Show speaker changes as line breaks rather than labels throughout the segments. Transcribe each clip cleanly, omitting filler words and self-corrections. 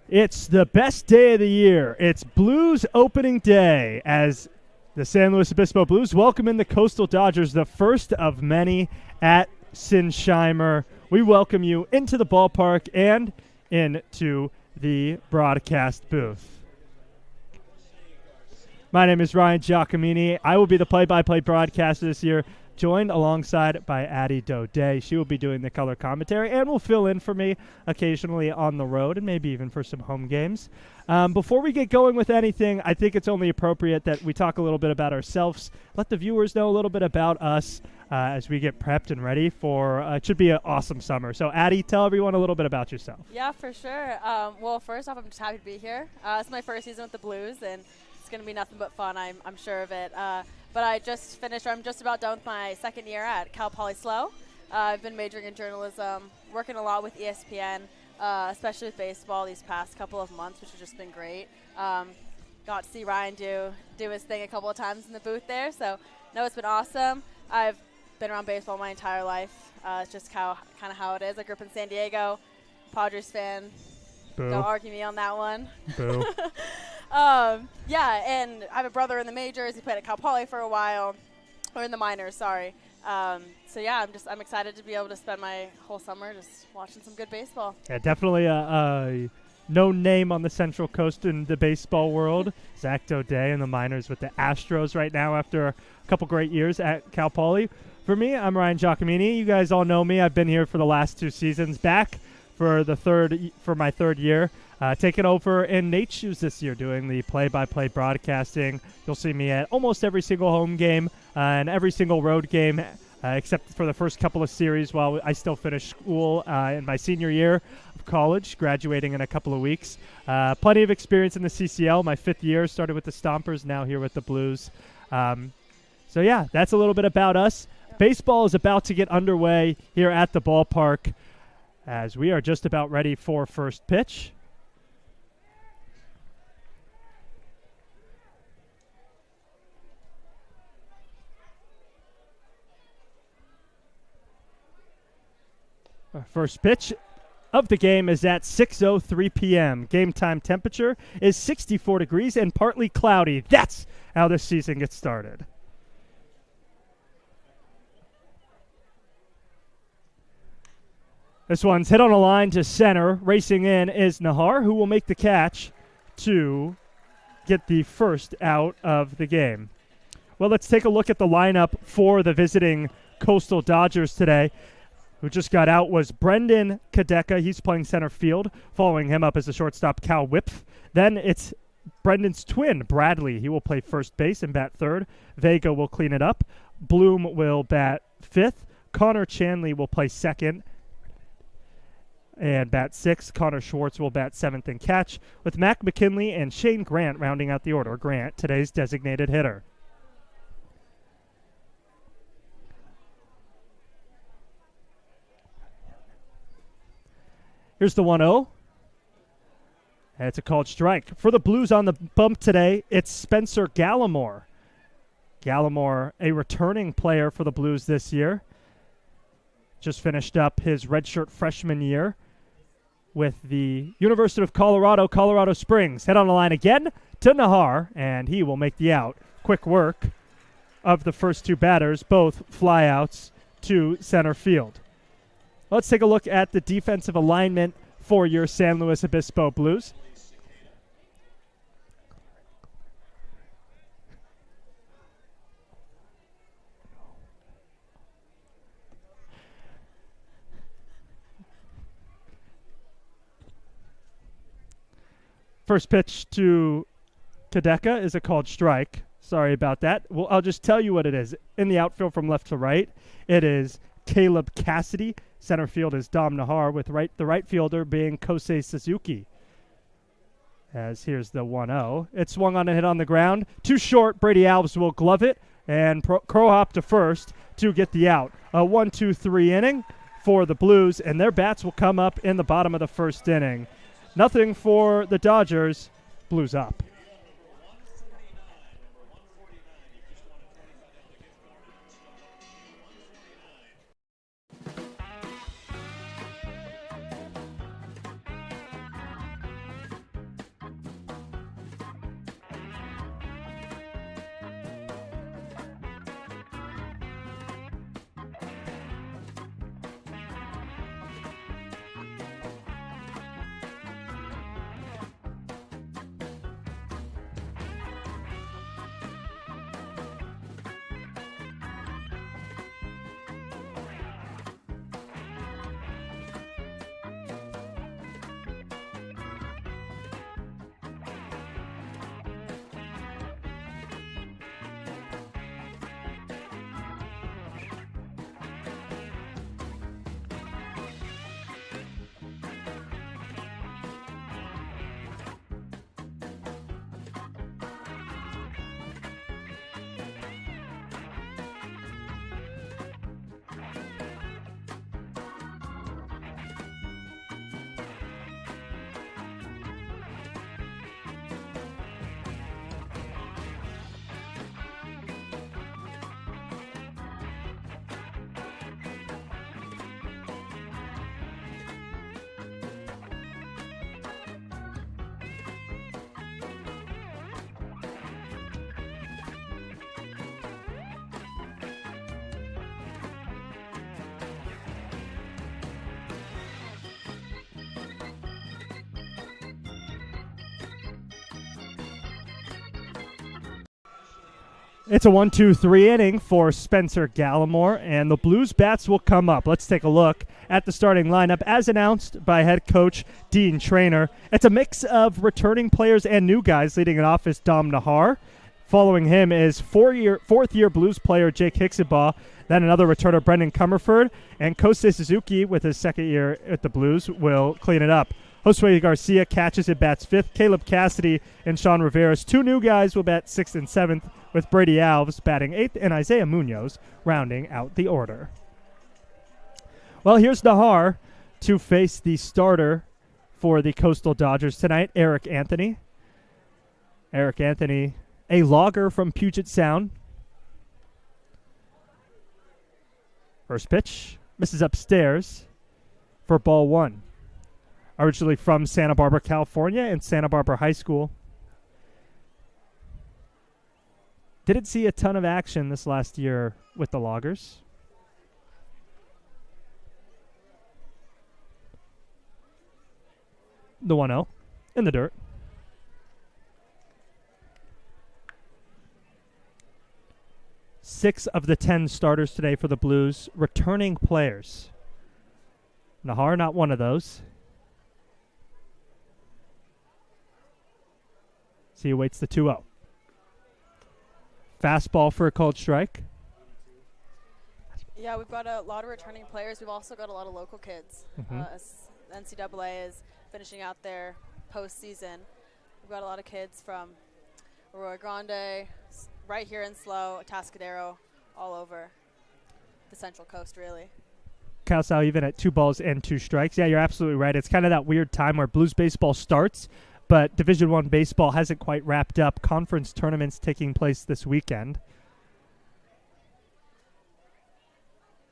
It's the best day of the year. It's Blues opening day as the San Luis Obispo Blues welcome in the Coastal Dodgers, the first of many at Sinsheimer. We welcome you into the ballpark and into the broadcast booth. My name is Ryan Giacomini. I will be the play-by-play broadcaster this year, joined alongside by Addy Daudet. She will be doing the color commentary and will fill in for me occasionally on the road and maybe even for some home games. Before we get going with anything, I think it's only appropriate that we talk a little bit about ourselves, let the viewers know a little bit about us as we get prepped and ready for it should be an awesome summer. So, Addy, tell everyone a little bit about yourself.
Yeah, for sure. Well, first off, I'm just happy to be here. It's my first season with the Blues, and it's going to be nothing but fun, I'm sure of it. But I just finished, I'm just about done with my second year at Cal Poly SLO. I've been majoring in journalism, working a lot with ESPN, especially with baseball these past couple of months, which has just been great. Got to see Ryan do his thing a couple of times in the booth there, so no, it's been awesome. I've been around baseball my entire life. It's just kind of how it is. I grew up in San Diego, Padres fan.
Boo.
Don't argue me on that one.
Boo.
Yeah, and I have a brother in the majors. He played at Cal Poly for a while, or in the minors, sorry. So yeah, I'm excited to be able to spend my whole summer just watching some good baseball.
Yeah, definitely a no name on the Central Coast in the baseball world. Zach Daudet in the minors with the Astros right now after a couple great years at Cal Poly. For me, I'm Ryan Giacomini. You guys all know me. I've been here for the last 2 seasons, back for my third year. Taking over in Nate's shoes this year, doing the play-by-play broadcasting. You'll see me at almost every single home game and every single road game, except for the first couple of series while I still finish school in my senior year of college, graduating in a couple of weeks. Plenty of experience in the CCL. My 5th year, started with the Stompers, now here with the Blues. So yeah, that's a little bit about us. Baseball is about to get underway here at the ballpark as we are just about ready for first pitch. Our first pitch of the game is at 6:03 p.m. Game time temperature is 64 degrees and partly cloudy. That's how this season gets started. This one's hit on a line to center. Racing in is Nahar, who will make the catch to get the first out of the game. Well, let's take a look at the lineup for the visiting Coastal Dodgers today. Who just got out was Brendan Kadeka. He's playing center field. Following him up is the shortstop, Cal Whipf. Then it's Brendan's twin, Bradley. He will play first base and bat third. Vega will clean it up. Bloom will bat fifth. Connor Chanley will play second and bat sixth. Connor Schwartz will bat seventh and catch, with Mac McKinley and Shane Grant rounding out the order. Grant, today's designated hitter. Here's the 1-0. And it's a called strike. For the Blues on the bump today, it's Spencer Gallimore. Gallimore, a returning player for the Blues this year. Just finished up his redshirt freshman year with the University of Colorado, Colorado Springs. Head on the line again to Nahar, and he will make the out. Quick work of the first 2 batters, both flyouts to center field. Let's take a look at the defensive alignment for your San Luis Obispo Blues. First pitch to Kadeka is a called strike. Sorry about that. Well, I'll just tell you what it is. In the outfield from left to right, it is Caleb Cassidy. Center field is Dom Nahar, with the right fielder being Kosei Suzuki. As here's the 1-0. It's swung on and hit on the ground. Too short. Brady Alves will glove it and crow hop to first to get the out. A 1-2-3 inning for the Blues, and their bats will come up in the bottom of the first inning. Nothing for the Dodgers. Blues up. It's a 1-2-3 inning for Spencer Gallimore, and the Blues bats will come up. Let's take a look at the starting lineup as announced by head coach Dean Traynor. It's a mix of returning players and new guys. Leading it off is Dom Nahar. Following him is fourth-year Blues player Jake Hicksabaugh. Then another returner, Brendan Comerford. And Kosei Suzuki, with his second year at the Blues, will clean it up. Josue Garcia catches and bats fifth. Caleb Cassidy and Sean Rivera's two new guys will bat sixth and seventh, with Brady Alves batting eighth and Isaiah Munoz rounding out the order. Well, here's Nahar to face the starter for the Coastal Dodgers tonight, Eric Anthony. Eric Anthony, a logger from Puget Sound. First pitch, misses upstairs for ball one. Originally from Santa Barbara, California, and Santa Barbara High School. Didn't see a ton of action this last year with the Loggers. The 1-0 in the dirt. Six of the 10 starters today for the Blues, returning players. Nahar, not one of those. So he awaits the 2-0. Fastball for a called strike.
Yeah, we've got a lot of returning players. We've also got a lot of local kids. As NCAA is finishing out their postseason, we've got a lot of kids from Arroyo Grande, right here in SLO, Atascadero, all over the Central Coast, really.
Kyle Sau even at 2 balls and 2 strikes. Yeah, you're absolutely right. It's kind of that weird time where Blues baseball starts, but Division I baseball hasn't quite wrapped up. Conference tournaments taking place this weekend.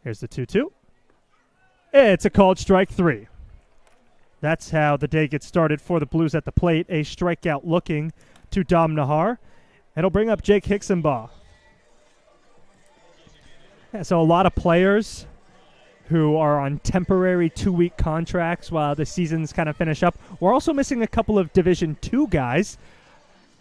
Here's the 2-2. It's a called strike 3. That's how the day gets started for the Blues at the plate. A strikeout looking to Dom Nahar. It'll bring up Jake Hicksabaugh. Yeah, so a lot of players who are on temporary 2-week contracts while the seasons kind of finish up. We're also missing a couple of Division II guys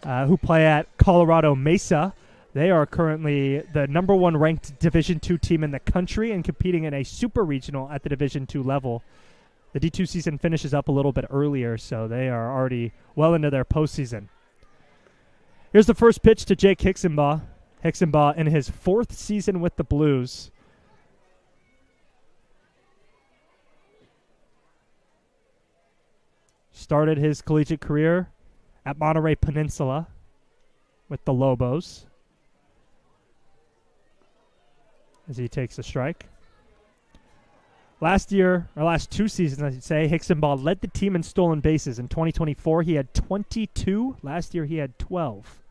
who play at Colorado Mesa. They are currently the number 1 ranked Division II team in the country and competing in a super regional at the Division II level. The D2 season finishes up a little bit earlier, so they are already well into their postseason. Here's the first pitch to Jake Hicksabaugh. Hicksabaugh in his 4th season with the Blues. Started his collegiate career at Monterey Peninsula with the Lobos as he takes a strike. Last year, or last 2 seasons, I should say, Hicksonball led the team in stolen bases. In 2024, he had 22. Last year, he had 12.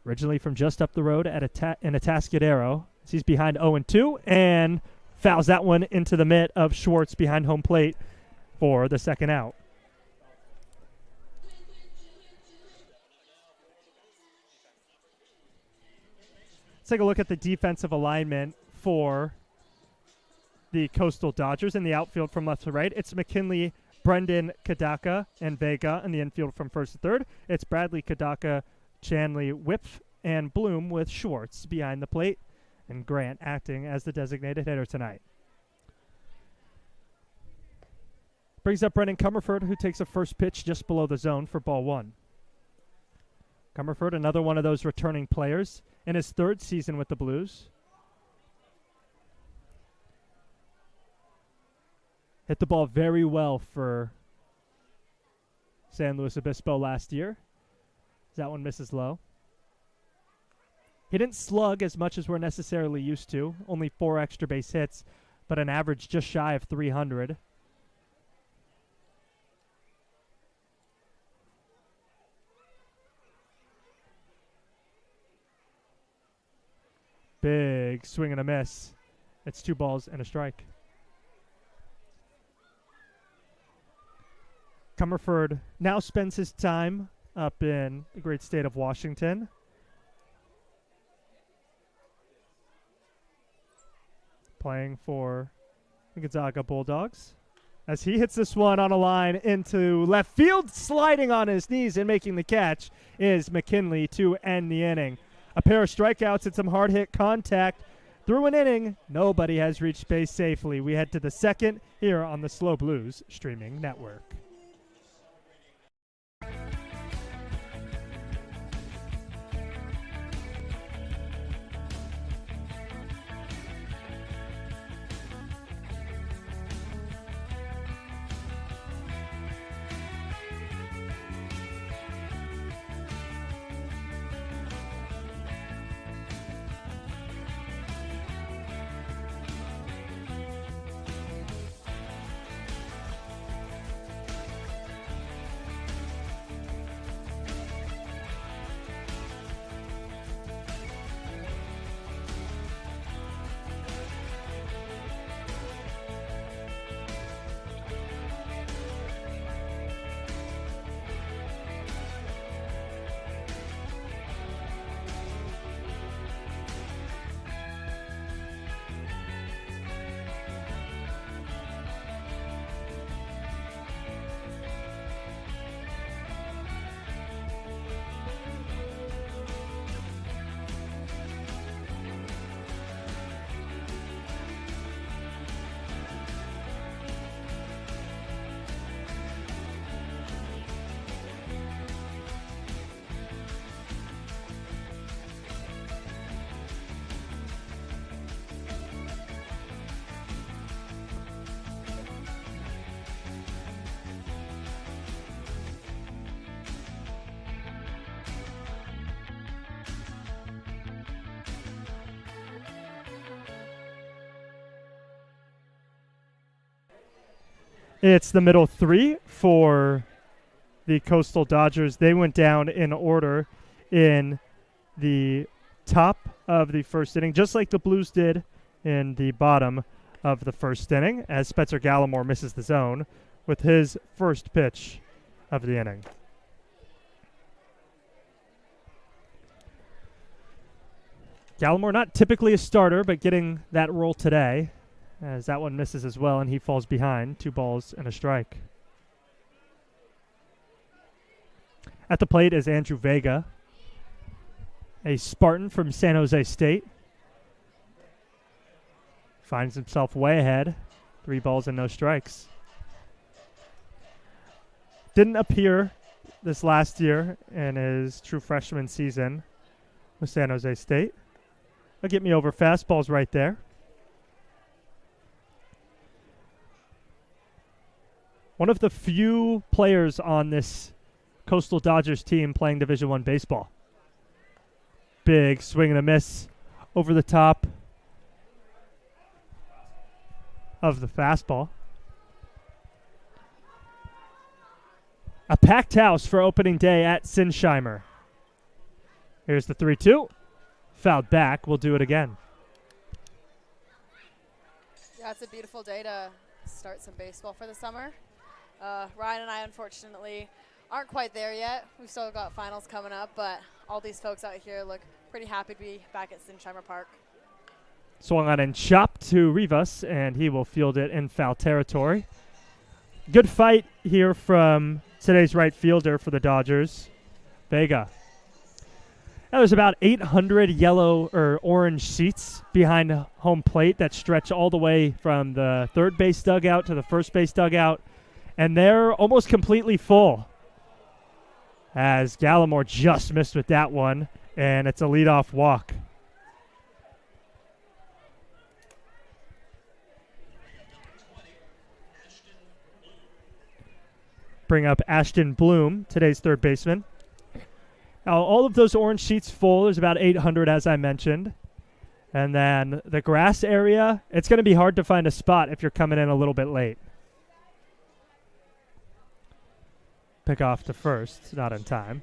Originally from just up the road at in Atascadero. He's behind 0-2 and fouls that one into the mitt of Schwartz behind home plate for the second out. Let's take a look at the defensive alignment for the Coastal Dodgers in the outfield from left to right. It's McKinley, Brendan, Kadaka, and Vega in the infield from first to third. It's Bradley, Kadaka, Chanley, Whipf, and Bloom with Schwartz behind the plate, and Grant acting as the designated hitter tonight. Brings up Brendan Comerford, who takes a first pitch just below the zone for ball 1. Comerford, another one of those returning players in his 3rd season with the Blues. Hit the ball very well for San Luis Obispo last year. That one misses low. He didn't slug as much as we're necessarily used to. Only 4 extra base hits, but an average just shy of 300. Big swing and a miss. It's 2 balls and a strike. Comerford now spends his time up in the great state of Washington. Playing for the Gonzaga Bulldogs. As he hits this one on a line into left field, sliding on his knees and making the catch is McKinley to end the inning. A pair of strikeouts and some hard hit contact. Through an inning, nobody has reached base safely. We head to the second here on the Slow Blues streaming network. It's the middle 3 for the Coastal Dodgers. They went down in order in the top of the first inning, just like the Blues did in the bottom of the first inning, as Spencer Gallimore misses the zone with his first pitch of the inning. Gallimore not typically a starter, but getting that role today, as that one misses as well, and he falls behind. 2 balls and a strike. At the plate is Andrew Vega, a Spartan from San Jose State. Finds himself way ahead. 3 balls and no strikes. Didn't appear this last year in his true freshman season with San Jose State. He'll get me over fastballs right there. One of the few players on this Coastal Dodgers team playing Division I baseball. Big swing and a miss over the top of the fastball. A packed house for opening day at Sinsheimer. Here's the 3-2. Fouled back. We'll do it again.
Yeah, it's a beautiful day to start some baseball for the summer. Ryan and I, unfortunately, aren't quite there yet. We've still got finals coming up, but all these folks out here look pretty happy to be back at Sinsheimer Park.
Swung on and chopped to Rivas, and he will field it in foul territory. Good fight here from today's right fielder for the Dodgers, Vega. Now, there's about 800 yellow or orange seats behind home plate that stretch all the way from the third base dugout to the first base dugout, and they're almost completely full. As Gallimore just missed with that one, and it's a leadoff walk. Bring up Ashton Bloom, today's third baseman. Now, all of those orange seats full. There's about 800, as I mentioned. And then the grass area, it's going to be hard to find a spot if you're coming in a little bit late. Pick off to first, not in time.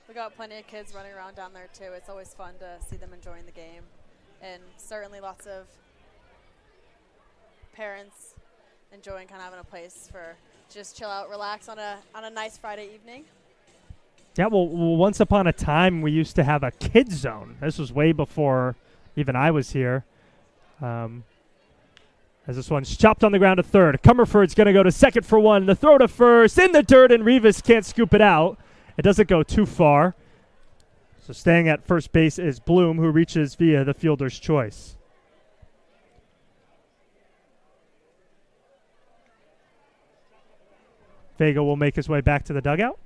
We got plenty of kids running around down there, too. It's always fun to see them enjoying the game. And certainly lots of parents enjoying kind of having a place for just chill out, relax on a nice Friday evening.
Yeah, well, once upon a time, we used to have a kids zone. This was way before even I was here. As this one's chopped on the ground to third. Comerford's going to go to second for one. The throw to first in the dirt, and Rivas can't scoop it out. It doesn't go too far. So staying at first base is Bloom, who reaches via the fielder's choice. Vega will make his way back to the dugout.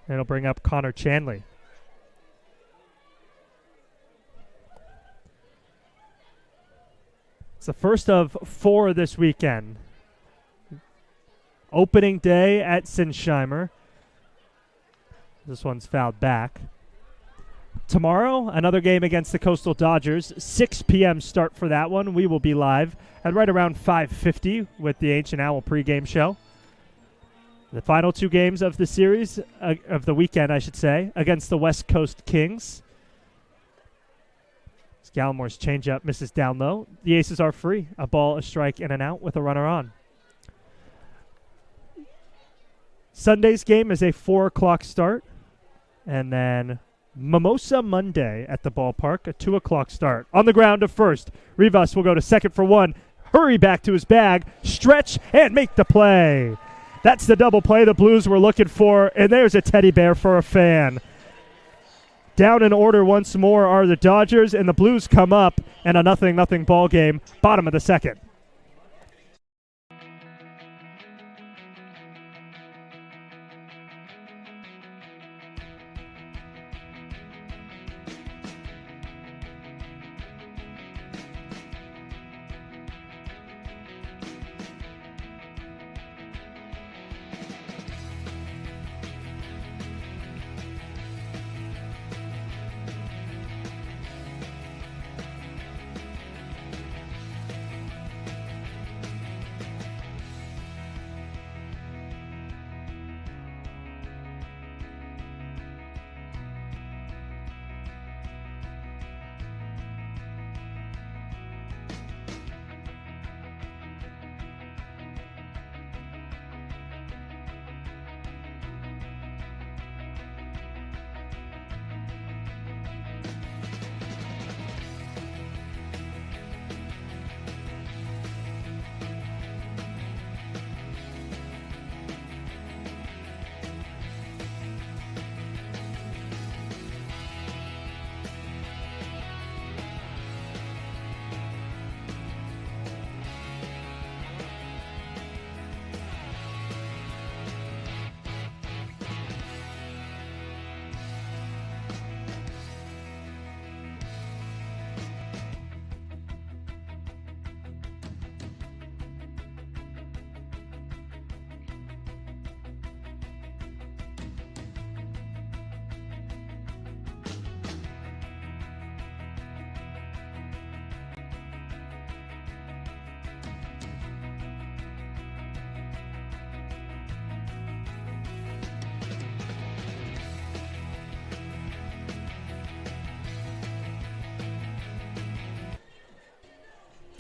And it'll bring up Connor Chanley. It's the first of 4 this weekend. Opening day at Sinsheimer. This one's fouled back. Tomorrow, another game against the Coastal Dodgers. 6 p.m. start for that one. We will be live at right around 5:50 with the Ancient Owl pregame show. The final 2 games of the series, of the weekend, I should say, against the West Coast Kings. Gallimore's changeup misses down low. The Aces are free. A ball, a strike, and an out with a runner on. Sunday's game is a 4 o'clock start. And then Mimosa Monday at the ballpark, a 2 o'clock start. On the ground to first. Rivas will go to second for one. Hurry back to his bag, stretch, and make the play. That's the double play the Blues were looking for, and there's a teddy bear for a fan. Down in order once more are the Dodgers, and the Blues come up, and a 0-0 ball game, bottom of the second.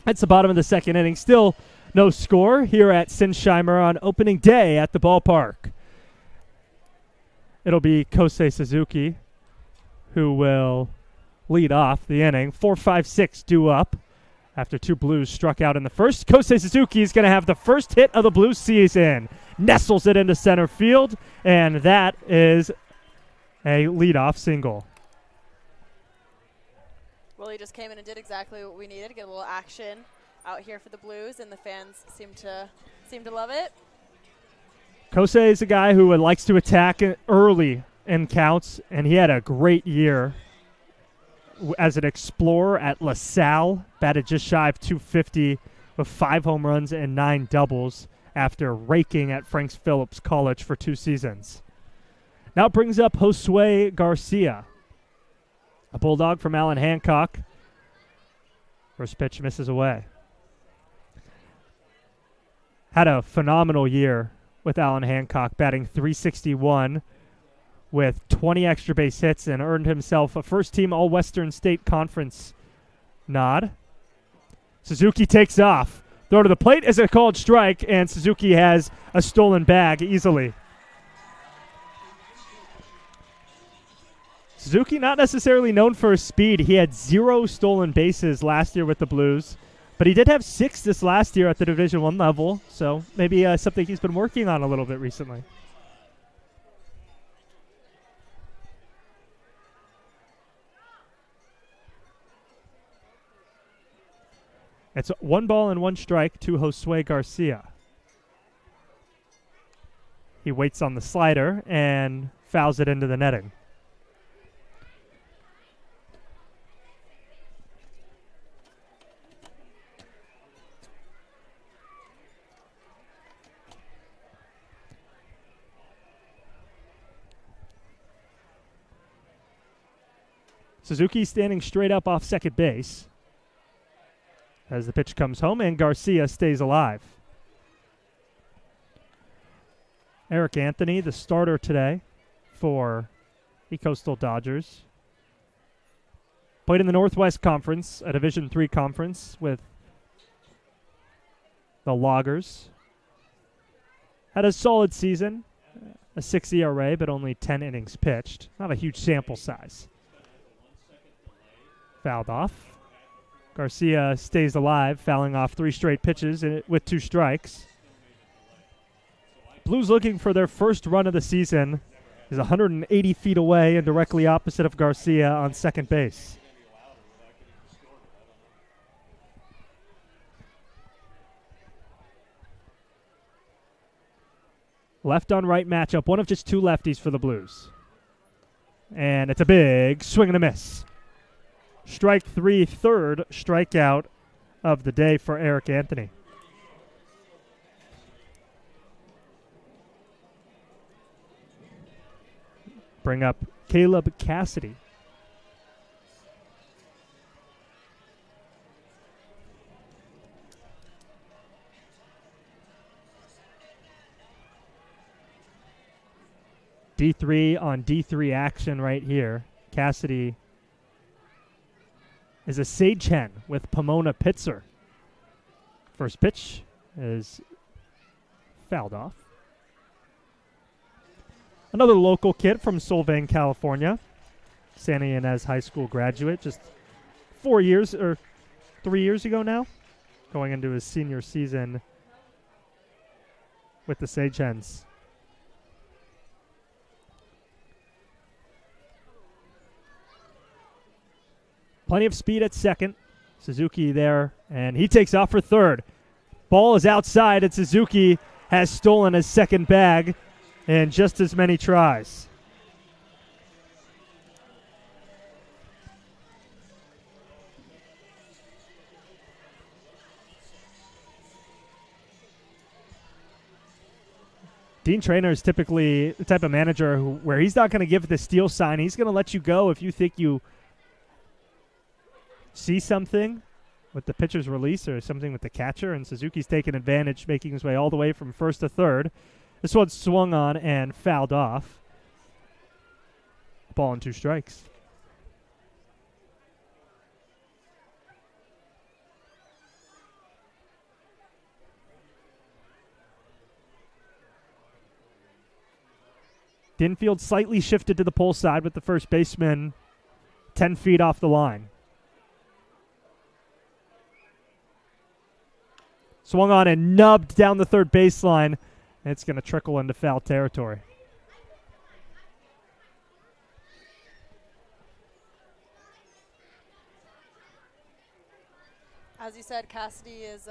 That's the bottom of the second inning. Still no score here at Sinsheimer on opening day at the ballpark. It'll be Kosei Suzuki who will lead off the inning. 4-5-6 due up after two Blues struck out in the first. Kosei Suzuki is going to have the first hit of the Blues season. Nestles it into center field, and that is a leadoff single.
Willie just came in and did exactly what we needed to get a little action out here for the Blues, and the fans seem to love it.
Kosei is a guy who likes to attack early in counts, and he had a great year as an explorer at LaSalle. Batted just shy of 250 with 5 home runs and 9 doubles after raking at Franks Phillips College for 2 seasons. Now it brings up Josue Garcia, a Bulldog from Allen Hancock. First pitch misses away. Had a phenomenal year with Allen Hancock, batting .361 with 20 extra base hits, and earned himself a first-team All-Western State Conference nod. Suzuki takes off. Throw to the plate is a called strike, and Suzuki has a stolen bag easily. Suzuki not necessarily known for his speed. He had 0 stolen bases last year with the Blues, but he did have 6 this last year at the Division I level, so maybe something he's been working on a little bit recently. It's 1 ball and 1 strike to Josue Garcia. He waits on the slider and fouls it into the netting. Suzuki standing straight up off second base as the pitch comes home, and Garcia stays alive. Eric Anthony, the starter today for the Coastal Dodgers. Played in the Northwest Conference, a Division III conference with the Loggers. Had a solid season, a 6 ERA, but only 10 innings pitched. Not a huge sample size. Fouled off. Garcia stays alive, fouling off 3 straight pitches with 2 strikes. Blues looking for their first run of the season is 180 feet away and directly opposite of Garcia on second base. Left on right matchup, one of just 2 lefties for the Blues. And it's a big swing and a miss. Strike 3, third strikeout of the day for Eric Anthony. Bring up Caleb Cassidy. D3 on D3 action right here. Cassidy is a sage hen with Pomona Pitzer. First pitch is fouled off. Another local kid from Solvang, California. Santa Ynez High School graduate, just 3 years ago now, going into his senior season with the Sage Hens. Plenty of speed at second. Suzuki there, and he takes off for third. Ball is outside, and Suzuki has stolen his second bag in just as many tries. Dean Traynor is typically the type of manager where he's not going to give the steal sign. He's going to let you go if you think you see something with the pitcher's release or something with the catcher, and Suzuki's taking advantage, making his way all the way from first to third. This one swung on and fouled off. Ball and 2 strikes. The infield slightly shifted to the pole side with the first baseman 10 feet off the line. Swung on and nubbed down the third baseline. It's going to trickle into foul territory.
As you said, Cassidy is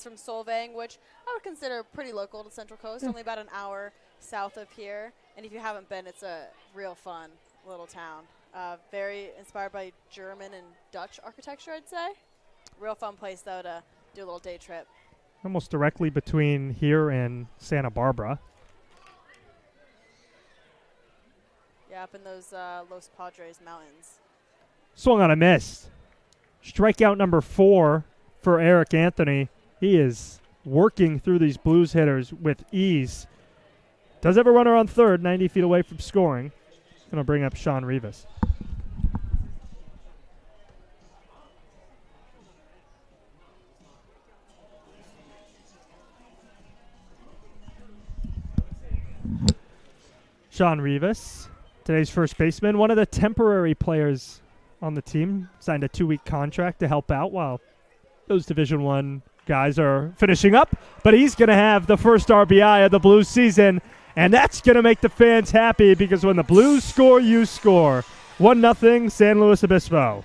from Solvang, which I would consider pretty local to Central Coast, only about an hour south of here. And if you haven't been, it's a real fun little town. Very inspired by German and Dutch architecture, I'd say. Real fun place, though, to do a little day trip.
Almost directly between here and Santa Barbara.
Yeah, up in those Los Padres mountains.
Swung on a miss. Strikeout number 4 for Eric Anthony. He is working through these Blues hitters with ease. Does have a runner on third, 90 feet away from scoring. Going to bring up Sean Rivas. Sean Rivas, today's first baseman, one of the temporary players on the team, signed a 2-week contract to help out while those Division I guys are finishing up. But he's going to have the first RBI of the Blues season, and that's going to make the fans happy because when the Blues score, you score. 1-0 San Luis Obispo.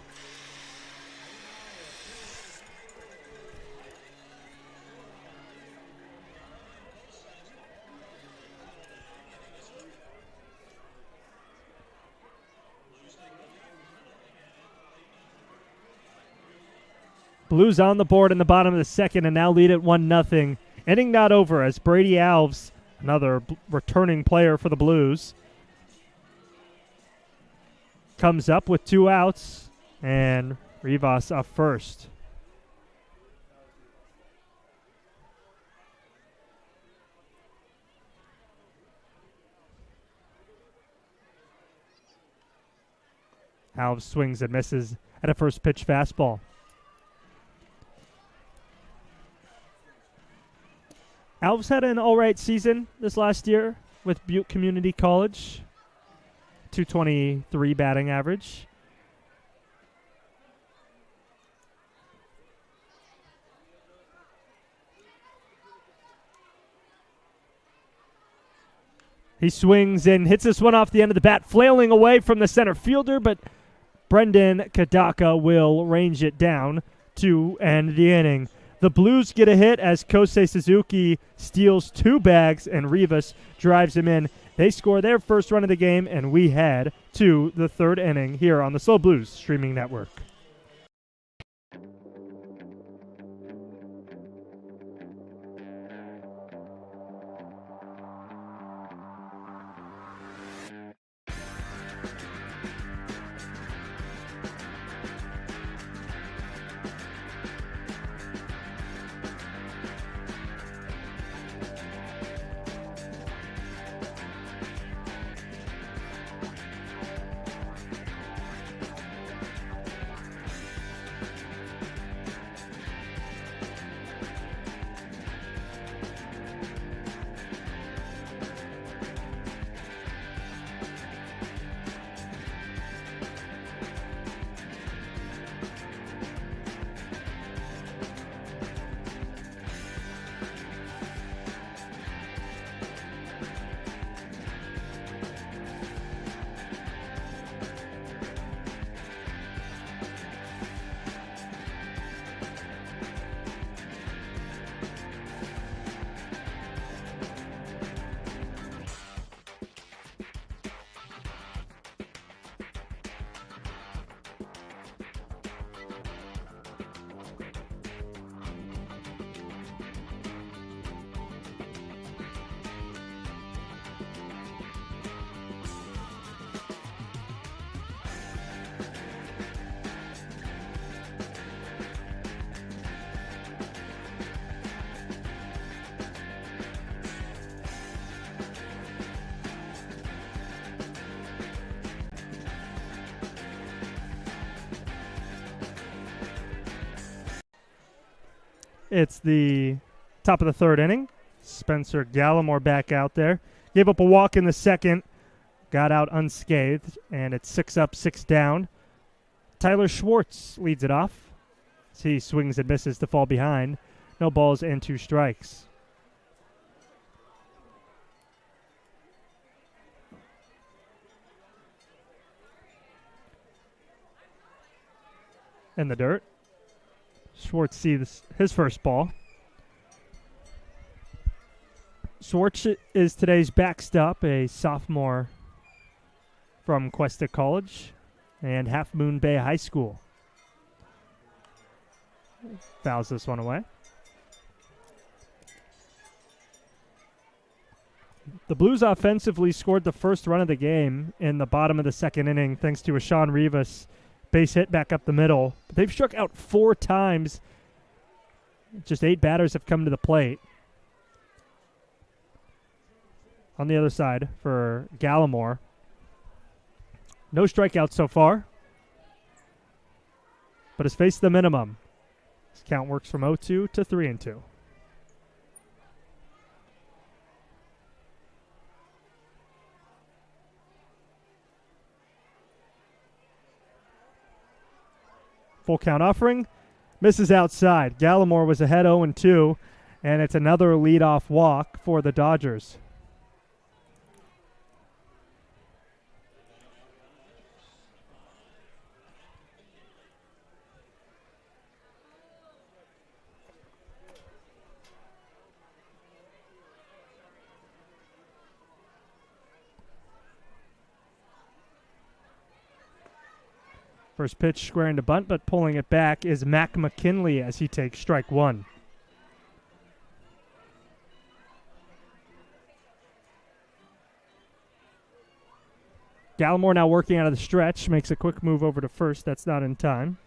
Blues on the board in the bottom of the second and now lead at 1-0. Inning not over as Brady Alves, another returning player for the Blues, comes up with 2 outs and Rivas up first. Alves swings and misses at a first pitch fastball. Alves had an all-right season this last year with Butte Community College. 223 batting average. He swings and hits this one off the end of the bat, flailing away from the center fielder, but Brendan Kadaka will range it down to end the inning. The Blues get a hit as Kosei Suzuki steals 2 bags and Rivas drives him in. They score their first run of the game, and we head to the 3rd inning here on the SLO Blues streaming network. It's the top of the 3rd inning. Spencer Gallimore back out there. Gave up a walk in the second. Got out unscathed, and it's 6 up, 6 down. Tyler Schwartz leads it off. He swings and misses to fall behind. No balls and 2 strikes. In the dirt. Schwartz sees his first ball. Schwartz is today's backstop, a sophomore from Cuesta College and Half Moon Bay High School. Fouls this one away. The Blues offensively scored the first run of the game in the bottom of the second inning thanks to a Sean Rivas base hit back up the middle. They've struck out 4 times. Just 8 batters have come to the plate. On the other side for Gallimore. No strikeouts so far, but has faced the minimum. His count works from 0-2 to 3-2. Full count offering. Misses outside. Gallimore was ahead 0-2, and it's another leadoff walk for the Dodgers. First pitch squaring to bunt, but pulling it back is Mac McKinley as he takes strike 1. Gallimore now working out of the stretch, makes a quick move over to first. That's not in time.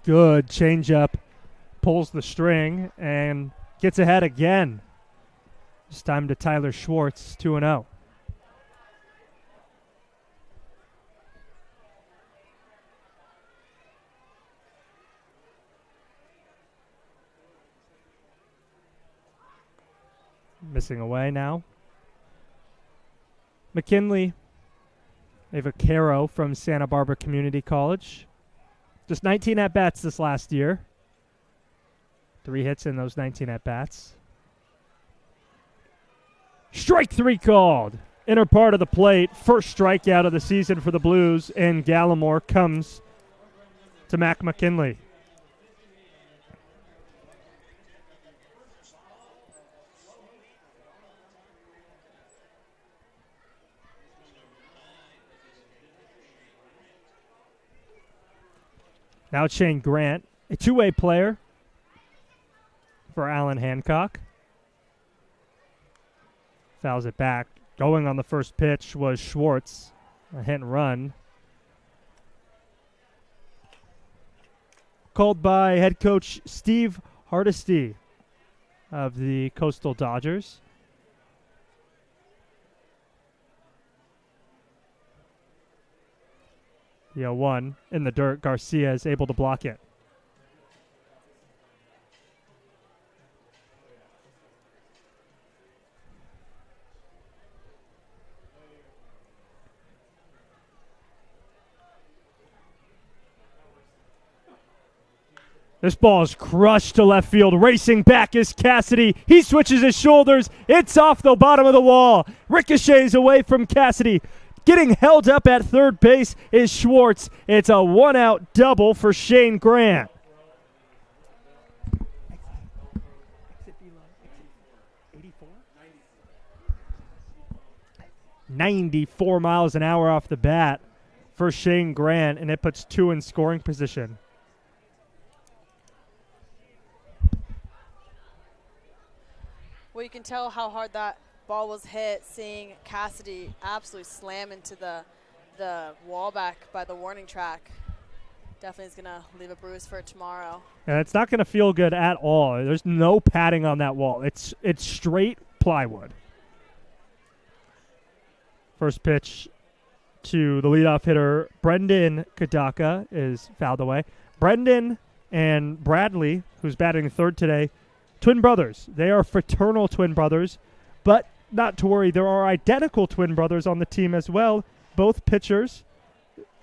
Good changeup. Pulls the string and gets ahead again. This time to Tyler Schwartz, 2-0. Missing away now. McKinley, a vaquero from Santa Barbara Community College. Just 19 at-bats this last year. 3 hits in those 19 at-bats. Strike 3 called. Inner part of the plate. First strikeout of the season for the Blues, and Gallimore comes to Mac McKinley. Now Shane Grant, a two-way player for Alan Hancock. Fouls it back. Going on the first pitch was Schwartz. A hit and run. Called by head coach Steve Hardesty of the Coastal Dodgers. The 0-1 in the dirt. Garcia is able to block it. This ball is crushed to left field. Racing back is Cassidy. He switches his shoulders. It's off the bottom of the wall. Ricochets away from Cassidy. Getting held up at third base is Schwartz. It's a one-out double for Shane Grant. 94 miles an hour off the bat for Shane Grant, and it puts 2 in scoring position.
Well, you can tell how hard that ball was hit, seeing Cassidy absolutely slam into the wall back by the warning track. Definitely is going to leave a bruise for tomorrow.
And it's not going to feel good at all. There's no padding on that wall. It's straight plywood. First pitch to the leadoff hitter, Brendan Kadaka, is fouled away. Brendan and Bradley, who's batting third today, twin brothers. They are fraternal twin brothers, but not to worry, there are identical twin brothers on the team as well. Both pitchers,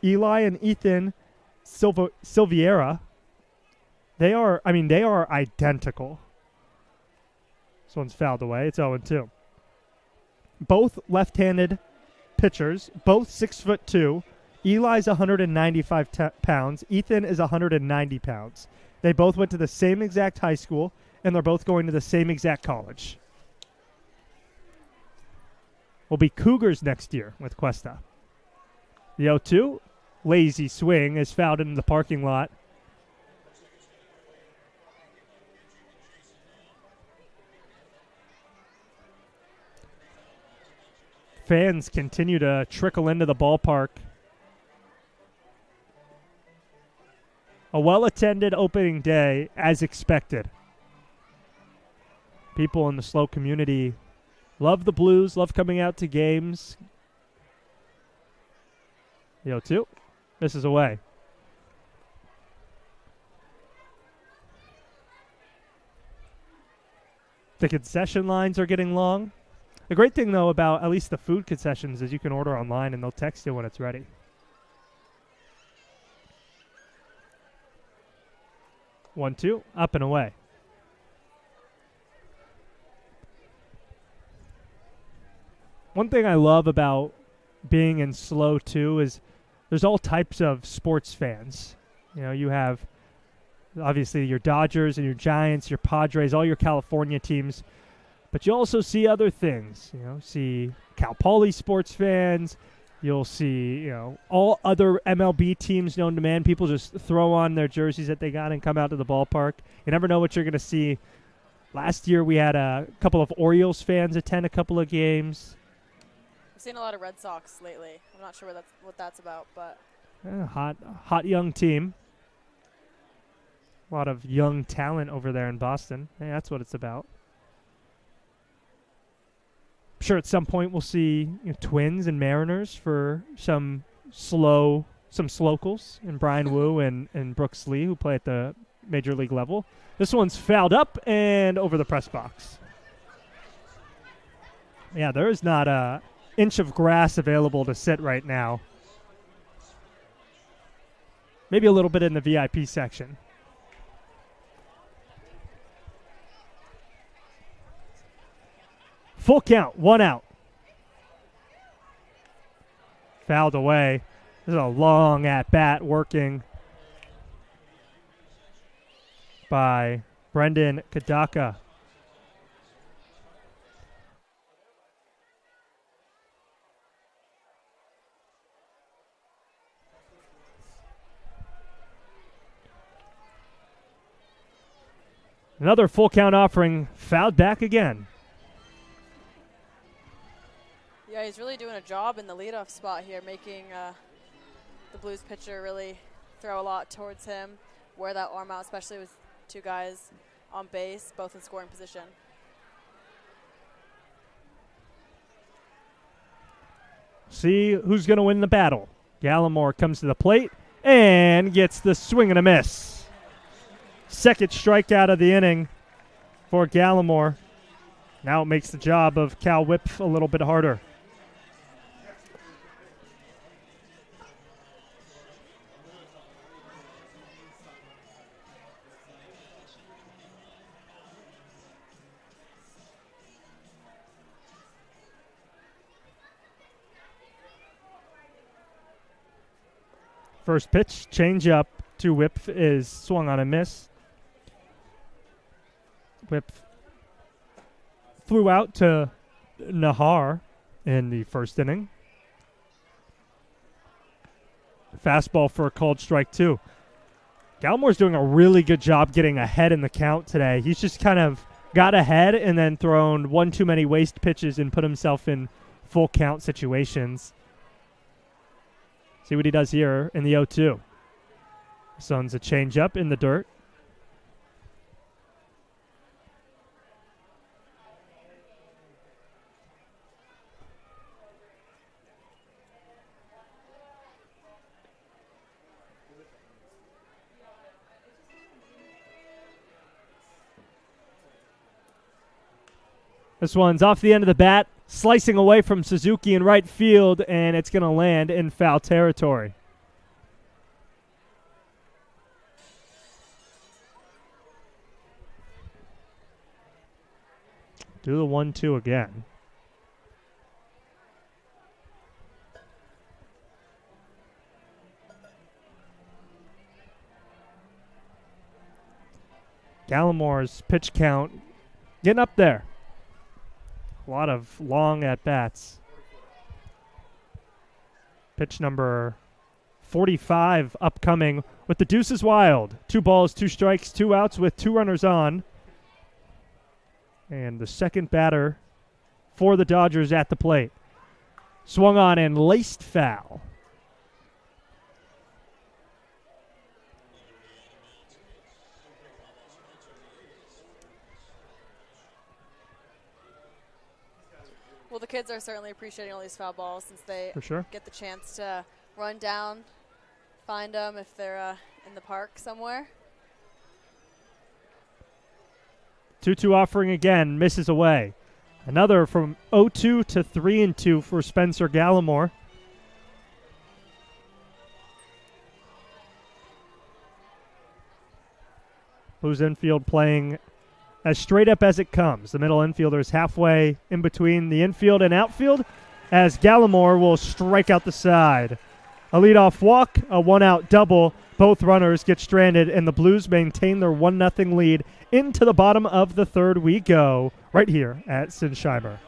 Eli and Ethan Silveira. They are identical. This one's fouled away. It's 0-2. Both left-handed pitchers, both 6'2". Eli's 195 pounds. Ethan is 190 pounds. They both went to the same exact high school, and they're both going to the same exact college. Will be Cougars next year with Cuesta. The 0-2, lazy swing, is fouled into the parking lot. Fans continue to trickle into the ballpark. A well-attended opening day, as expected. People in the SLO community love the Blues, love coming out to games. The 0-2 misses away. The concession lines are getting long. The great thing, though, about at least the food concessions is you can order online and they'll text you when it's ready. One, two, up and away. One thing I love about being in SLO, too, is there's all types of sports fans. You know, you have obviously your Dodgers and your Giants, your Padres, all your California teams. But you also see other things, you know, see Cal Poly sports fans. You'll see, you know, all other MLB teams known to man. People just throw on their jerseys that they got and come out to the ballpark. You never know what you're going to see. Last year we had a couple of Orioles fans attend a couple of games.
I've seen a lot of Red Sox lately. I'm not sure what that's about, but
hot young team. A lot of young talent over there in Boston. Hey, that's what it's about. I'm sure at some point we'll see Twins and Mariners for some Slocals, and Brian Wu and Brooks Lee, who play at the major league level. This one's fouled up and over the press box. Yeah, there is not an inch of grass available to sit right now. Maybe a little bit in the VIP section. Full count, 1 out. Fouled away. This is a long at-bat working by Brendan Kadaka. Another full count offering, fouled back again.
Yeah, he's really doing a job in the leadoff spot here, making the Blues pitcher really throw a lot towards him, wear that arm out, especially with two guys on base, both in scoring position.
See who's going to win the battle. Gallimore comes to the plate and gets the swing and a miss. Second strikeout of the inning for Gallimore. Now it makes the job of Cal Whip a little bit harder. First pitch, change up to Whip is swung on a miss. Whip flew out to Nahar in the first inning. Fastball for a called strike, too. Gallimore's doing a really good job getting ahead in the count today. He's just kind of got ahead and then thrown one too many waste pitches and put himself in full count situations. See what he does here in the 0-2. This one's a changeup in the dirt. This one's off the end of the bat, slicing away from Suzuki in right field, and it's going to land in foul territory. Do the 1-2 again. Gallimore's pitch count getting up there. A lot of long at-bats. Pitch number 45 upcoming with the deuces wild. 2 balls, 2 strikes, 2 outs with 2 runners on. And the second batter for the Dodgers at the plate. Swung on and laced foul.
Well, the kids are certainly appreciating all these foul balls since they
For sure.
get the chance to run down, find them if they're in the park somewhere.
2-2 offering again, misses away. Another from 0-2 to 3-2 for Spencer Gallimore. Blues infield playing as straight up as it comes. The middle infielder is halfway in between the infield and outfield as Gallimore will strike out the side. A leadoff walk, a 1-out double. Both runners get stranded, and the Blues maintain their 1-0 lead. Into the bottom of the third we go, right here at Sinsheimer.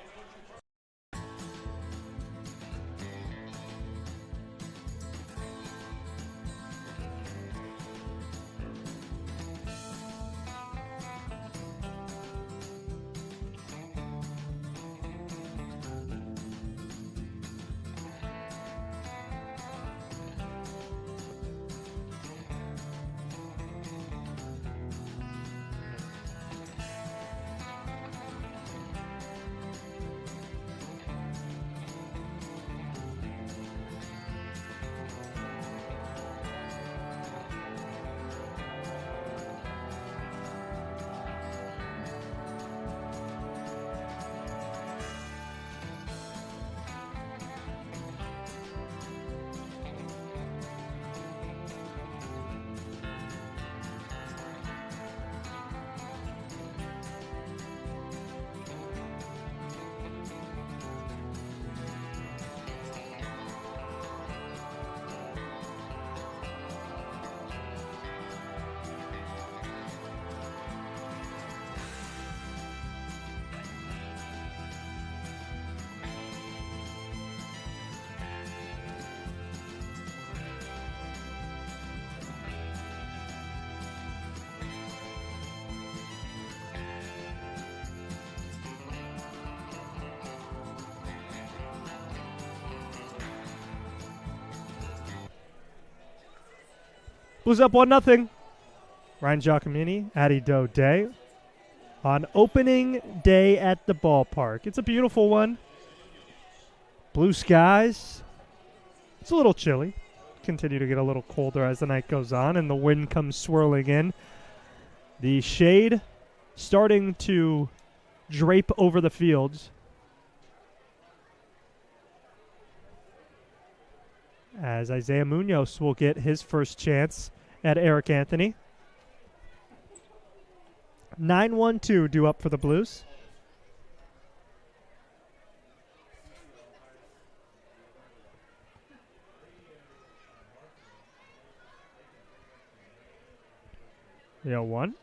Blues up 1-0. Ryan Giacomini, Addy Daudet on opening day at the ballpark. It's a beautiful one. Blue skies. It's a little chilly. Continue to get a little colder as the night goes on and the wind comes swirling in. The shade starting to drape over the fields. As Isaiah Munoz will get his first chance at Eric Anthony. 9-1-2 due up for the Blues. The 0-1.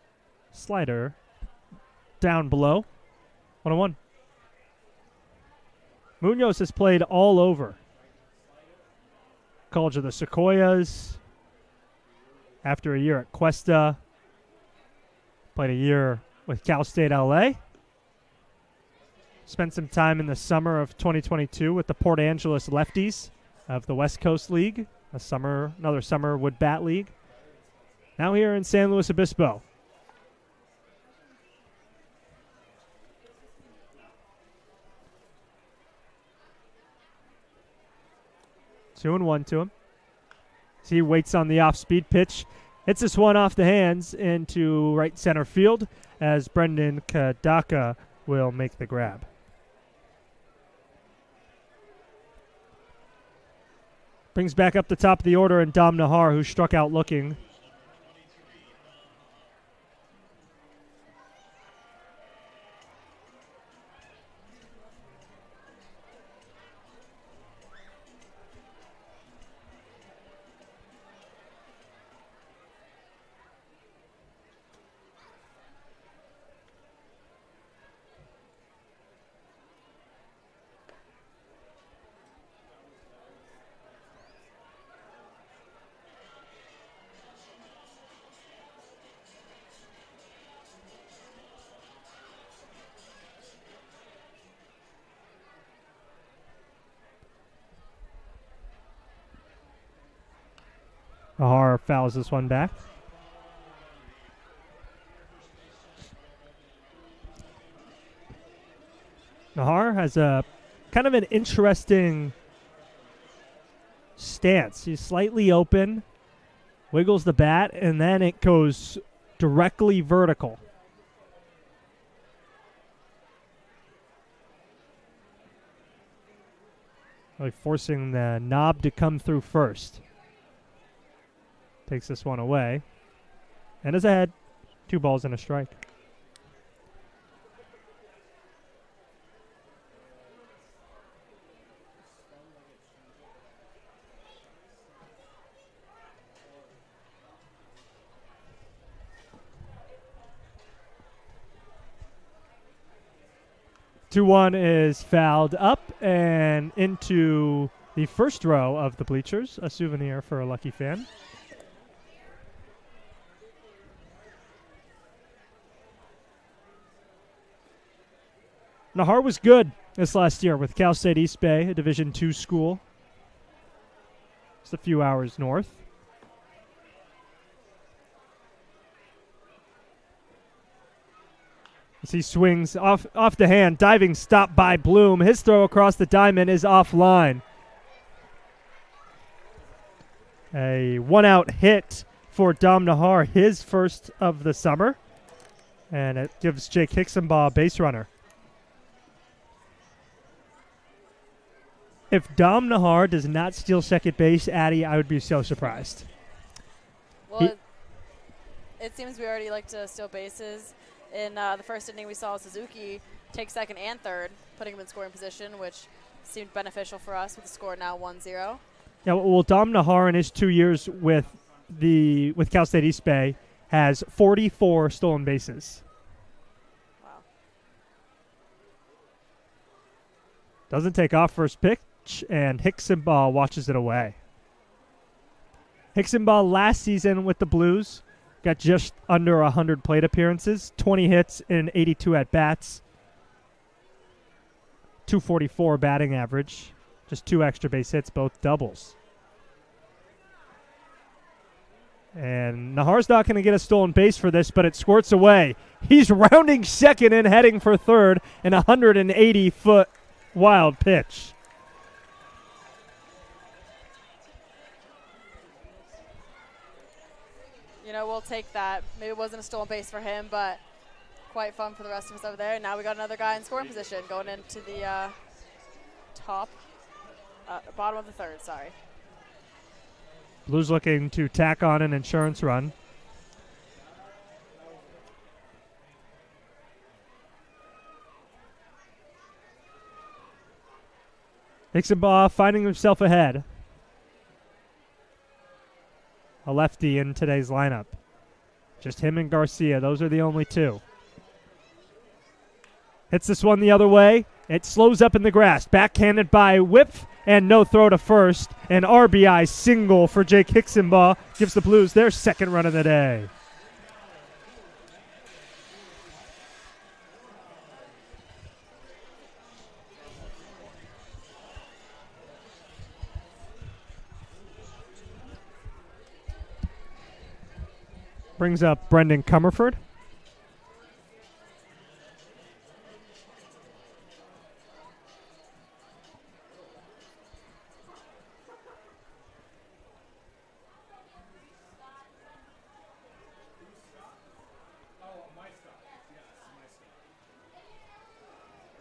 Slider down below. 1-1. Munoz has played all over. College of the Sequoias. After a year at Cuesta. Played a year with Cal State LA. Spent some time in the summer of 2022 with the Port Angeles Lefties of the West Coast League. Another summer wood bat league. Now here in San Luis Obispo. Two and one to him. So he waits on the off-speed pitch. Hits this one off the hands into right center field as Brendan Kadaka will make the grab. Brings back up the top of the order and Dom Nahar, who struck out looking. Nahar fouls this one back. Nahar has a kind of an interesting stance. He's slightly open, wiggles the bat, and then it goes directly vertical. Really forcing the knob to come through first. Takes this one away. And is ahead. 2 balls and a strike. Two-one is fouled up and into the first row of the bleachers. A souvenir for a lucky fan. Nahar was good this last year with Cal State East Bay, a Division II school. Just a few hours north. As he swings off the hand, diving stop by Bloom. His throw across the diamond is offline. A one-out hit for Dom Nahar, his first of the summer. And it gives Jake Hicksonbaugh a base runner. If Dom Nahar does not steal second base, Addy, I would be so surprised.
Well, it seems we already like to steal bases. In the first inning, we saw Suzuki take second and third, putting him in scoring position, which seemed beneficial for us with the score now 1-0.
Yeah, well, Dom Nahar in his 2 years with Cal State East Bay has 44 stolen bases.
Wow.
Doesn't take off first pitch, and Hicksonbaugh watches it away. Hicksonbaugh last season with the Blues got just under 100 plate appearances, 20 hits and 82 at-bats, 244 batting average, just 2 extra base hits, both doubles. And Nahar's not going to get a stolen base for this, but it squirts away. He's rounding second and heading for third, and a 180-foot wild pitch.
You know, we'll take that. Maybe it wasn't a stolen base for him, but quite fun for the rest of us over there. Now we got another guy in scoring position going into the bottom of the third, sorry.
Blues looking to tack on an insurance run. Hicksonbaugh finding himself ahead. A lefty in today's lineup. Just him and Garcia. Those are the only two. Hits this one the other way. It slows up in the grass. Backhanded by Whip and no throw to first. An RBI single for Jake Hicksonbaugh gives the Blues their second run of the day. Brings up Brendan Comerford.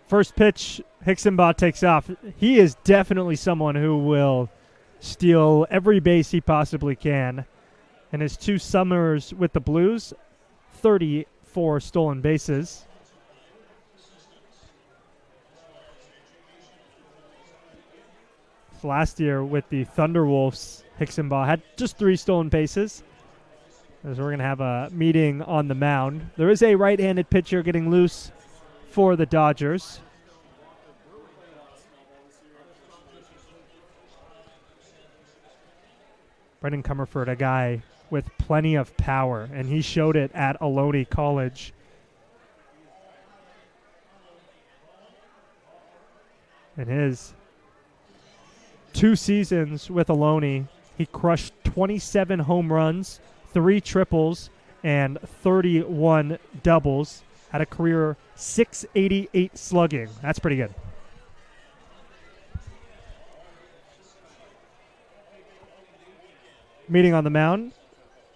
First pitch, Hicksonbaugh takes off. He is definitely someone who will steal every base he possibly can. In his 2 summers with the Blues, 34 stolen bases. Last year with the Thunderwolves, Hicksonbaugh had just 3 stolen bases. As we're going to have a meeting on the mound. There is a right-handed pitcher getting loose for the Dodgers. Brendan Comerford, a guy with plenty of power, and he showed it at Ohlone College. In his 2 seasons with Ohlone, he crushed 27 home runs, 3 triples, and 31 doubles. Had a career .688 slugging. That's pretty good. Meeting on the mound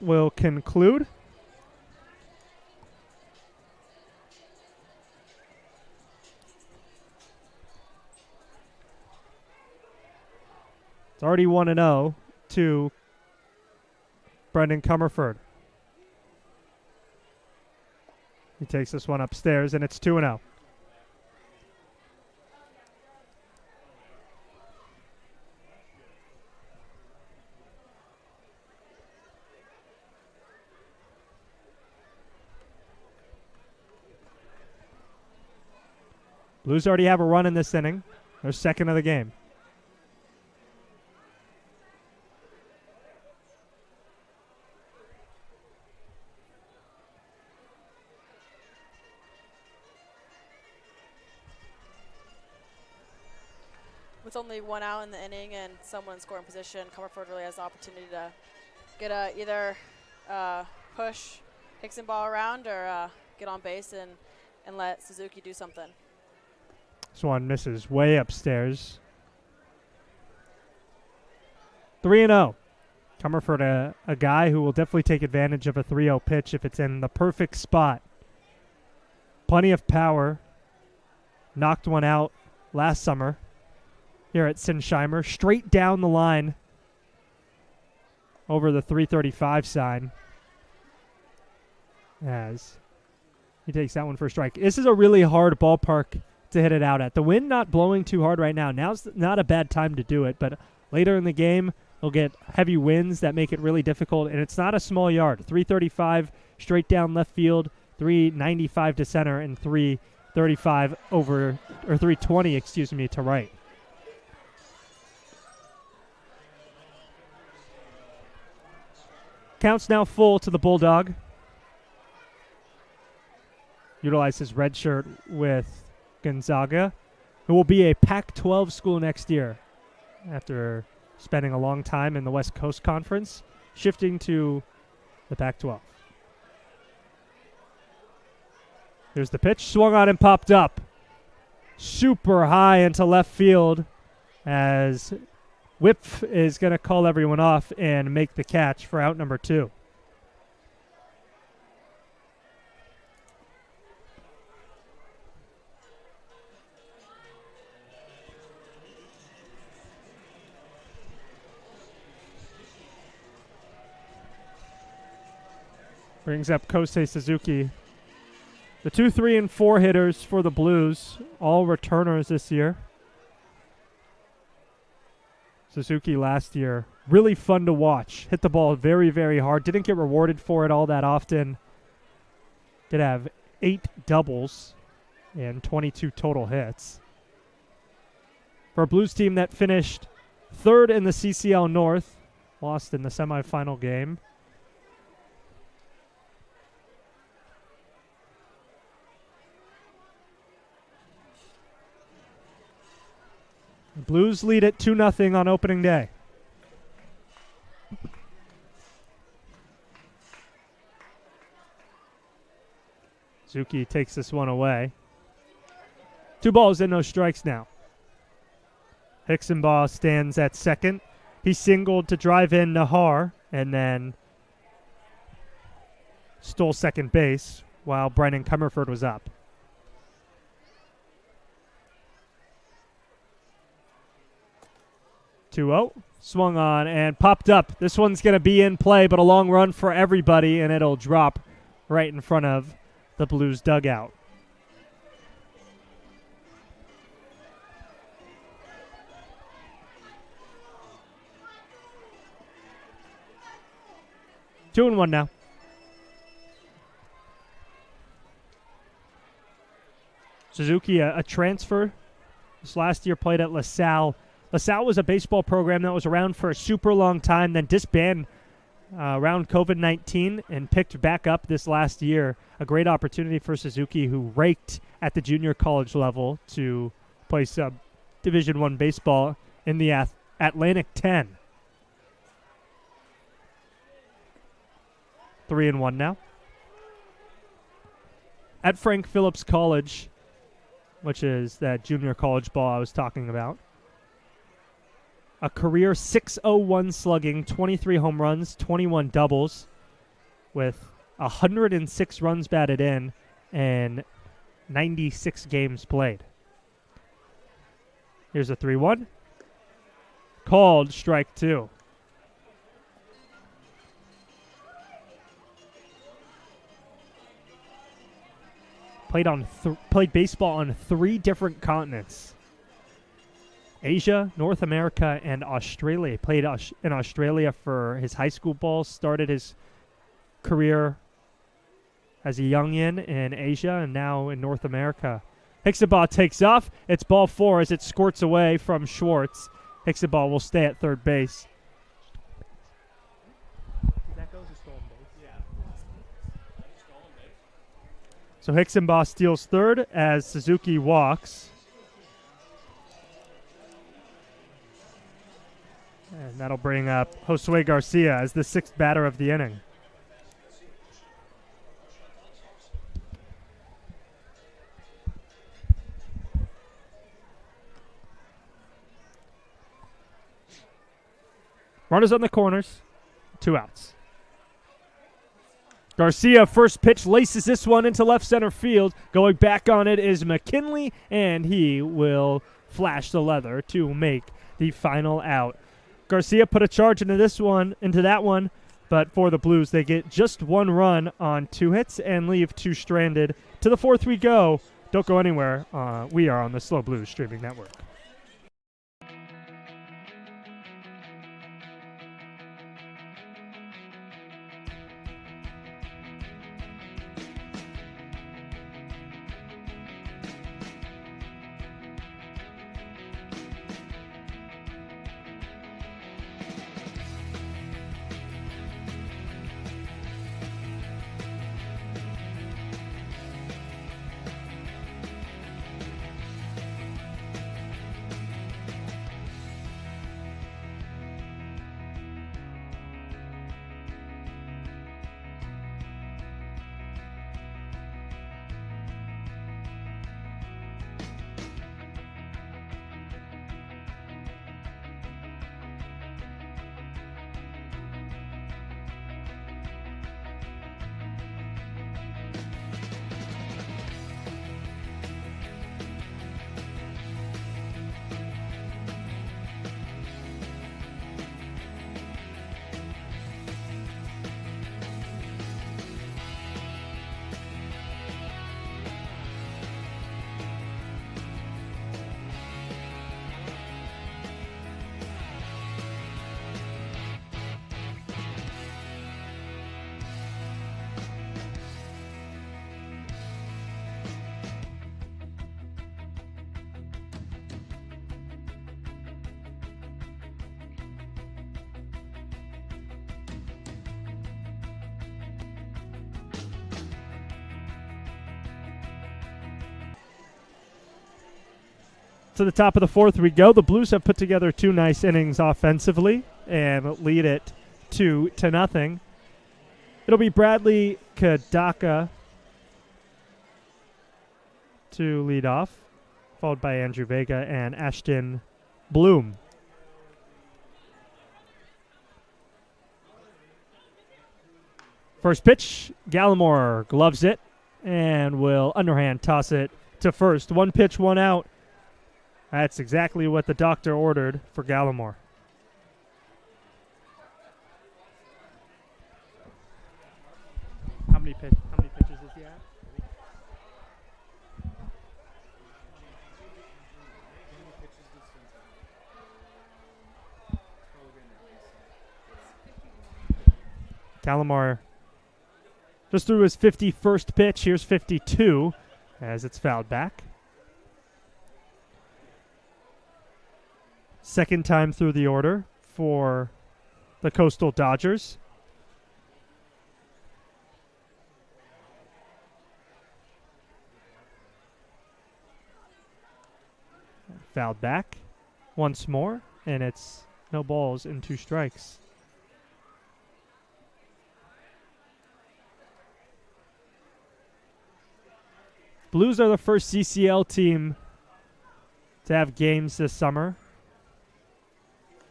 will conclude. It's already 1-0 to Brendan Comerford. He takes this one upstairs, and it's 2-0. Blues already have a run in this inning. They're second of the game.
With only 1 out in the inning and someone in scoring position, Comerford really has the opportunity to get either push Hicksonbaugh around or get on base and let Suzuki do something.
This one misses way upstairs. 3-0. Comerford, a guy who will definitely take advantage of a 3-0 pitch if it's in the perfect spot. Plenty of power. Knocked one out last summer here at Sinsheimer. Straight down the line over the 335 sign. As he takes that one for a strike. This is a really hard ballpark to hit it out at. The wind not blowing too hard right now. Now's not a bad time to do it, but later in the game, they'll get heavy winds that make it really difficult, and it's not a small yard. 335 straight down left field, 395 to center, and 335 over, or 320, excuse me, to right. Count's now full to the Bulldog. Utilize his red shirt with Gonzaga, who will be a Pac-12 school next year after spending a long time in the West Coast Conference, shifting to the Pac-12. Here's the pitch. Swung on and popped up. Super high into left field as Whip is going to call everyone off and make the catch for out number 2. Brings up Kosei Suzuki. The 2, 3, and 4 hitters for the Blues, all returners this year. Suzuki last year, really fun to watch. Hit the ball very, very hard. Didn't get rewarded for it all that often. Did have 8 doubles and 22 total hits. For a Blues team that finished 3rd in the CCL North, lost in the semifinal game. The Blues lead it 2-0 on opening day. Suzuki takes this one away. 2 balls and no strikes now. Hicksonbaugh stands at second. He singled to drive in Nahar and then stole second base while Brendan Comerford was up. 2-0. Swung on and popped up. This one's going to be in play, but a long run for everybody, and it'll drop right in front of the Blues dugout. 2-1 now. Suzuki, a transfer. This last year played at LaSalle. LaSalle was a baseball program that was around for a super long time, then disbanded around COVID-19 and picked back up this last year. A great opportunity for Suzuki, who raked at the junior college level to play some Division I baseball in the Atlantic 10. 3-1 now. At Frank Phillips College, which is that junior college ball I was talking about, a career .601 slugging, 23 home runs, 21 doubles, with 106 runs batted in and 96 games played. Here's a 3-1. Called strike 2. Played baseball on 3 different continents: Asia, North America, and Australia. Played in Australia for his high school ball. Started his career as a youngin in Asia, and now in North America. Hixenbaugh takes off. It's ball 4 as it squirts away from Schwartz. Hixenbaugh will stay at third base. So Hixenbaugh steals third as Suzuki walks. And that'll bring up Josue Garcia as the 6th batter of the inning. Runners on the corners, 2 outs. Garcia, first pitch, laces this one into left center field. Going back on it is McKinley, and he will flash the leather to make the final out. Garcia put a charge into that one, but for the Blues, they get just 1 run on 2 hits and leave 2 stranded. To the 4th we go. Don't go anywhere. We are on the SLO Blues streaming network. To the top of the 4th we go. The Blues have put together 2 nice innings offensively and lead it 2-0. It'll be Bradley Kadaka to lead off, followed by Andrew Vega and Ashton Bloom. First pitch, Gallimore gloves it and will underhand toss it to first. 1 pitch, 1 out. That's exactly what the doctor ordered for Gallimore. many pitches is he at? Gallimore just threw his 51st pitch. Here's 52 as it's fouled back. Second time through the order for the Coastal Dodgers. Fouled back once more, and it's no balls and 2 strikes. Blues are the first CCL team to have games this summer.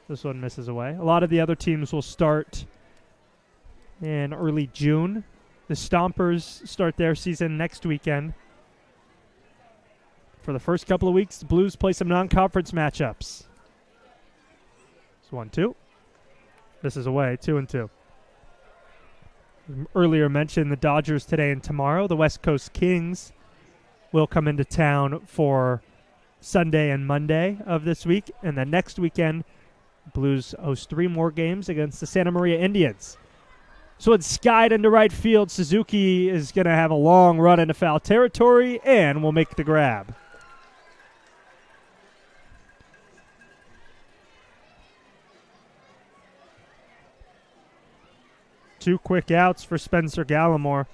This one misses away. A lot of the other teams will start in early June. The Stompers start their season next weekend. For the first couple of weeks, the Blues play some non-conference matchups. It's 1-2. This is away, 2-2. Earlier mentioned the Dodgers today and tomorrow. The West Coast Kings will come into town for Sunday and Monday of this week. And then next weekend, Blues host 3 more games against the Santa Maria Indians. So it's skied into right field. Suzuki is going to have a long run into foul territory and will make the grab. Two quick outs for Spencer Gallimore,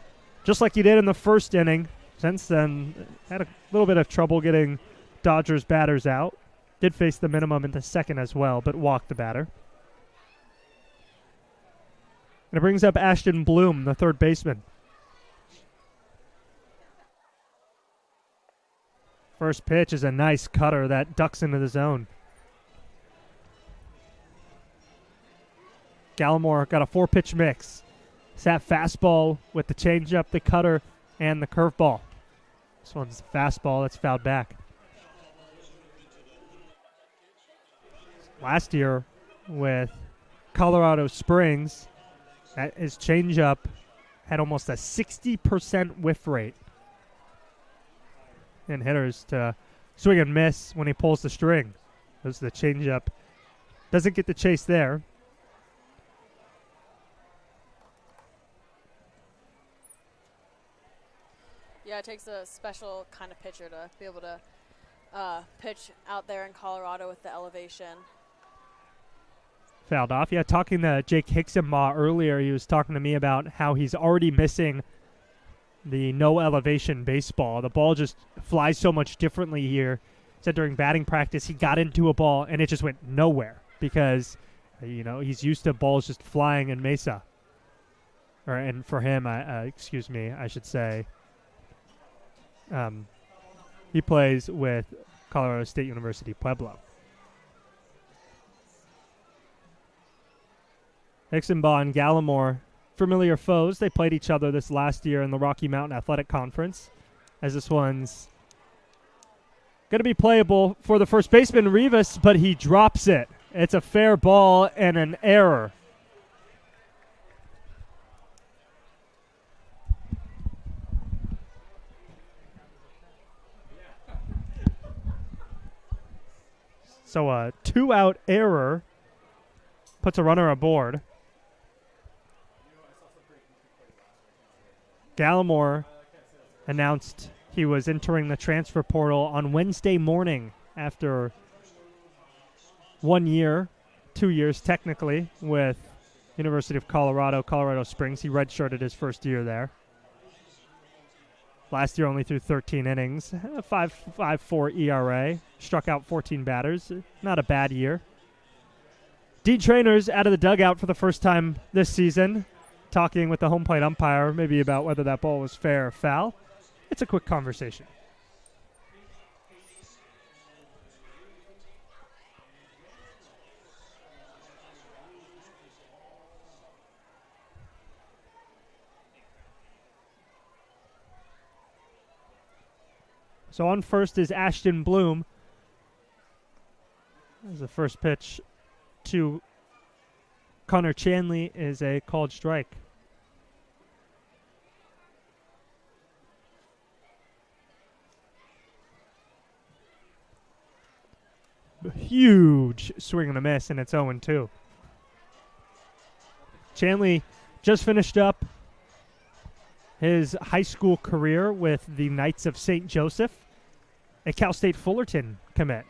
just like he did in the first inning. Since then, had a little bit of trouble getting Dodgers batters out. Did face the minimum in the second as well, but walked the batter. And it brings up Ashton Bloom, the third baseman. First pitch is a nice cutter that ducks into the zone. Gallimore got a 4-pitch mix. It's that fastball with the changeup, the cutter, and the curveball. This one's the fastball that's fouled back. Last year with Colorado Springs, his changeup had almost a 60% whiff rate. And hitters to swing and miss when he pulls the string. There's the changeup. Doesn't get the chase there.
Yeah, it takes a special kind of pitcher to be able to pitch out there in Colorado with the elevation.
Fouled off. Yeah, talking to Jake Hicksenbaugh earlier, he was talking to me about how he's already missing the no elevation baseball. The ball just flies so much differently here. He said during batting practice he got into a ball and it just went nowhere because, he's used to balls just flying in Mesa. And for him, I should say, he plays with Colorado State University Pueblo. Hicksenbaugh and Gallimore, familiar foes. They played each other this last year in the Rocky Mountain Athletic Conference, as this one's going to be playable for the first baseman, Rivas, but he drops it. It's a fair ball and an error. So a 2-out error puts a runner aboard. Gallimore announced he was entering the transfer portal on Wednesday morning after 1 year, 2 years technically, with University of Colorado Springs. He redshirted his first year there. Last year only threw 13 innings, 5.54 ERA, struck out 14 batters. Not a bad year. Dean Trainer's out of the dugout for the first time this season, talking with the home plate umpire maybe about whether that ball was fair or foul. It's a quick conversation. So on first is Ashton Bloom. As the first pitch to Connor Chanley is a called strike. huge swing and a miss, and it's 0-2. Chanley just finished up his high school career with the Knights of St. Joseph, a Cal State Fullerton commit.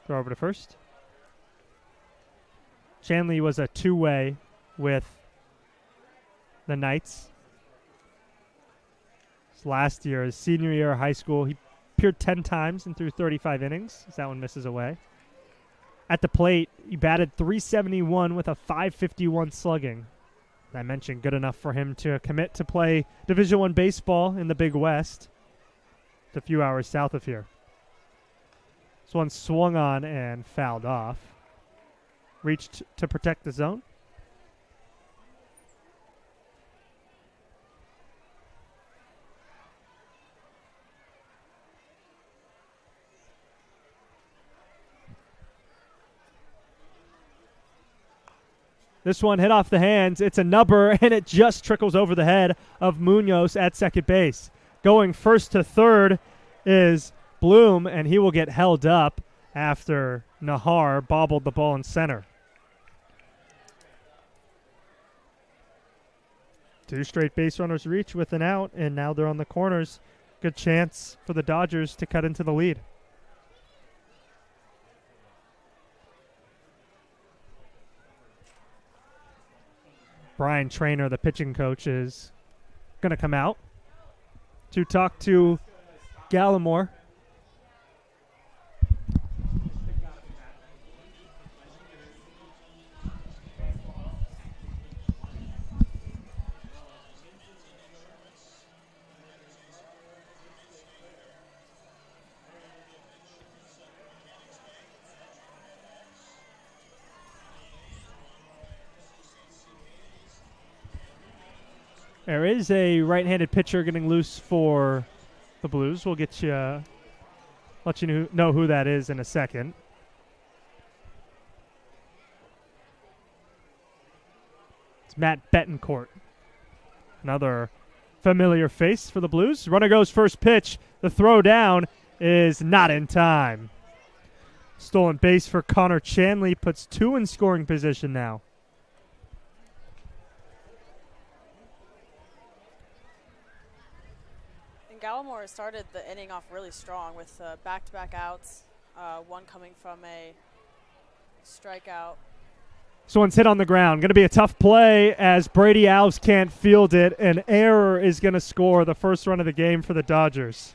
Throw over to first. Chanley was a two-way with the Knights. Last year, his senior year of high school, he appeared 10 times and threw 35 innings. That one misses away. At the plate, he batted .371 with a .551 slugging. I mentioned good enough for him to commit to play Division I baseball in the Big West. It's a few hours south of here. This one swung on and fouled off. Reached to protect the zone. This one hit off the hands. It's a nubber, and it just trickles over the head of Munoz at second base. Going first to third is Bloom, and he will get held up after Nahar bobbled the ball in center. 2 straight base runners reach with an out, and now they're on the corners. Good chance for the Dodgers to cut into the lead. Brian Traynor, the pitching coach, is going to come out to talk to Gallimore. There is a right-handed pitcher getting loose for the Blues. We'll let you know who that is in a second. It's Matt Betancourt, another familiar face for the Blues. Runner goes first pitch. The throw down is not in time. Stolen base for Connor Chanley puts 2 in scoring position now.
Gallimore started the inning off really strong with back-to-back outs, one coming from a strikeout.
This one's hit on the ground. Going to be a tough play as Brady Alves can't field it. An error is going to score the first run of the game for the Dodgers.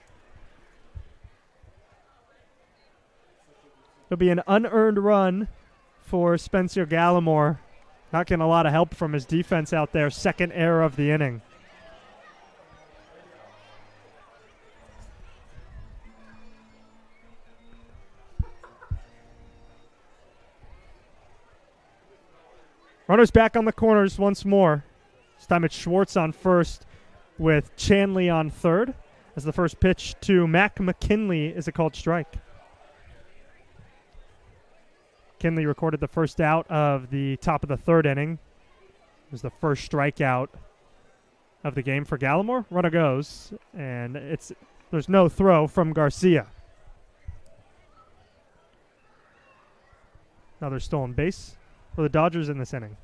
It'll be an unearned run for Spencer Gallimore. Not getting a lot of help from his defense out there. Second error of the inning. Runners back on the corners once more. This time it's Schwartz on first with Chanley on third. As the first pitch to Mac McKinley is a called strike. McKinley recorded the first out of the top of the third inning. It was the first strikeout of the game for Gallimore. Runner goes, and there's no throw from Garcia. Another stolen base for the Dodgers in this inning.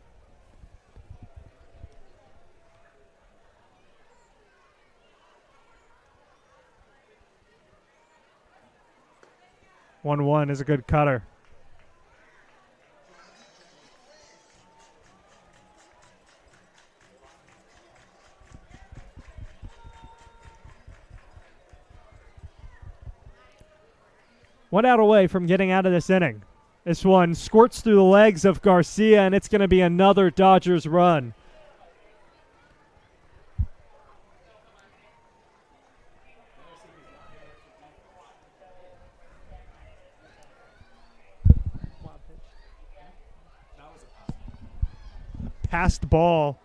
One is a good cutter. One out away from getting out of this inning. This one squirts through the legs of Garcia, and it's going to be another Dodgers run. Passed ball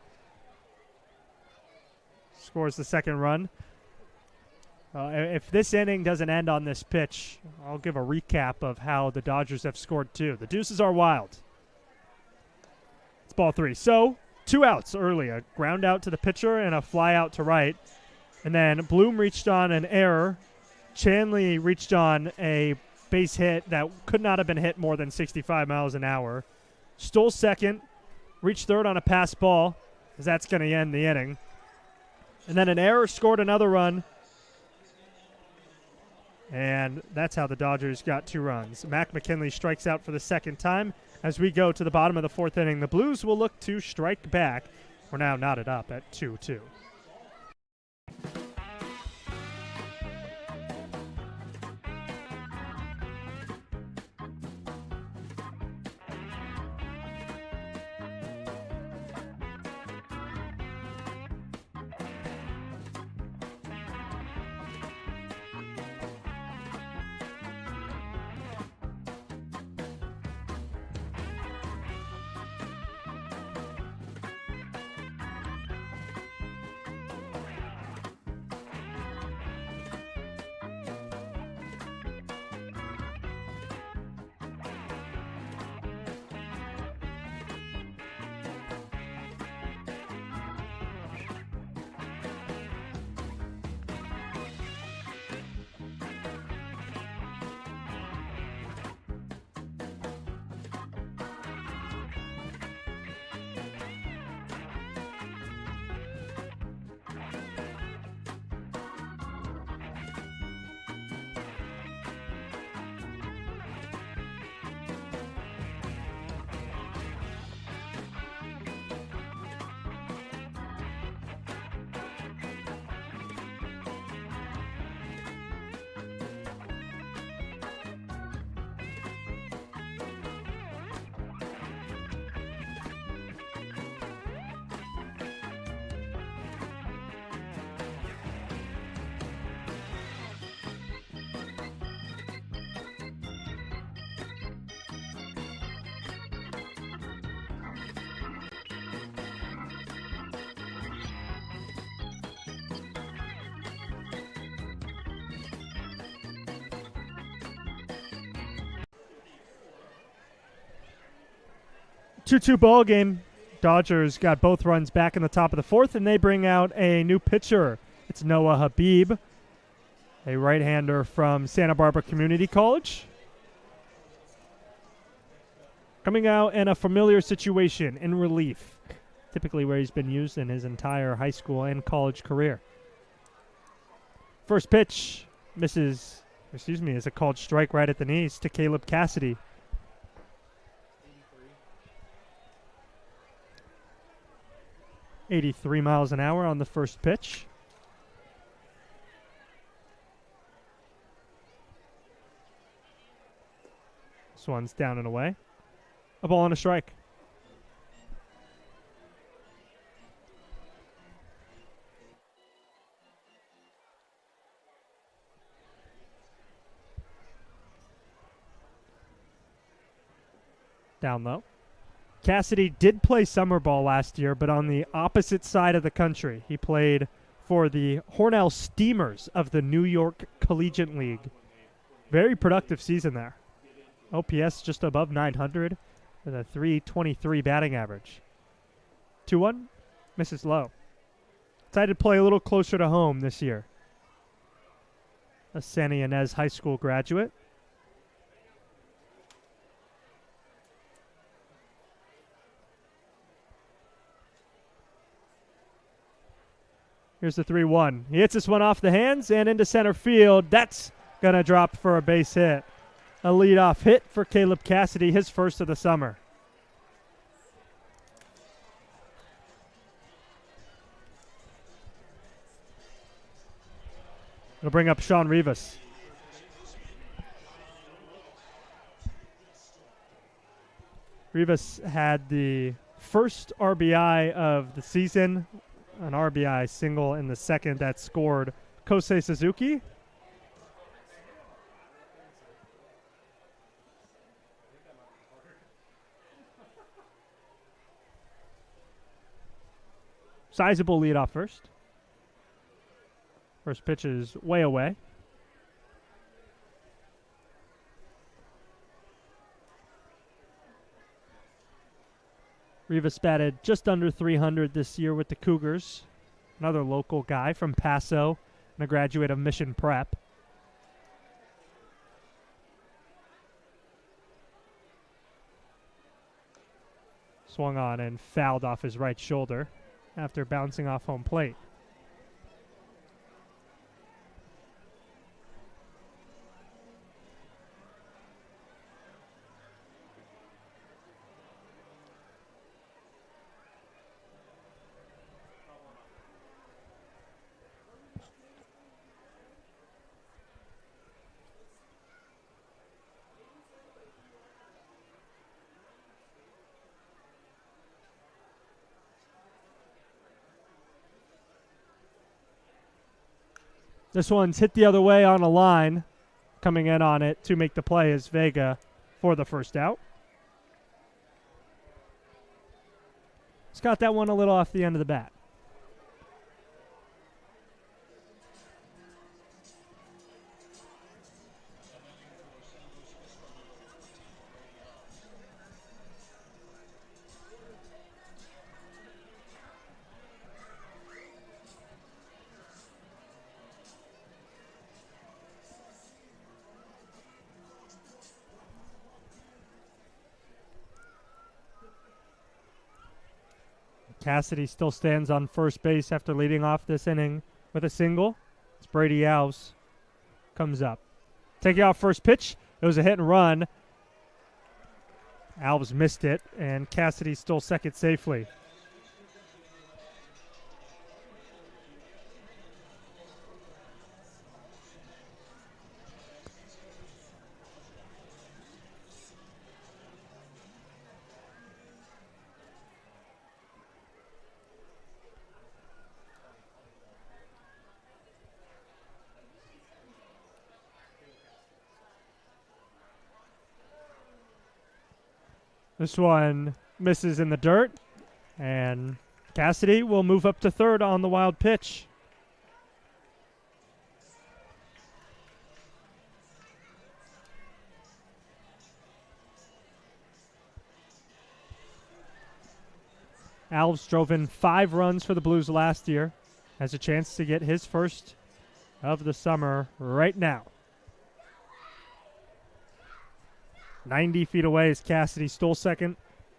scores the second run. If this inning doesn't end on this pitch, I'll give a recap of how the Dodgers have scored 2. The deuces are wild. It's ball 3. So, 2 outs early. A ground out to the pitcher and a fly out to right. And then Bloom reached on an error. Chanley reached on a base hit that could not have been hit more than 65 miles an hour. Stole second, reached third on a pass ball, as that's going to end the inning. And then an error scored another run. And that's how the Dodgers got 2 runs. Mac McKinley strikes out for the second time. As we go to the bottom of the 4th inning, the Blues will look to strike back. We're now knotted up at 2-2. Two-two ball game. Dodgers got both runs back in the top of the 4th, and they bring out a new pitcher. It's Noah Habib, a right-hander from Santa Barbara Community College. Coming out in a familiar situation in relief, typically where he's been used in his entire high school and college career. First pitch is a called strike right at the knees to Caleb Cassidy. 83 miles an hour on the first pitch. This one's down and away. A ball and a strike. Down low. Cassidy did play summer ball last year, but on the opposite side of the country. He played for the Hornell Steamers of the New York Collegiate League. Very productive season there. OPS just above 900 with a .323 batting average. 2-1, misses low. Decided to play a little closer to home this year. A Santa Ynez High School graduate. Here's the 3-1. He hits this one off the hands and into center field. That's going to drop for a base hit. A leadoff hit for Caleb Cassidy, his first of the summer. It'll bring up Sean Rivas. Rivas had the first RBI of the season, an RBI single in the second that scored Kosei Suzuki. Sizable leadoff first. First pitch is way away. Rivas batted just under 300 this year with the Cougars. another local guy from Paso and a graduate of Mission Prep. Swung on and fouled off his right shoulder after bouncing off home plate. This one's hit the other way on a line. Coming in on it to make the play is Vega for the first out. Just got that one a little off the end of the bat. Cassidy still stands on first base after leading off this inning with a single. It's Brady Alves. Comes up. Taking off first pitch. It was a hit and run. Alves missed it, and Cassidy stole second safely. This one misses in the dirt, and Cassidy will move up to third on the wild pitch. Alves drove in 5 runs for the Blues last year. Has a chance to get his first of the summer right now. 90 feet away as Cassidy stole second.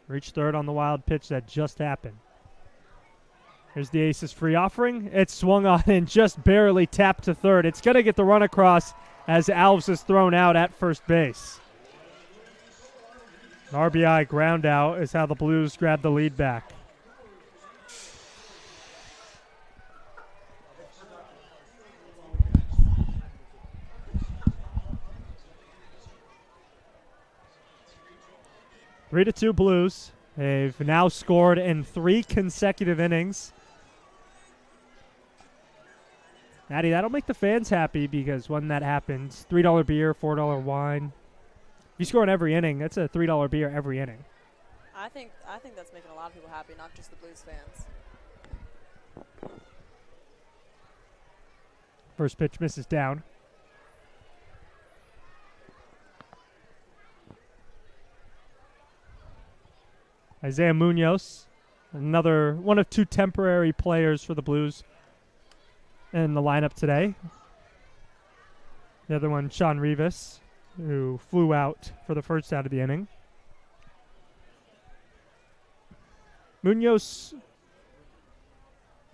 Reached third on the wild pitch that just happened. Here's the Aces free offering. It's swung on and just barely tapped to third. It's going to get the run across as Alves is thrown out at first base. An RBI ground out is how the Blues grab the lead back. Three to 2 Blues. They've now scored in 3 consecutive innings. Addy, that'll make the fans happy because when that happens, $3 beer, $4 wine. You score in every inning, that's a $3 beer every inning.
I think that's making a lot of people happy, not just the Blues fans.
First pitch misses down. Isaiah Munoz, another one of 2 temporary players for the Blues in the lineup today. The other one, Sean Rivas, who flew out for the first out of the inning. Munoz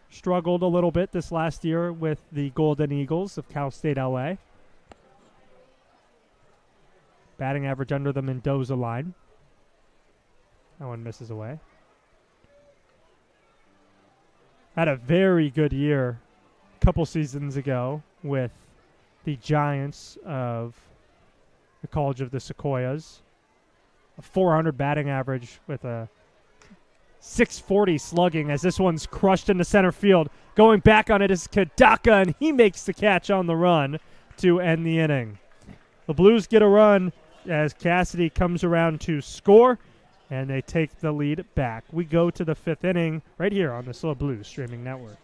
struggled a little bit this last year with the Golden Eagles of Cal State LA. Batting average under the Mendoza line. That one misses away. Had a very good year a couple seasons ago with the Giants of the College of the Sequoias. A 400 batting average with a 640 slugging as this one's crushed into center field. Going back on it is Kadaka, and he makes the catch on the run to end the inning. The Blues get a run as Cassidy comes around to score, and they take the lead back. We go to the 5th inning right here on the SLO Blues streaming network.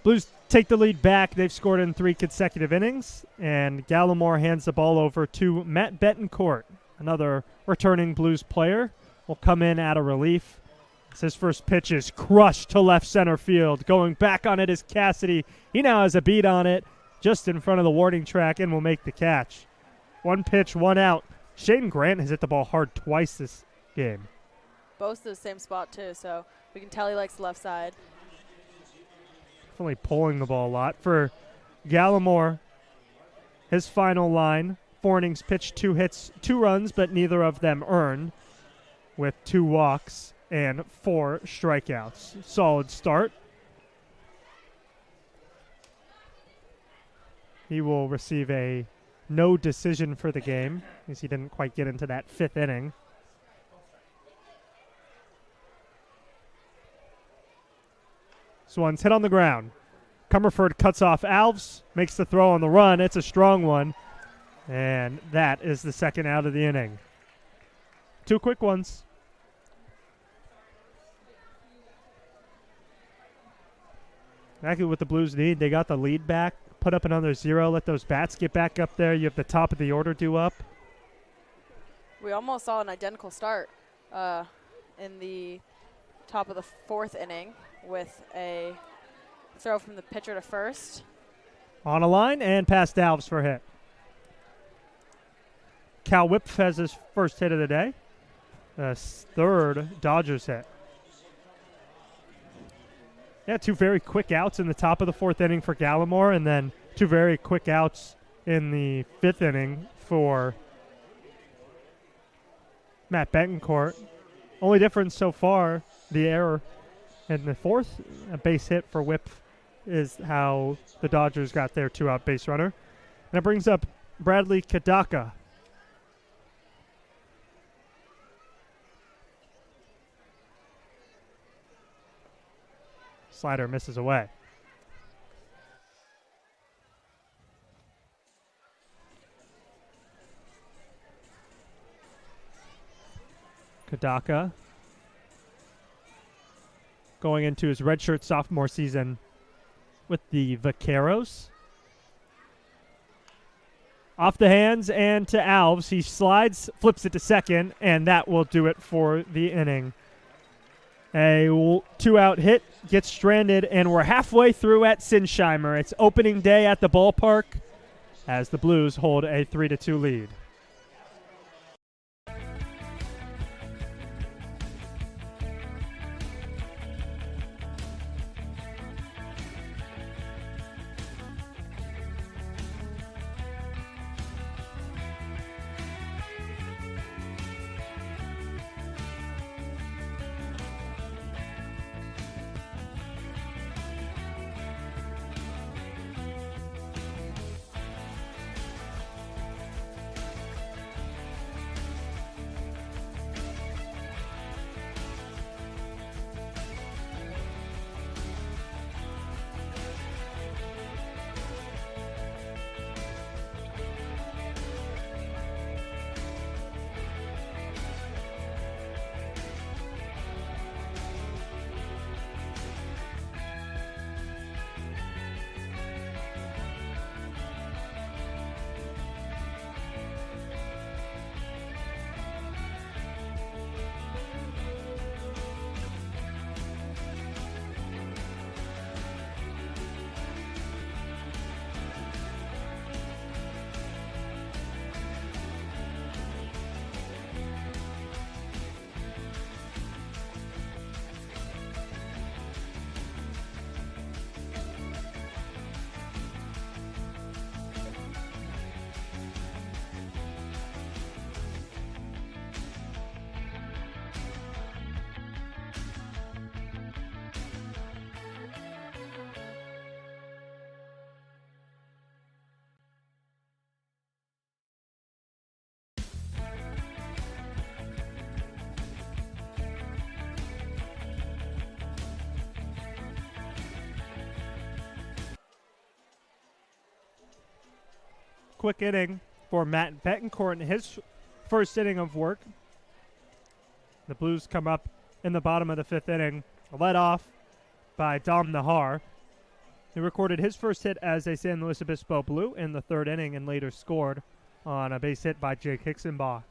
Blues take the lead back. They've scored in 3 consecutive innings, and Gallimore hands the ball over to Matt Betancourt, another returning Blues player. Will come in out of relief. His first pitch is crushed to left center field. Going back on it is Cassidy. He now has a beat on it just in front of the warning track and will make the catch. 1 pitch, 1 out. Shaden Grant has hit the ball hard twice this game.
Both to the same spot, too, so we can tell he likes the left side.
Definitely pulling the ball a lot. For Gallimore, his final line, 4 innings pitched, 2 hits, 2 runs, but neither of them earned, with 2 walks and 4 strikeouts. Solid start. He will receive a no decision for the game, as he didn't quite get into that 5th inning. This one's hit on the ground. Comerford cuts off Alves, makes the throw on the run. It's a strong one, and that is the 2nd out of the inning. 2 quick ones. Exactly what the Blues need. They got the lead back, put up another 0, let those bats get back up there. You have the top of the order due up.
We almost saw an identical start in the top of the 4th inning with a throw from the pitcher to first.
On a line and past Alves for a hit. Cal Whipf has his first hit of the day. 3rd Dodgers hit. Yeah, 2 very quick outs in the top of the 4th inning for Gallimore, and then 2 very quick outs in the 5th inning for Matt Betancourt. Only difference so far, the error in the 4th, a base hit for Whip, is how the Dodgers got their 2-out base runner. And it brings up Bradley Kadaka. Slider misses away. Kadaka going into his redshirt sophomore season with the Vaqueros. Off the hands and to Alves. He slides, flips it to second, and that will do it for the inning. A 2-out hit gets stranded, and we're halfway through at Sinsheimer. It's opening day at the ballpark as the Blues hold a 3-2 lead. Quick inning for Matt Betancourt in his first inning of work. The Blues come up in the bottom of the 5th inning, led off by Dom Nahar. He recorded his first hit as a San Luis Obispo Blue in the third inning and later scored on a base hit by Jake Hicksenbaugh.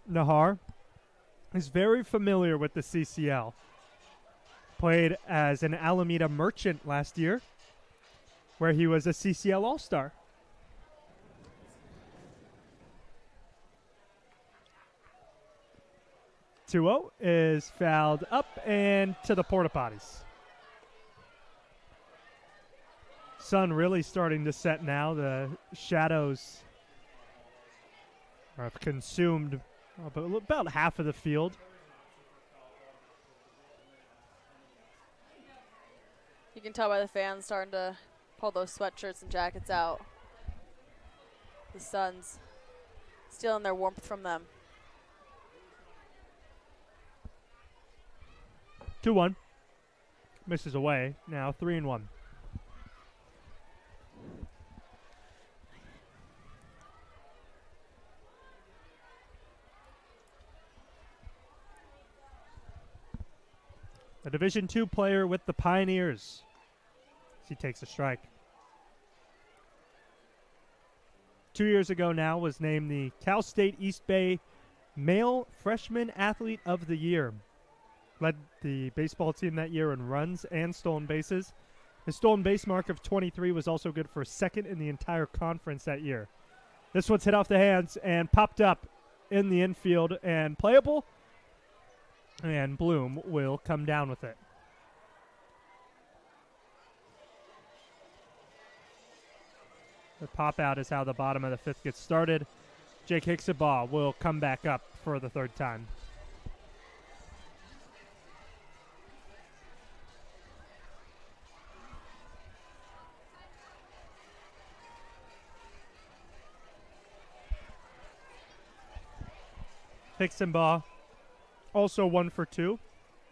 Nahar is very familiar with the CCL. Played as an Alameda Merchant last year, where he was a CCL All-Star. Two-0 is fouled up and to the porta potties. Sun really starting to set now. The shadows have consumed about half of the field.
You can tell by the fans starting to pull those sweatshirts and jackets out. The sun's stealing their warmth from them.
2-1. Misses away. Now 3-1. A Division II player with the Pioneers. He takes a strike. 2 years ago now was named the Cal State East Bay Male Freshman Athlete of the Year. Led the baseball team that year in runs and stolen bases. His stolen base mark of 23 was also good for second in the entire conference that year. This one's hit off the hands and popped up in the infield and playable. And Bloom will come down with it. The pop out is how the bottom of the fifth gets started. Jake Hicksenbaugh will come back up for the third time. Hicksenbaugh also 1 for 2.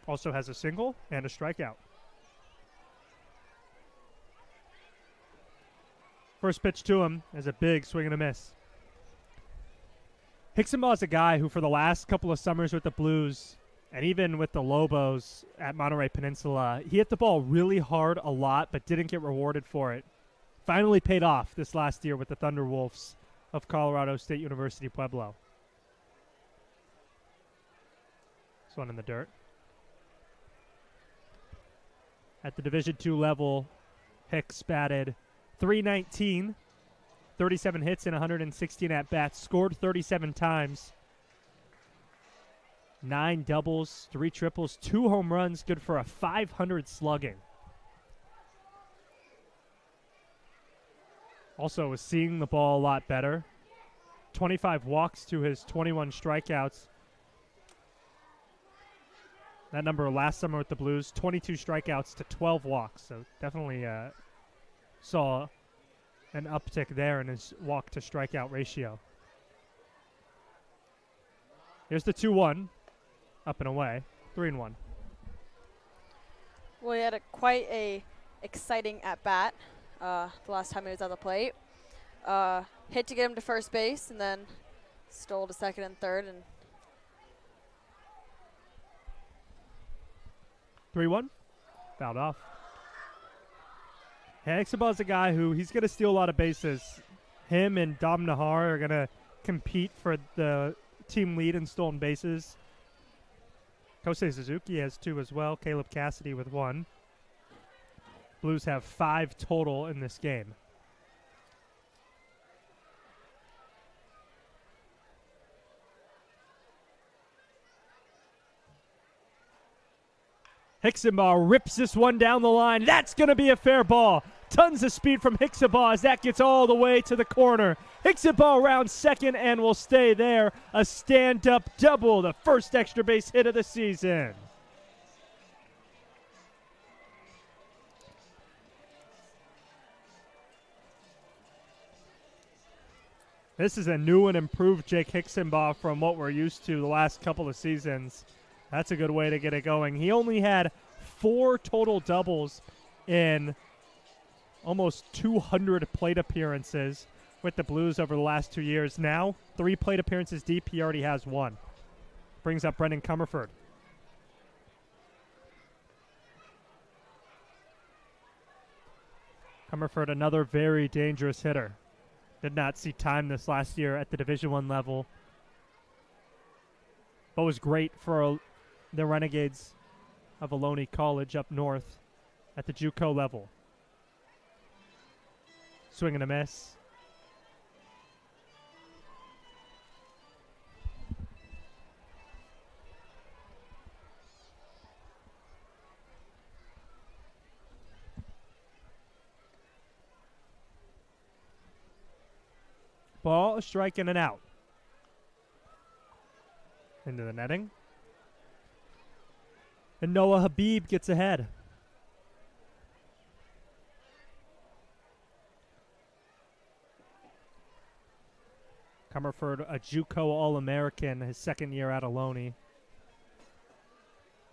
Also has a single and a strikeout. First pitch to him is a big swing and a miss. Hicksenbaugh is a guy who for the last couple of summers with the Blues and even with the Lobos at Monterey Peninsula, he hit the ball really hard a lot but didn't get rewarded for it. Finally paid off this last year with the Thunderwolves of Colorado State University Pueblo. This one in the dirt. At the Division II level, Hicks batted .319, 37 hits and 116 at-bats, scored 37 times, 9 doubles, 3 triples, 2 home runs, good for a .500 slugging. Also was seeing the ball a lot better. 25 walks to his 21 strikeouts. That number last summer with the Blues, 22 strikeouts to 12 walks. So definitely saw an uptick there in his walk to strikeout ratio. Here's the 2-1, up and away, 3-1.
Well, he had quite a exciting at bat the last time he was at the plate. Hit to get him to first base, and then stole to second and third, and
3-1, fouled off. Hicksenbaugh's a guy who he's going to steal a lot of bases. Him and Dom Nahar are going to compete for the team lead in stolen bases. Kosei Suzuki has 2 as well. Caleb Cassidy with 1. Blues have 5 total in this game. Hicksenbaugh rips this one down the line. That's going to be a fair ball. Tons of speed from Hicksenbaugh as that gets all the way to the corner. Hicksenbaugh rounds second and will stay there. A stand-up double, the first extra base hit of the season. This is a new and improved Jake Hicksenbaugh from what we're used to the last couple of seasons. That's a good way to get it going. He only had 4 total doubles in almost 200 plate appearances with the Blues over the last 2 years. Now, 3 plate appearances deep, he already has 1. Brings up Brendan Comerford. Comerford, another very dangerous hitter. Did not see time this last year at the Division I level, but was great for the Renegades of Ohlone College up north at the JUCO level. Swing and a miss. Ball, a strike, and an out. Into the netting. And Noah Habib gets ahead. Comerford, a JUCO All-American, his second year at Ohlone.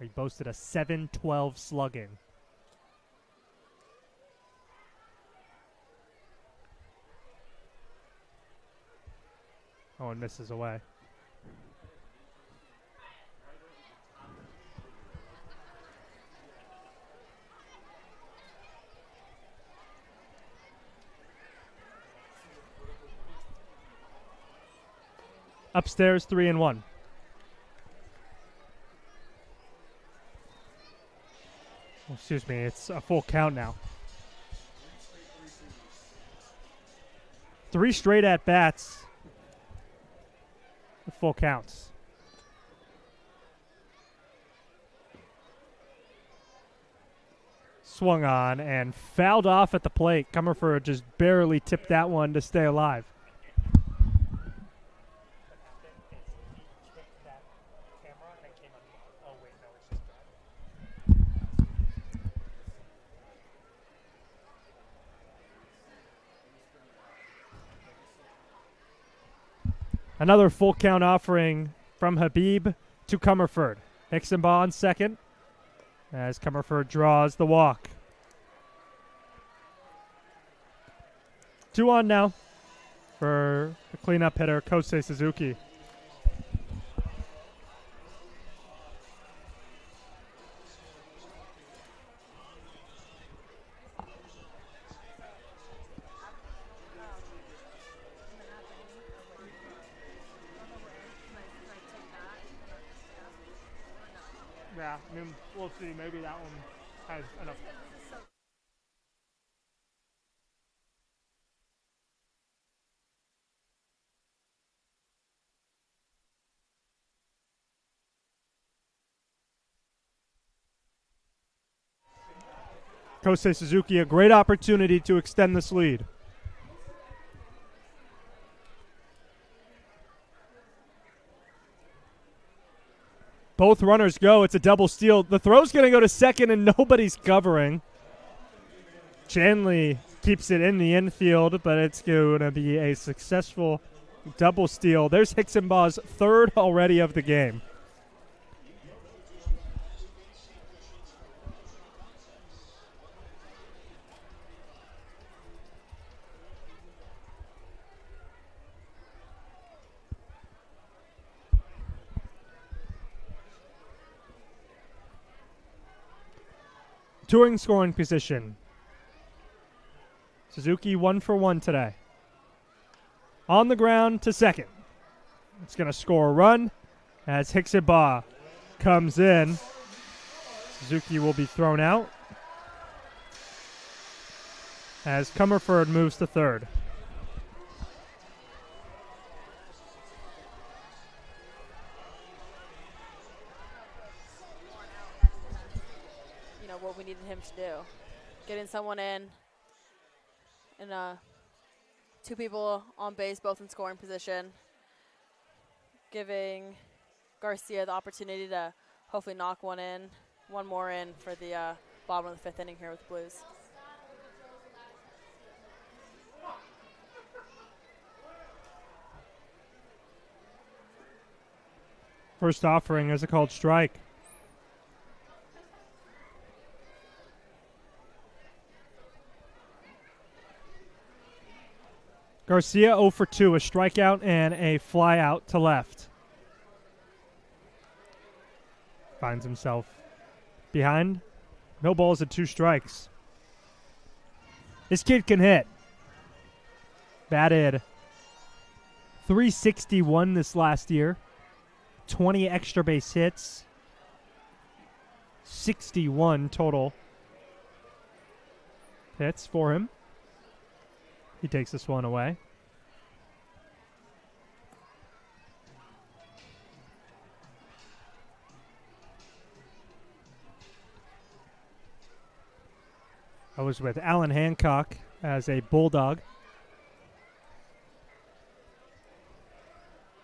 He boasted a .712 slugging. Oh, and misses away. Upstairs, 3-1. Oh, excuse me, it's a full count now. 3 straight at-bats. Full counts. Swung on and fouled off at the plate. Comerford just barely tipped that one to stay alive. Another full count offering from Habib to Comerford. Hixenbaugh on second as Comerford draws the walk. 2 on now for the cleanup hitter, Kosei Suzuki. Yeah, I mean, we'll see. Maybe that one has enough. Kosei Suzuki, a great opportunity to extend this lead. Both runners go. It's a double steal. The throw's going to go to second, and nobody's covering. Chanley keeps it in the infield, but it's going to be a successful double steal. There's Hixenbaugh's 3rd already of the game. Touring scoring position. Suzuki 1 for 1 today. On the ground to second. It's going to score a run as Hixenbaugh comes in. Suzuki will be thrown out as Comerford moves to third.
What we needed him to do. Getting someone in and 2 people on base, both in scoring position. Giving Garcia the opportunity to hopefully knock one more in for the bottom of the 5th inning here with the Blues.
First offering as a called strike. Garcia 0 for 2, a strikeout and a fly out to left. Finds himself behind. No balls and 2 strikes. This kid can hit. Batted .361 this last year. 20 extra base hits. 61 total hits for him. He takes this one away. I was with Alan Hancock as a Bulldog.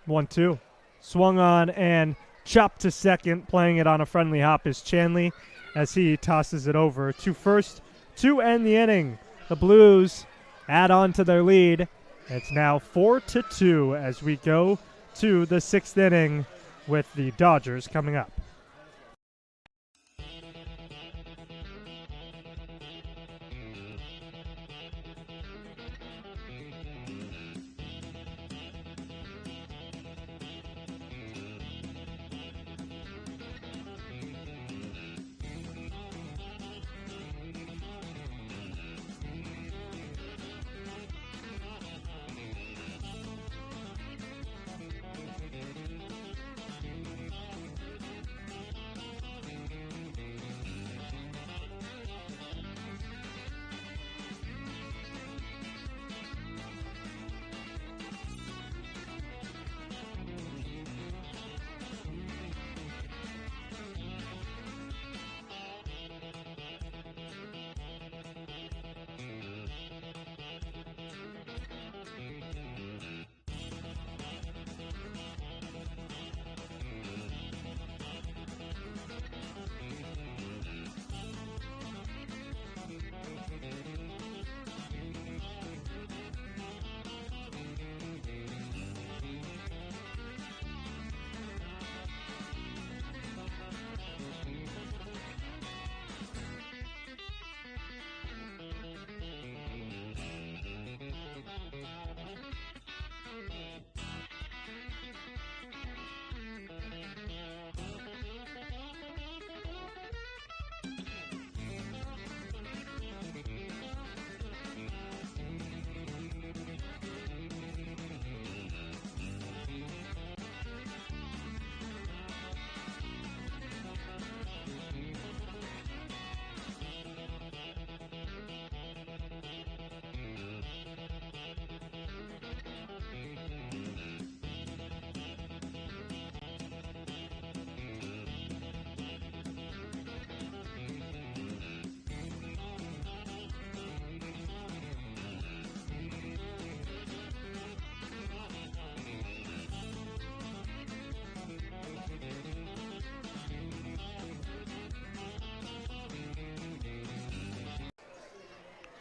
1-2. Swung on and chopped to second. Playing it on a friendly hop is Chanley as he tosses it over to first to end the inning. The Blues add on to their lead. It's now 4-2 as we go to the 6th inning with the Dodgers coming up.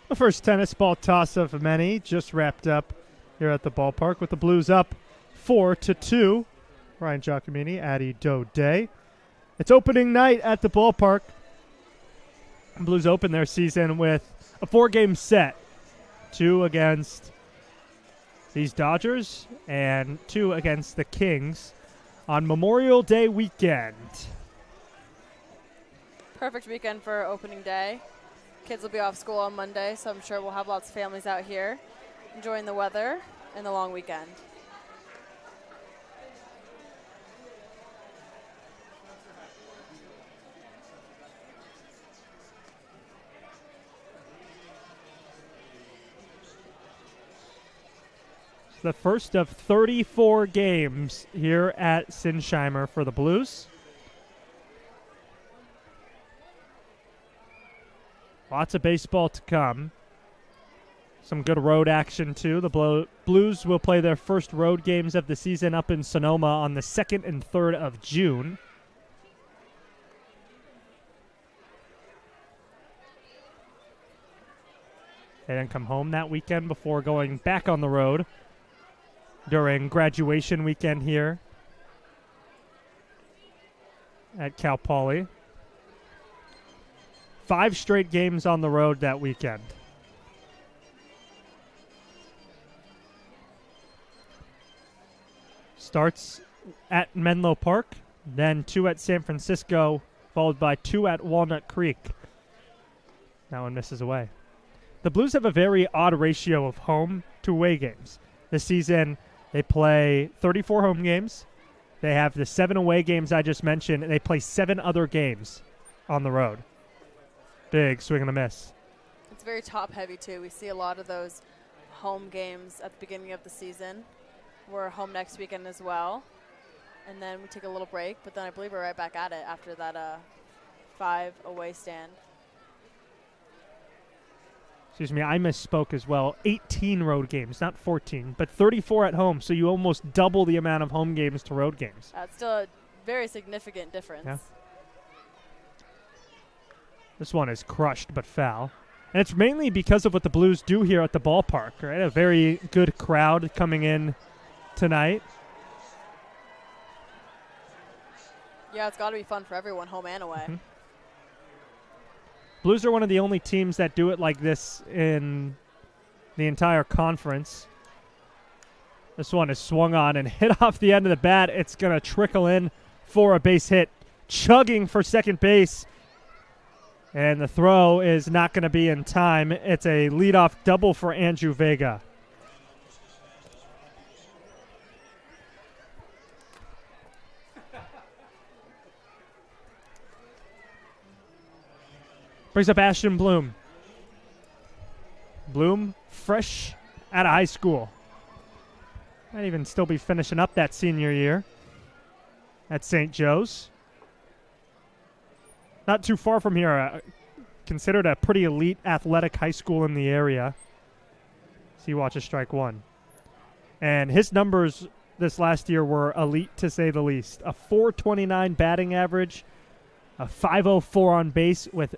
The first tennis ball toss of many just wrapped up here at the ballpark with the Blues up 4-2. Ryan Giacomini, Addy Daudet. It's opening night at the ballpark. Blues open their season with a 4-game set. 2 against these Dodgers and 2 against the Kings on Memorial Day weekend.
Perfect weekend for opening day. Kids will be off school on Monday, so I'm sure we'll have lots of families out here enjoying the weather and the long weekend.
It's the first of 34 games here at Sinsheimer for the Blues. Lots of baseball to come. Some good road action, too. The Blues will play their first road games of the season up in Sonoma on the 2nd and 3rd of June. They then come home that weekend before going back on the road during graduation weekend here at Cal Poly. 5 straight games on the road that weekend. Starts at Menlo Park, then 2 at San Francisco, followed by 2 at Walnut Creek. That one misses away. The Blues have a very odd ratio of home to away games. This season, they play 34 home games. They have the 7 away games I just mentioned, and they play 7 other games on the road. Big swing and a miss.
It's very top-heavy, too. We see a lot of those home games at the beginning of the season. We're home next weekend as well. And then we take a little break, but then I believe we're right back at it after that 5 away stand.
Excuse me, I misspoke as well. 18 road games, not 14, but 34 at home, so you almost double the amount of home games to road games.
That's still a very significant difference.
Yeah. This one is crushed but foul. And it's mainly because of what the Blues do here at the ballpark, right? A very good crowd coming in tonight.
Yeah, it's got to be fun for everyone, home and away.
Mm-hmm. Blues are one of the only teams that do it like this in the entire conference. This one is swung on and hit off the end of the bat. It's going to trickle in for a base hit. Chugging for second base. And the throw is not going to be in time. It's a leadoff double for Andrew Vega. Brings up Ashton Bloom. Bloom, fresh out of high school. Might even still be finishing up that senior year at St. Joe's. Not too far from here. Considered a pretty elite athletic high school in the area. So he watches strike one. And his numbers this last year were elite to say the least. A .429 batting average, a .504 on base with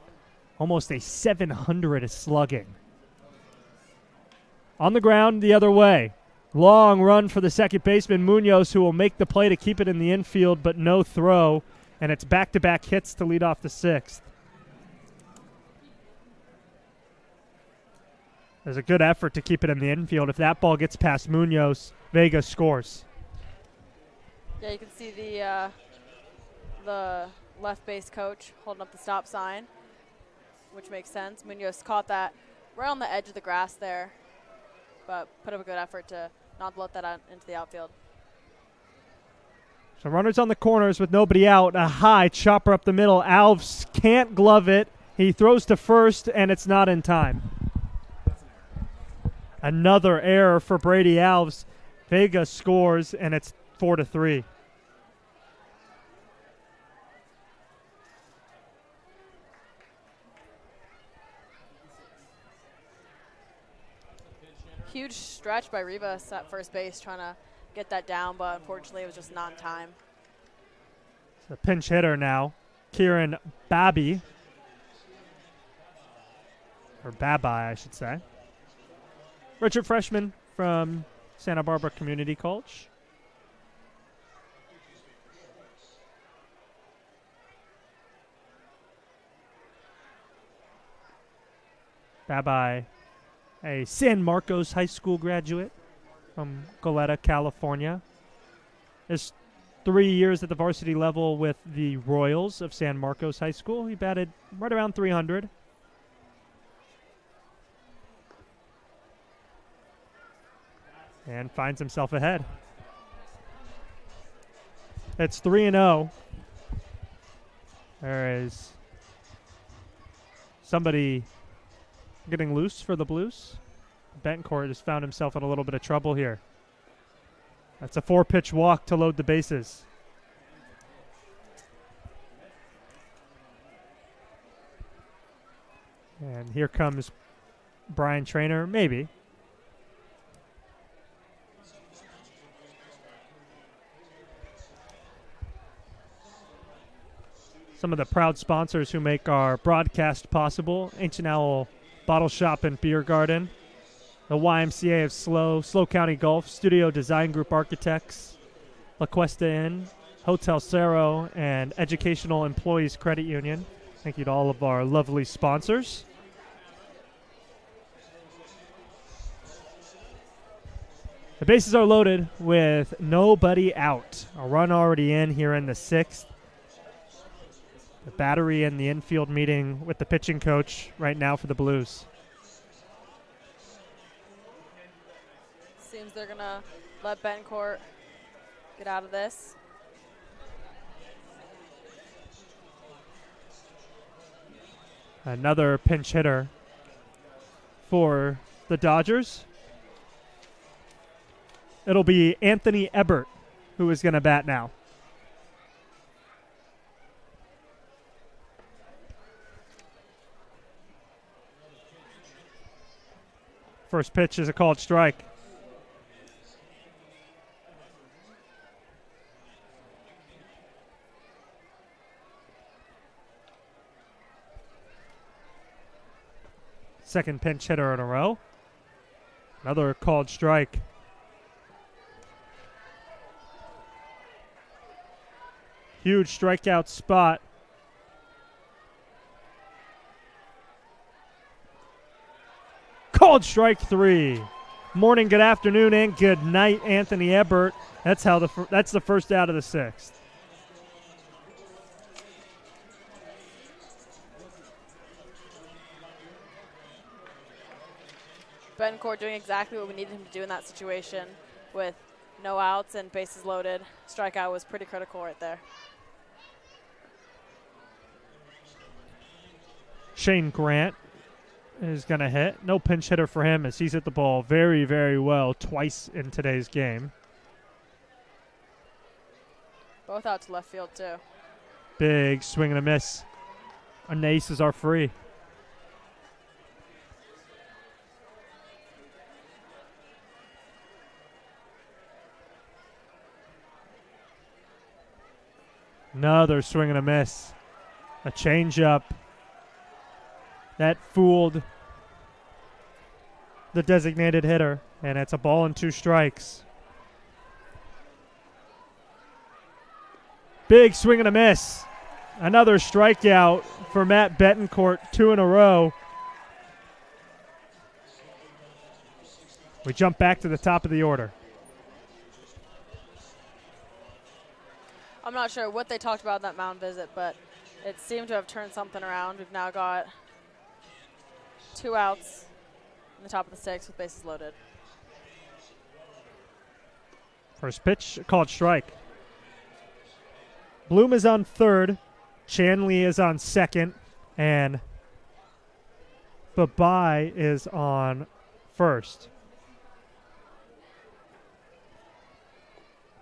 almost a .700 slugging. On the ground the other way. Long run for the second baseman, Munoz, who will make the play to keep it in the infield, but no throw. And it's back-to-back hits to lead off the sixth. There's a good effort to keep it in the infield. If that ball gets past Munoz, Vega scores.
Yeah, you can see the left base coach holding up the stop sign, which makes sense. Munoz caught that right on the edge of the grass there, but put up a good effort to not let that out into the outfield.
So runners on the corners with nobody out. A high chopper up the middle. Alves can't glove it. He throws to first, and it's not in time. Another error for Brady Alves. Vega scores, and it's 4-3.
Huge stretch by Rivas at first base trying to get that down, but unfortunately it was just not in time.
It's a pinch hitter now. Kieran Babi. Or Babai, I should say. Richard freshman from Santa Barbara Community College. Babai, a San Marcos High School graduate from Goleta, California. His 3 years at the varsity level with the Royals of San Marcos High School. He batted right around 300. And finds himself ahead. It's 3-0. There is somebody getting loose for the Blues. Betancourt has found himself in a little bit of trouble here. That's a 4-pitch walk to load the bases. And here comes Brian Traynor, maybe. Some of the proud sponsors who make our broadcast possible: Ancient Owl Bottle Shop and Beer Garden, the YMCA of SLO, SLO County Golf, Studio Design Group Architects, La Cuesta Inn, Hotel Cerro, and Educational Employees Credit Union. Thank you to all of our lovely sponsors. The bases are loaded with nobody out. A run already in here in the 6th. The battery in the infield meeting with the pitching coach right now for the Blues.
Seems they're going to let Betancourt get out of this.
Another pinch hitter for the Dodgers. It'll be Anthony Ebert who is going to bat now. First pitch is a called strike. Second pinch hitter in a row. Another called strike. Huge strikeout spot. Called strike 3. Morning, good afternoon, and good night, Anthony Ebert. That's how that's the first out of the 6th.
Betancourt doing exactly what we needed him to do in that situation with no outs and bases loaded. Strikeout was pretty critical right there.
Shane Grant is going to hit. No pinch hitter for him as he's hit the ball very, very well twice in today's game.
Both out to left field, too.
Big swing and a miss. And the aces are free. Another swing and a miss. A changeup. That fooled the designated hitter, and it's a ball and 2 strikes. Big swing and a miss. Another strikeout for Matt Betancourt, 2 in a row. We jump back to the top of the order.
I'm not sure what they talked about in that mound visit, but it seemed to have turned something around. We've now got 2 outs in the top of the 6th with bases loaded.
First pitch, called strike. Bloom is on third. Chanley is on second. And Babai is on first.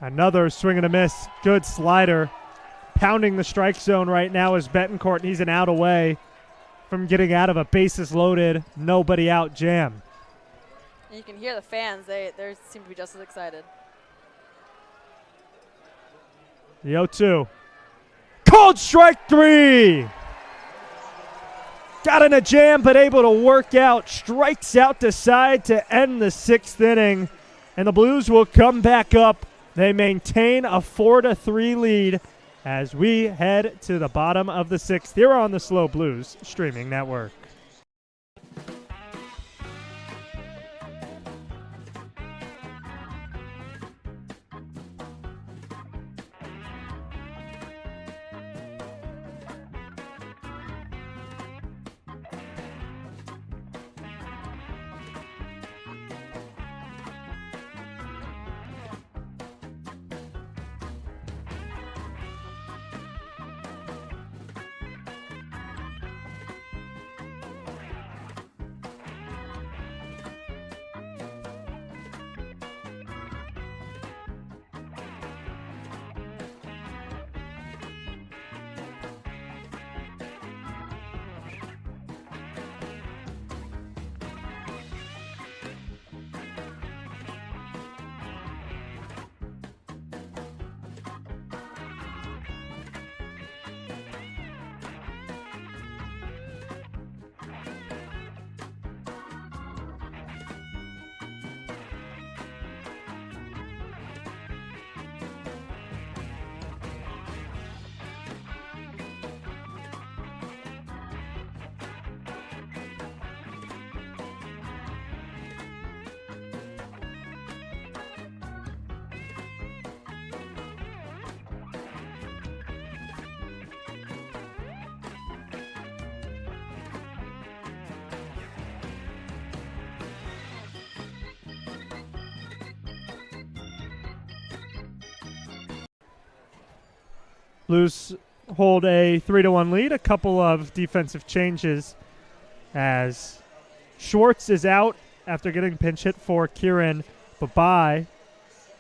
Another swing and a miss. Good slider. Pounding the strike zone right now is Betancourt. He's an out away from getting out of a bases loaded, nobody out jam.
And you can hear the fans. They seem to be just as excited.
The 0-2. Called strike 3. Got in a jam, but able to work out. Strikes out to side to end the 6th inning. And the Blues will come back up. They maintain a 4-3 lead as we head to the bottom of the 6th here on the SLO Blues streaming network. Blues hold a 3-1 lead. A couple of defensive changes as Schwartz is out after getting pinch hit for Kieran Babai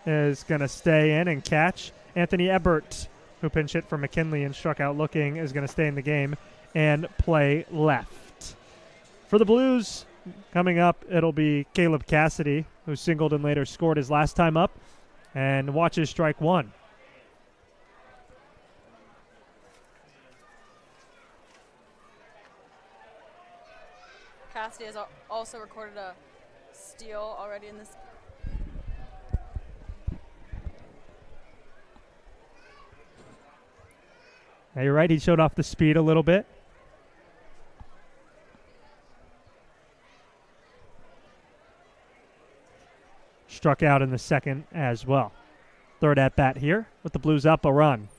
is going to stay in and catch. Anthony Ebert, who pinch hit for McKinley and struck out looking, is going to stay in the game and play left. For the Blues, coming up, it'll be Caleb Cassidy, who singled and later scored his last time up, and watches strike one.
Cassidy has also recorded a steal already in this.
Yeah, you're right. He showed off the speed a little bit. Struck out in the second as well. Third at bat here with the Blues up a run.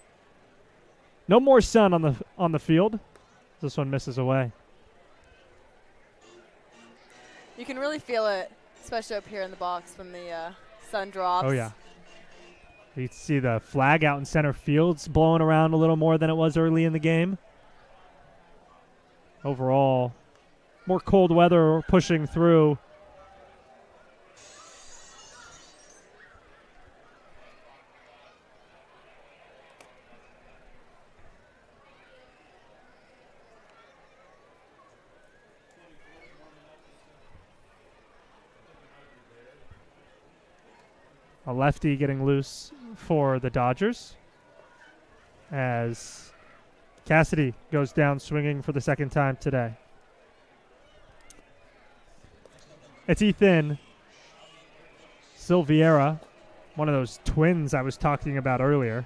No more sun on the field. This one misses away.
You can really feel it, especially up here in the box when the sun drops.
Oh, yeah. You can see the flag out in center field's blowing around a little more than it was early in the game. Overall, more cold weather pushing through. A lefty getting loose for the Dodgers as Cassidy goes down swinging for the second time today. It's Ethan Silveira, one of those twins I was talking about earlier.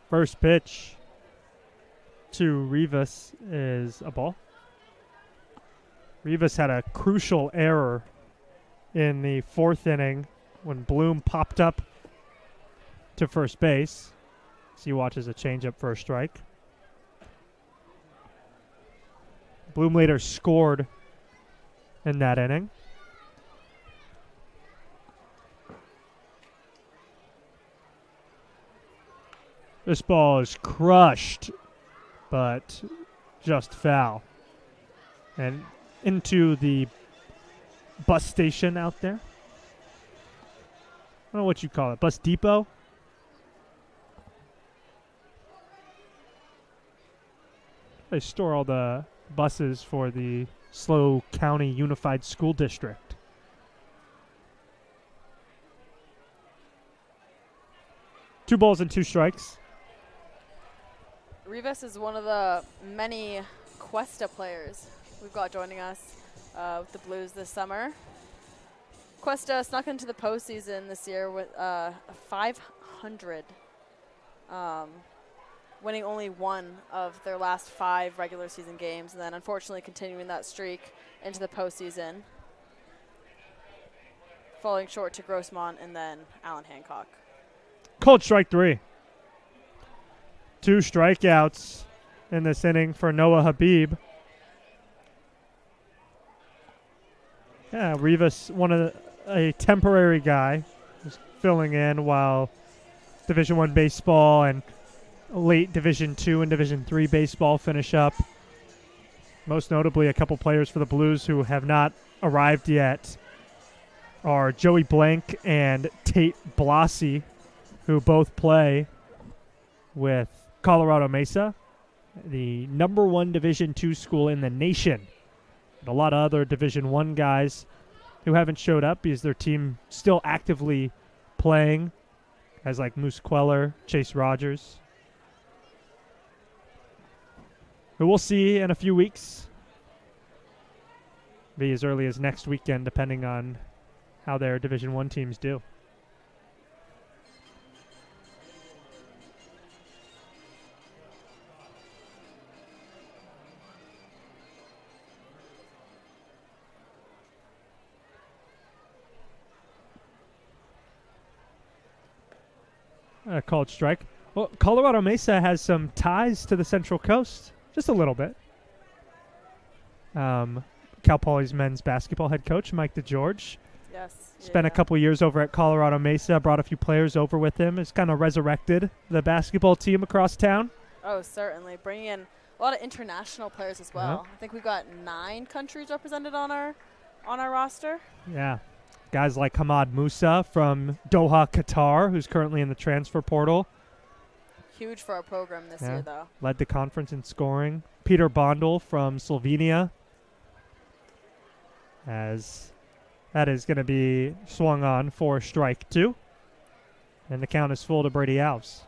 First pitch to Rivas is a ball. Rivas had a crucial error in the fourth inning when Bloom popped up to first base. So he watches a changeup for a strike. Bloom later scored in that inning. This ball is crushed, but just foul. And into the bus station out there. I don't know what you call it. Bus depot? They store all the buses for the SLO County Unified School District. Two balls and two strikes.
Rivas is one of the many Cuesta players we've got joining us with the Blues this summer. Cuesta snuck into the postseason this year with a 500, winning only one of their last 5 regular season games, and then unfortunately continuing that streak into the postseason, falling short to Grossmont and then Alan Hancock.
Called strike 3. 2 strikeouts in this inning for Noah Habib. Yeah, Rivas, a temporary guy, just filling in while Division I baseball and late Division II and Division III baseball finish up. Most notably, a couple players for the Blues who have not arrived yet are Joey Blank and Tate Blasi, who both play with Colorado Mesa, the number 1 Division II school in the nation. And a lot of other Division I guys who haven't showed up because their team still actively playing, guys like Moose Queller, Chase Rogers, who we'll see in a few weeks. Be as early as next weekend, depending on how their Division I teams do. called strike. Well, Colorado Mesa has some ties to the Central Coast, just a little bit. Cal Poly's men's basketball head coach, Mike DeGeorge, spent a couple years over at Colorado Mesa, brought a few players over with him. Has kind of resurrected the basketball team across town.
Oh, certainly. Bringing in a lot of international players as well. I think we've got 9 countries represented on our roster.
Yeah. Guys like Hamad Musa from Doha, Qatar, who's currently in the transfer portal.
Huge for our program this year, though.
Led the conference in scoring. Peter Bondel from Slovenia, as that is going to be swung on for strike 2. And the count is full to Brady Alves.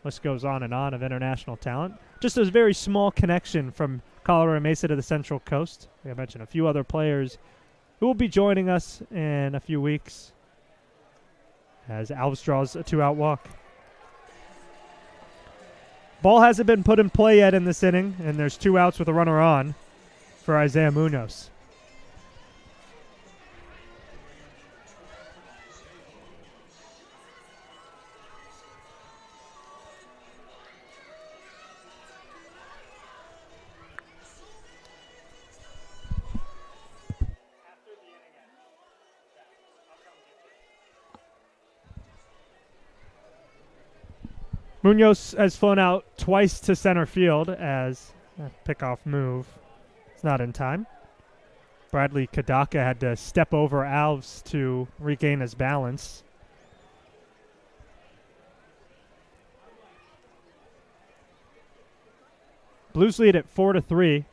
List goes on and on of international talent. Just a very small connection from Colorado Mesa to the Central Coast. Like I mentioned, a few other players who will be joining us in a few weeks as Alves draws a 2-out walk. Ball hasn't been put in play yet in this inning, and there's 2 outs with a runner on for Isaiah Munoz. Munoz has flown out twice to center field as a pickoff move. It's not in time. Bradley Kadaka had to step over Alves to regain his balance. Blues lead at 4-3.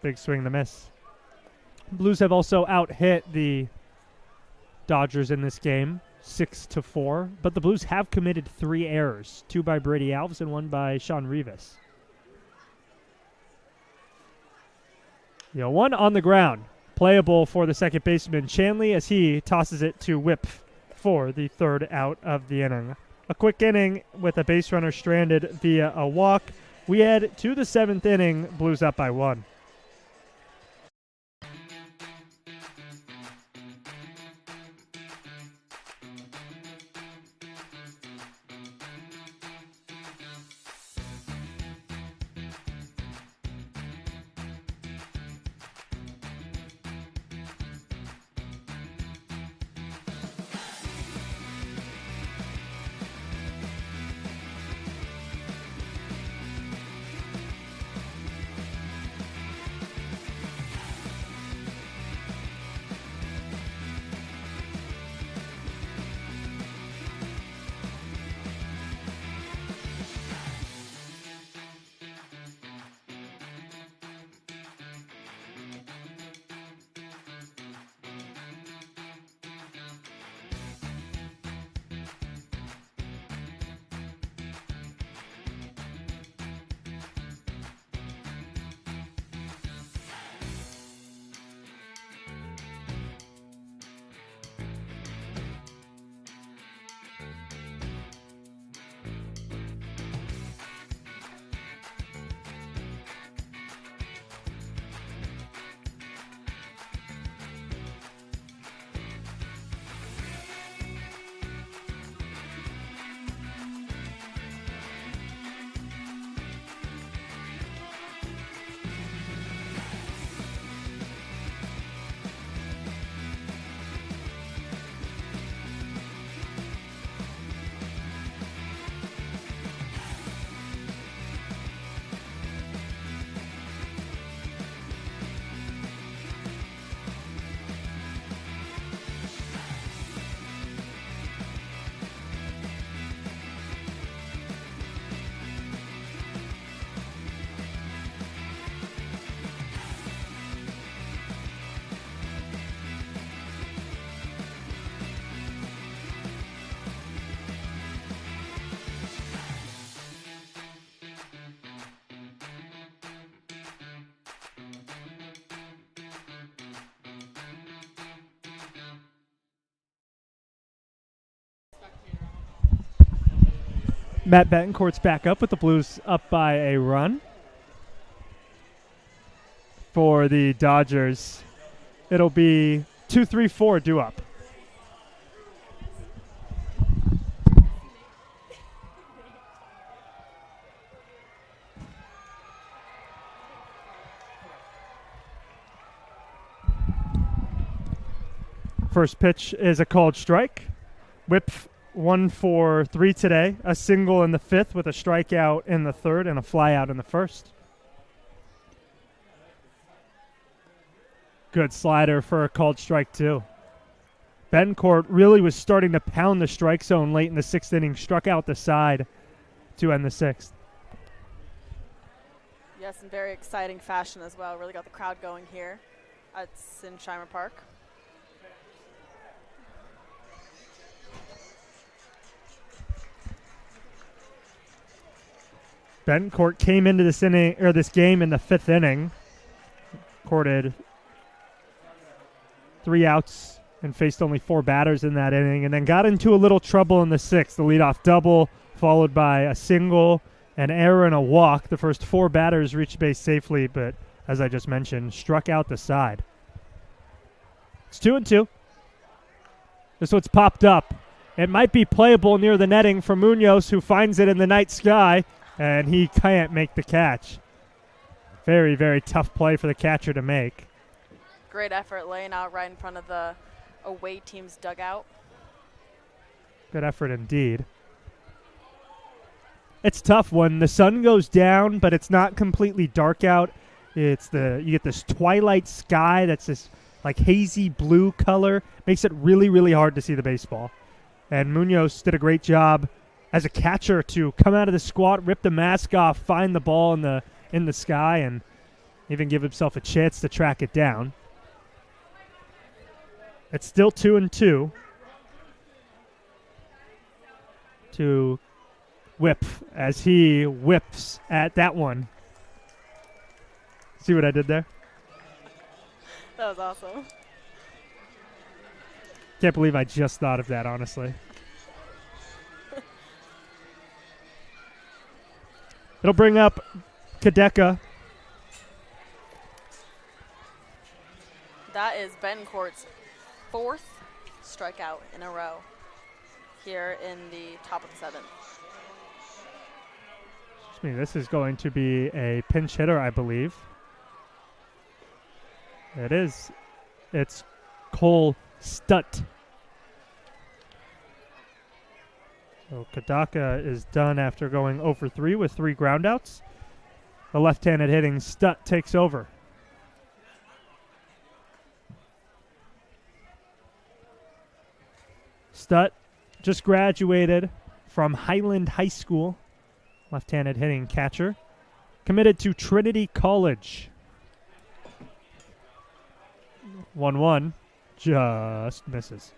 Big swing to miss. Blues have also out-hit the Dodgers in this game, 6-4, but the Blues have committed 3 errors, 2 by Brady Alves and 1 by Sean Rivas. 1 on the ground, playable for the second baseman Chanley as he tosses it to Whip for the 3rd out of the inning. A quick inning with a base runner stranded via a walk. We head to the 7th inning, Blues up by 1. Matt Betancourt's back up with the Blues up by a run. For the Dodgers, it'll be 2-3-4 due up. first pitch is a called strike. Whip 1 for 3 today. A single in the 5th with a strikeout in the 3rd and a flyout in the 1st. Good slider for a called strike, too. Bencourt really was starting to pound the strike zone late in the 6th inning. Struck out the side to end the 6th.
Yes, in very exciting fashion as well. Really got the crowd going here at Sinsheimer Park.
Bencourt came into this inning or this game in the 5th inning. Courted 3 outs and faced only 4 batters in that inning, and then got into a little trouble in the 6th. The leadoff double, followed by a single, an error, and a walk. The first 4 batters reached base safely, but as I just mentioned, struck out the side. It's 2-2. This one's popped up. It might be playable near the netting for Munoz, who finds it in the night sky, and he can't make the catch. Very, very tough play for the catcher to make.
Great effort laying out right in front of the away team's dugout.
Good effort indeed. It's tough when the sun goes down, but it's not completely dark out. You get this twilight sky that's this like hazy blue color. Makes it really, really hard to see the baseball. And Munoz did a great job as a catcher to come out of the squat, rip the mask off, find the ball in the sky, and even give himself a chance to track it down. It's still 2-2 to Whip as he whips at that one. See what I did there?
That was awesome.
Can't believe I just thought of that, honestly. It'll bring up Kadeka.
That is Bencourt's 4th strikeout in a row here in the top of the 7th.
This is going to be a pinch hitter, I believe. It is. It's Cole Stutt. So Kadaka is done after going 0 for 3 with 3 groundouts. The left-handed hitting Stutt takes over. Stutt just graduated from Highland High School. Left-handed hitting catcher. Committed to Trinity College. 1-1. Just misses.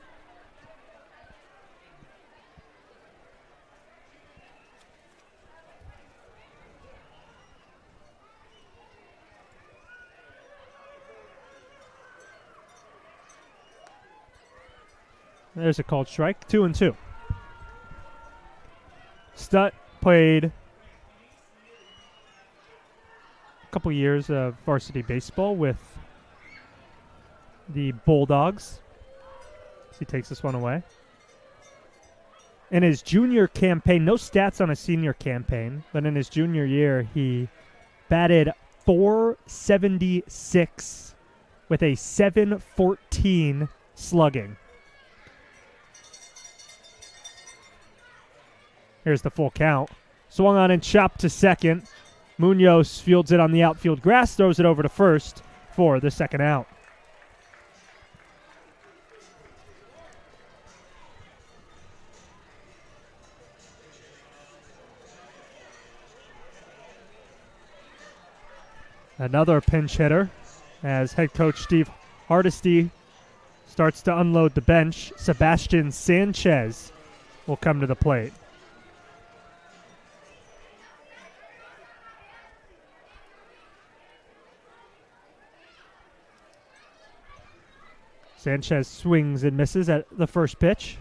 There's a called strike. 2-2. Stutt played a couple years of varsity baseball with the Bulldogs. He takes this one away. In his junior campaign, no stats on his senior campaign, but in his junior year, he batted .476 with a .714 slugging. Here's the full count. Swung on and chopped to second. Munoz fields it on the outfield grass, throws it over to first for the second out. Another pinch hitter as head coach Steve Hardesty starts to unload the bench. Sebastian Sanchez will come to the plate. Sanchez swings and misses at the first pitch.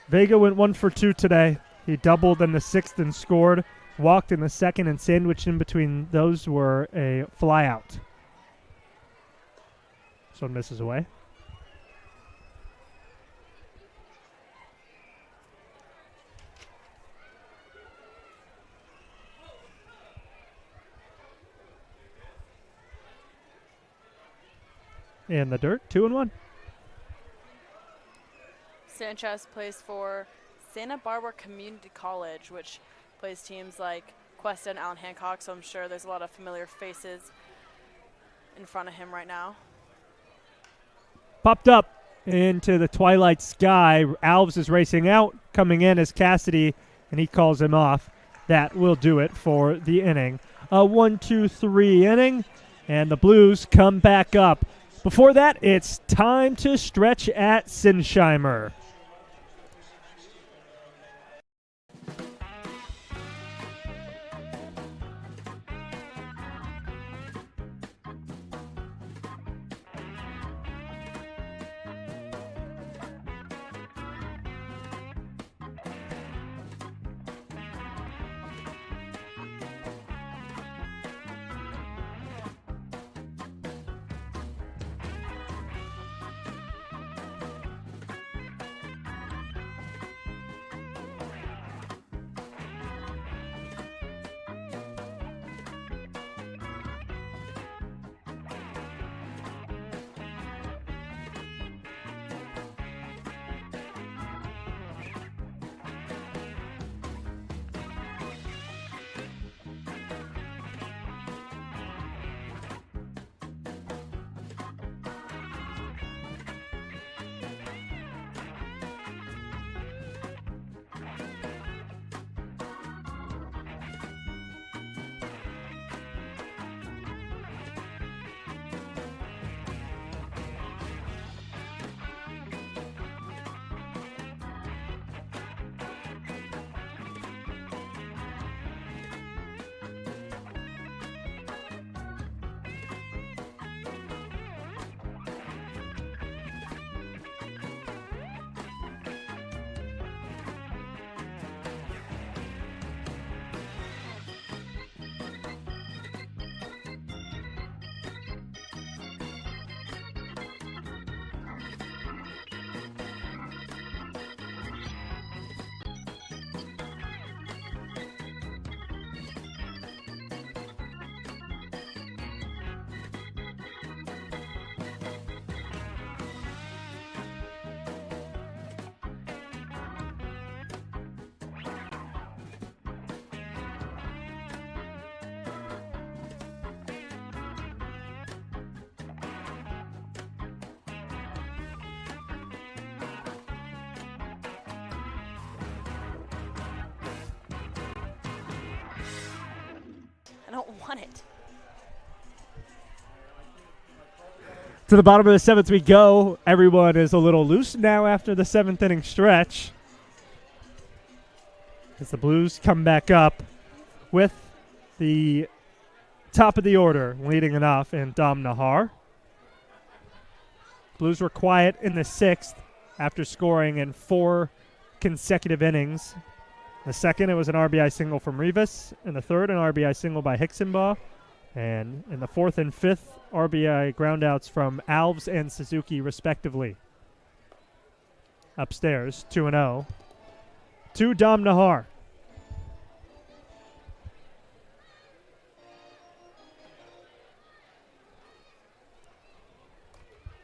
Vega went 1 for 2 today. He doubled in the 6th and scored. Walked in the 2nd, and sandwiched in between those were a flyout. This one misses away. in the dirt, 2-1.
Sanchez plays for Santa Barbara Community College, which plays teams like Cuesta and Allen Hancock, so I'm sure there's a lot of familiar faces in front of him right now.
Popped up into the twilight sky. Alves is racing out. Coming in is Cassidy, and he calls him off. That will do it for the inning. A 1-2-3 inning, and the Blues come back up. Before that, it's time to stretch at Sinsheimer.
I don't want it.
To the bottom of the seventh we go. Everyone is a little loose now after the seventh inning stretch, as the Blues come back up with the top of the order, leading it off in Dom Nahar. Blues were quiet in the sixth after scoring in 4 consecutive innings. The second, it was an RBI single from Rivas. In the third, an RBI single by Hicksonbaugh. And in the fourth and fifth, RBI groundouts from Alves and Suzuki, respectively. Upstairs, 2-0 to Dom Nahar.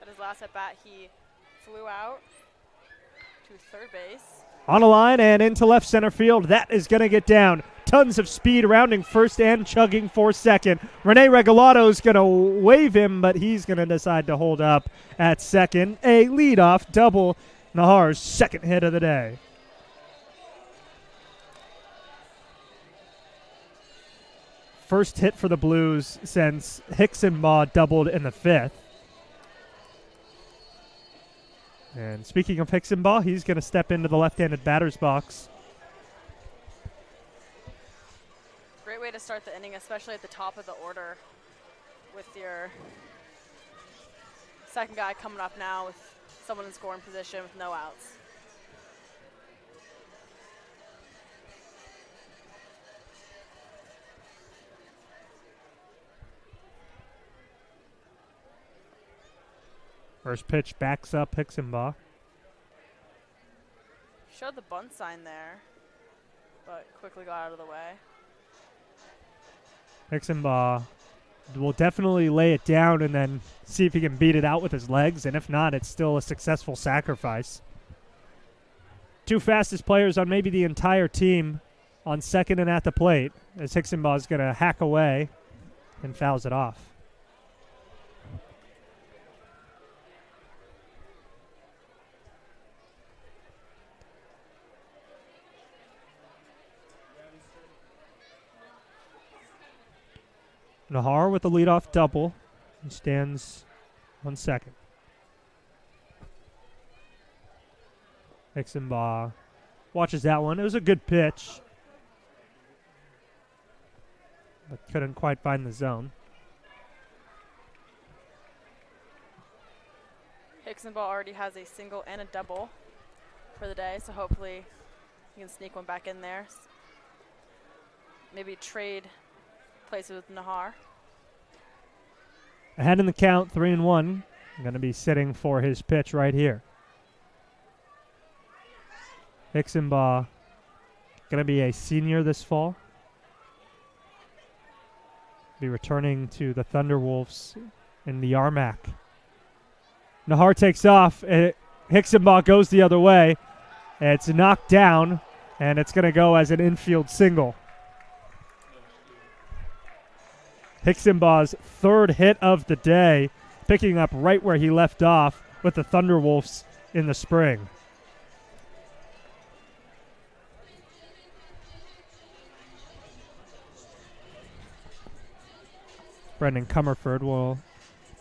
At his last at-bat, he flew out to third base.
On a line and into left center field. That is going to get down. Tons of speed rounding first and chugging for second. Rene Regalado is going to wave him, but he's going to decide to hold up at second. A leadoff double, Nahar's second hit of the day. First hit for the Blues since Hicksonbaugh doubled in the fifth. And speaking of Hicksonbaugh, he's going to step into the left-handed batter's box.
Great way to start the inning, especially at the top of the order with your second guy coming up now with someone in scoring position with no outs.
First pitch backs up Hicksonbaugh.
Showed the bunt sign there, but quickly got out of the way.
Hicksonbaugh will definitely lay it down and then see if he can beat it out with his legs, and if not, it's still a successful sacrifice. Two fastest players on maybe the entire team on second and at the plate, as Hicksonbaugh is going to hack away and fouls it off. Nahar with the leadoff double. He stands on second. Hicksonbaugh watches that one. It was a good pitch, but couldn't quite find the zone.
Hicksonbaugh already has a single and a double for the day, so hopefully he can sneak one back in there. Maybe trade places with Nahar.
Ahead in the count, 3-1. Going to be sitting for his pitch right here. Hicksonbaugh going to be a senior this fall. Be returning to the Thunderwolves in the Armac. Nahar takes off. Hicksonbaugh goes the other way. It's knocked down, and it's going to go as an infield single. Hicksonbaugh's third hit of the day, picking up right where he left off with the Thunderwolves in the spring. Brendan Comerford will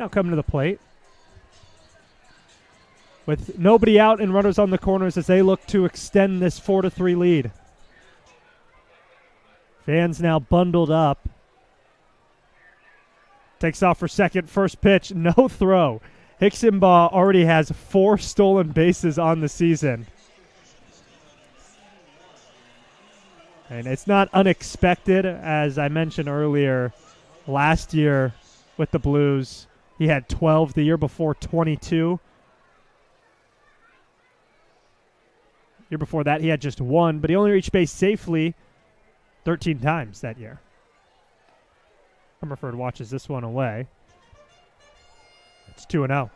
now come to the plate. With nobody out and runners on the corners as they look to extend this 4-3 lead. Fans now bundled up. Takes off for second, first pitch, no throw. Hicksonbaugh already has 4 stolen bases on the season. And it's not unexpected, as I mentioned earlier, last year with the Blues, he had 12, the year before 22. Year before that, he had just 1, but he only reached base safely 13 times that year. Comerford watches this one away. It's 2-0.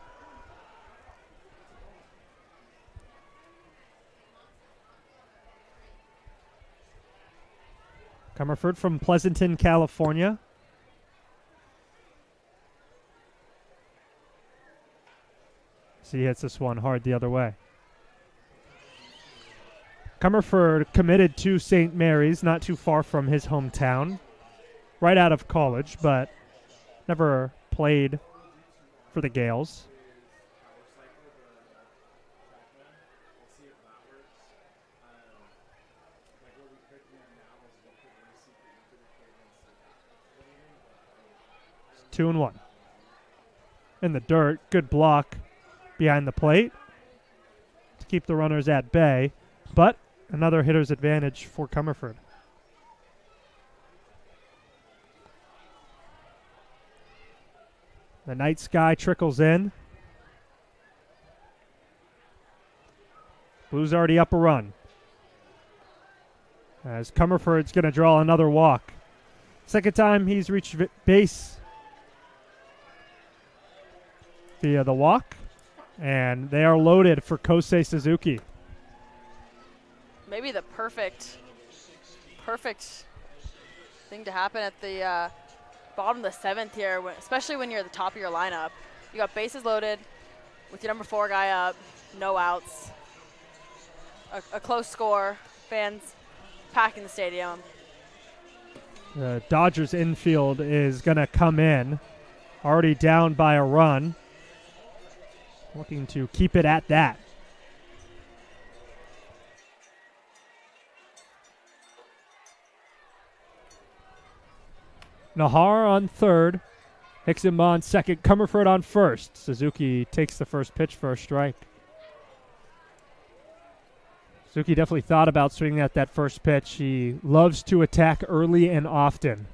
Comerford from Pleasanton, California. So he hits this one hard the other way. Comerford committed to St. Mary's, not too far from his hometown, right out of college, but never played for the Gales. It's 2-1. In the dirt, good block behind the plate to keep the runners at bay, but another hitter's advantage for Comerford. The night sky trickles in. Blues already up a run, as Comerford's going to draw another walk. Second time he's reached base via the walk, and they are loaded for Kosei Suzuki.
Maybe the perfect thing to happen at the bottom of the 7th here, especially when you're at the top of your lineup. You got bases loaded with your number 4 guy up, no outs, a close score, fans packing the stadium.
The Dodgers infield is going to come in, already down by a run, looking to keep it at that. Nahar on third, Hicksonbaugh on second, Comerford on first. Suzuki takes the first pitch for a strike. Suzuki definitely thought about swinging at that first pitch. He loves to attack early and often.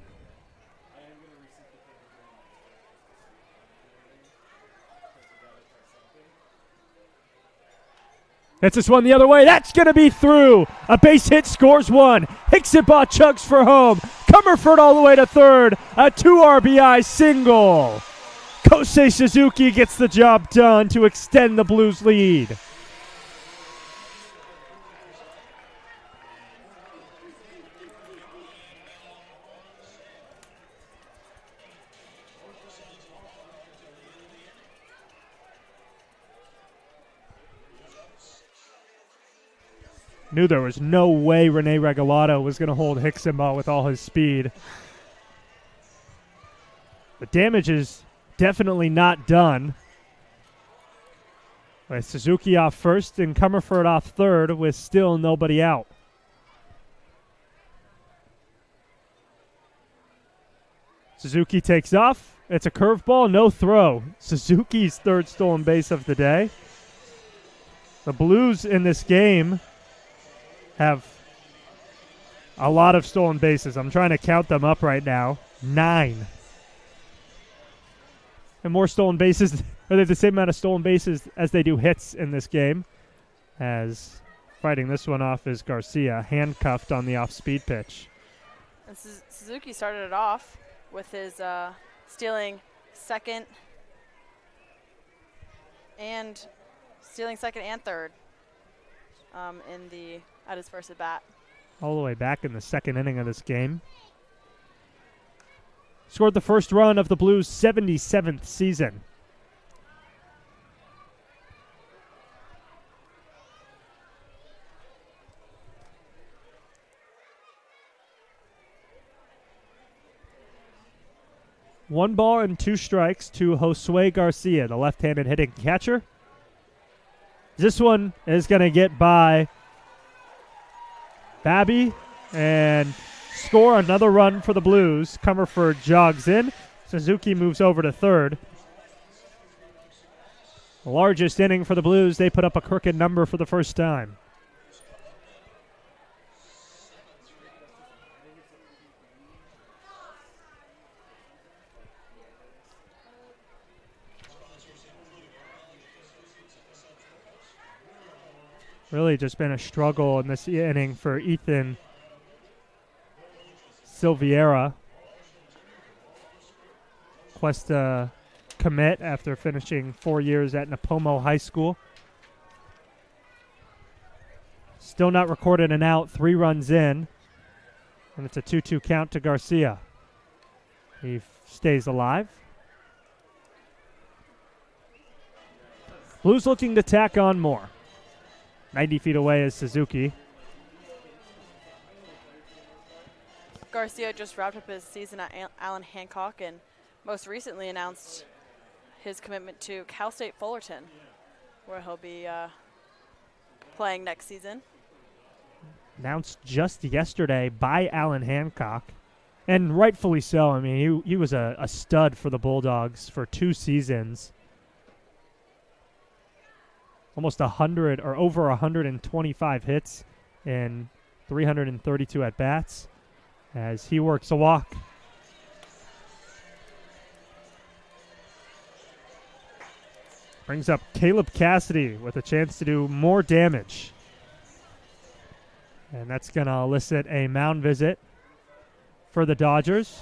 Hits this one the other way. That's going to be through. A base hit scores one. Hicksonbaugh chugs for home. Comerford all the way to third. A 2 RBI single. Kosei Suzuki gets the job done to extend the Blues' lead. Knew there was no way Rene Regalado was going to hold Hicksonball with all his speed. The damage is definitely not done. With Suzuki off first and Comerford off third with still nobody out. Suzuki takes off. It's a curveball, no throw. Suzuki's third stolen base of the day. The Blues in this game have a lot of stolen bases. I'm trying to count them up right now. 9. And more stolen bases, or they have the same amount of stolen bases as they do hits in this game. As fighting this one off is Garcia, handcuffed on the off-speed pitch.
And Suzuki started it off with his stealing second and third at his first at bat.
All the way back in the second inning of this game. Scored the first run of the Blues' 77th season. One ball and 2 strikes to Josue Garcia, the left-handed hitting catcher. This one is going to get by Babby and score another run for the Blues. Comerford jogs in. Suzuki moves over to third. The largest inning for the Blues. They put up a crooked number for the first time. Really just been a struggle in this inning for Ethan Silveira. Cuesta commit after finishing 4 years at Napomo High School. Still not recorded an out, 3 runs in. And it's a 2-2 count to Garcia. He stays alive. Blues looking to tack on more. 90 feet away is Suzuki.
Garcia just wrapped up his season at Allen Hancock and most recently announced his commitment to Cal State Fullerton, where he'll be playing next season.
Announced just yesterday by Allen Hancock, and rightfully so. I mean, he was a stud for the Bulldogs for 2 seasons. Almost 100 or over 125 hits and 332 at-bats as he works a walk. Brings up Caleb Cassidy with a chance to do more damage. And that's going to elicit a mound visit for the Dodgers.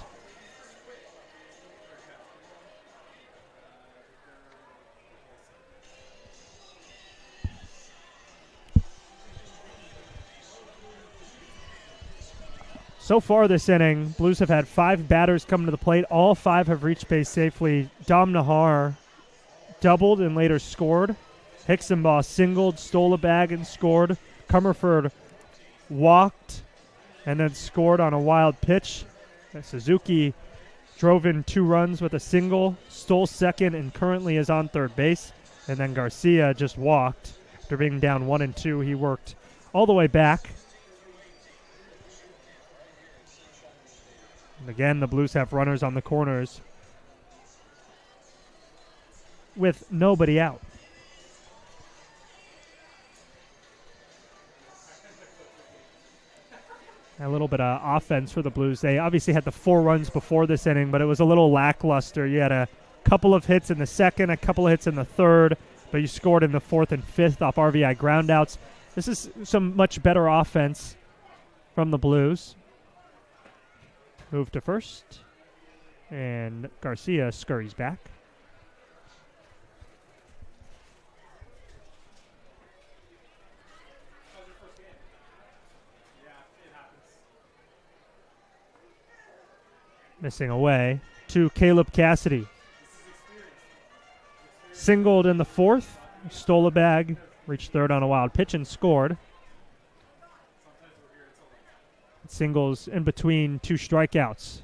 So far this inning, Blues have had 5 batters come to the plate. All 5 have reached base safely. Dom Nahar doubled and later scored. Hicksonball singled, stole a bag and scored. Comerford walked and then scored on a wild pitch. Suzuki drove in 2 runs with a single, stole second, and currently is on third base. And then Garcia just walked. After being down 1 and 2, he worked all the way back. And again, the Blues have runners on the corners with nobody out. A little bit of offense for the Blues. They obviously had the 4 runs before this inning, but it was a little lackluster. You had a couple of hits in the second, a couple of hits in the third, but you scored in the 4th and 5th off RBI groundouts. This is some much better offense from the Blues. move to first, and Garcia scurries back. Missing away to Caleb Cassidy. Singled in the fourth, stole a bag, reached third on a wild pitch and scored. Singles in between two strikeouts.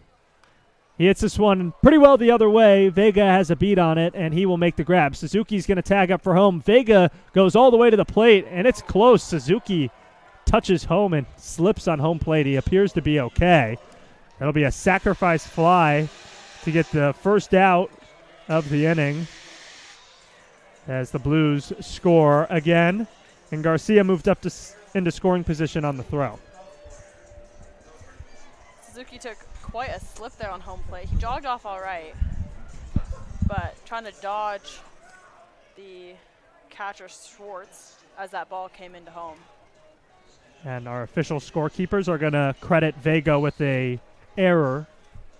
He hits this one pretty well the other way. Vega has a beat on it, and he will make the grab. Suzuki's going to tag up for home. Vega goes all the way to the plate, and it's close. Suzuki touches home and slips on home plate. He appears to be okay. That'll be a sacrifice fly to get the first out of the inning as the Blues score again. And Garcia moved up into scoring position on the throw.
Suzuki took quite a slip there on home plate. He jogged off all right, but trying to dodge the catcher Schwartz as that ball came into home.
And our official scorekeepers are going to credit Vega with a error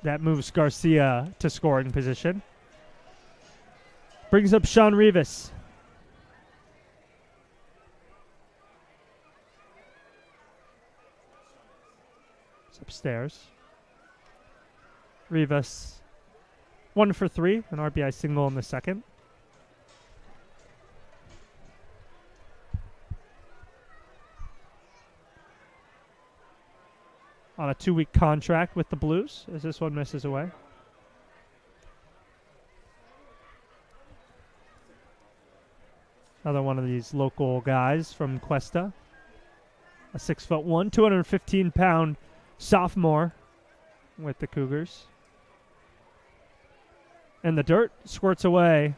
that moves Garcia to scoring position. Brings up Sean Rivas. It's upstairs. Rivas 1 for 3, an RBI single in the second. On a 2-week contract with the Blues as this one misses away. Another one of these local guys from Cuesta. A 6'1", 215-pound sophomore with the Cougars. And the dirt squirts away.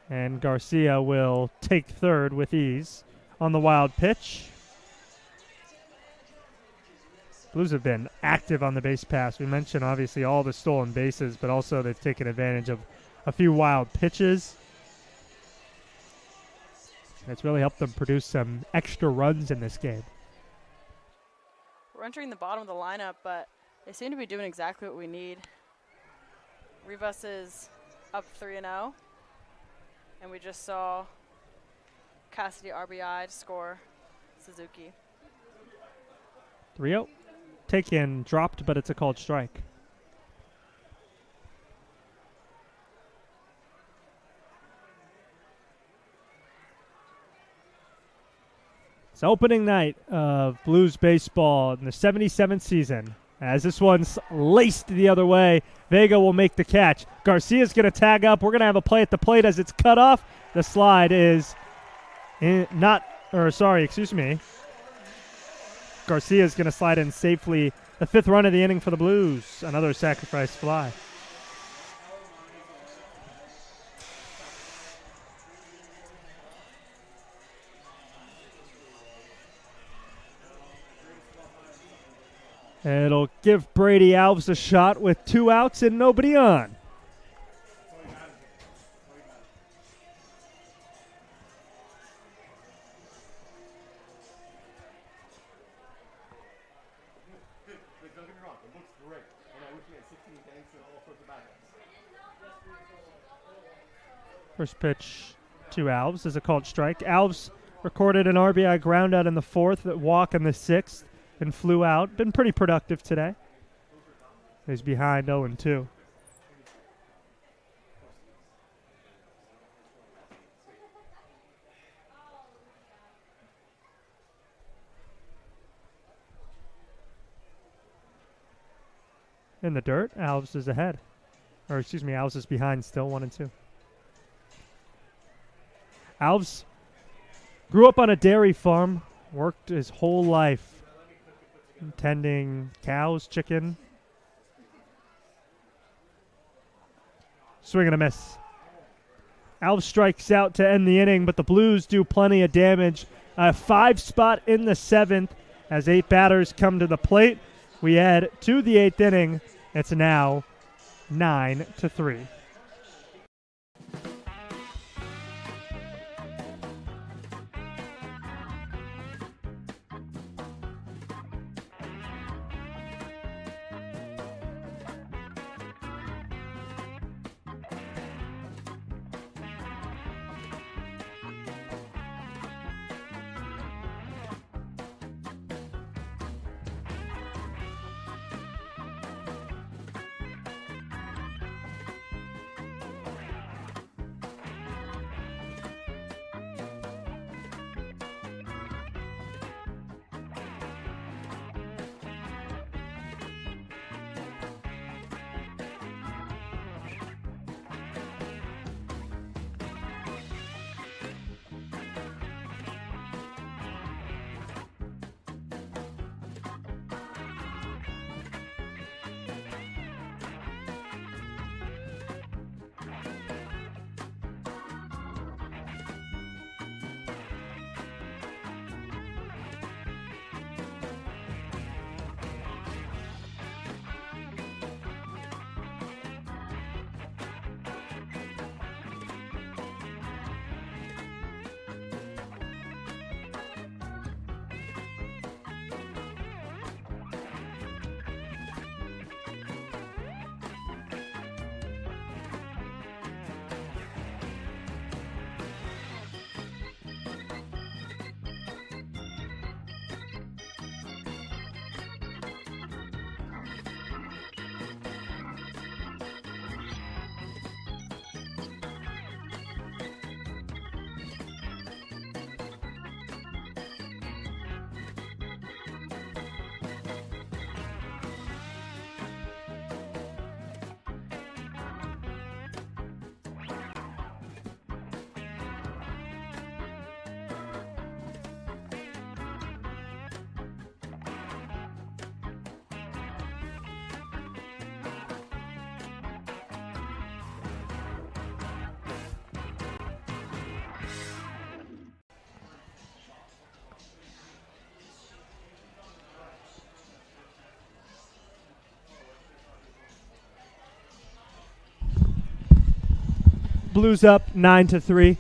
And Garcia will take third with ease on the wild pitch. Blues have been active on the base pass. We mentioned, obviously, all the stolen bases, but also they've taken advantage of a few wild pitches. It's really helped them produce some extra runs in this game.
We're entering the bottom of the lineup, but they seem to be doing exactly what we need. Rivas is up 3-0, and we just saw Cassidy RBI to score Suzuki.
3-0. Taken, dropped, but it's a called strike. It's opening night of Blues baseball in the 77th season. As this one's laced the other way, Vega will make the catch. Garcia's going to tag up. We're going to have a play at the plate as it's cut off. The slide is Garcia's going to slide in safely. The 5th run of the inning for the Blues. Another sacrifice fly. It'll give Brady Alves a shot with 2 outs and nobody on. First pitch to Alves is a called strike. Alves recorded an RBI ground out in the 4th, a walk in the 6th, and flew out. Been pretty productive today. He's behind 0-2. In the dirt, Alves is ahead. Alves is behind still, 1-2. Alves grew up on a dairy farm, worked his whole life tending cows, chicken. Swing and a miss. Alves strikes out to end the inning, but the Blues do plenty of damage. A 5 spot in the 7th as 8 batters come to the plate. We head to the 8th inning. It's now 9-3. Blues up 9-3.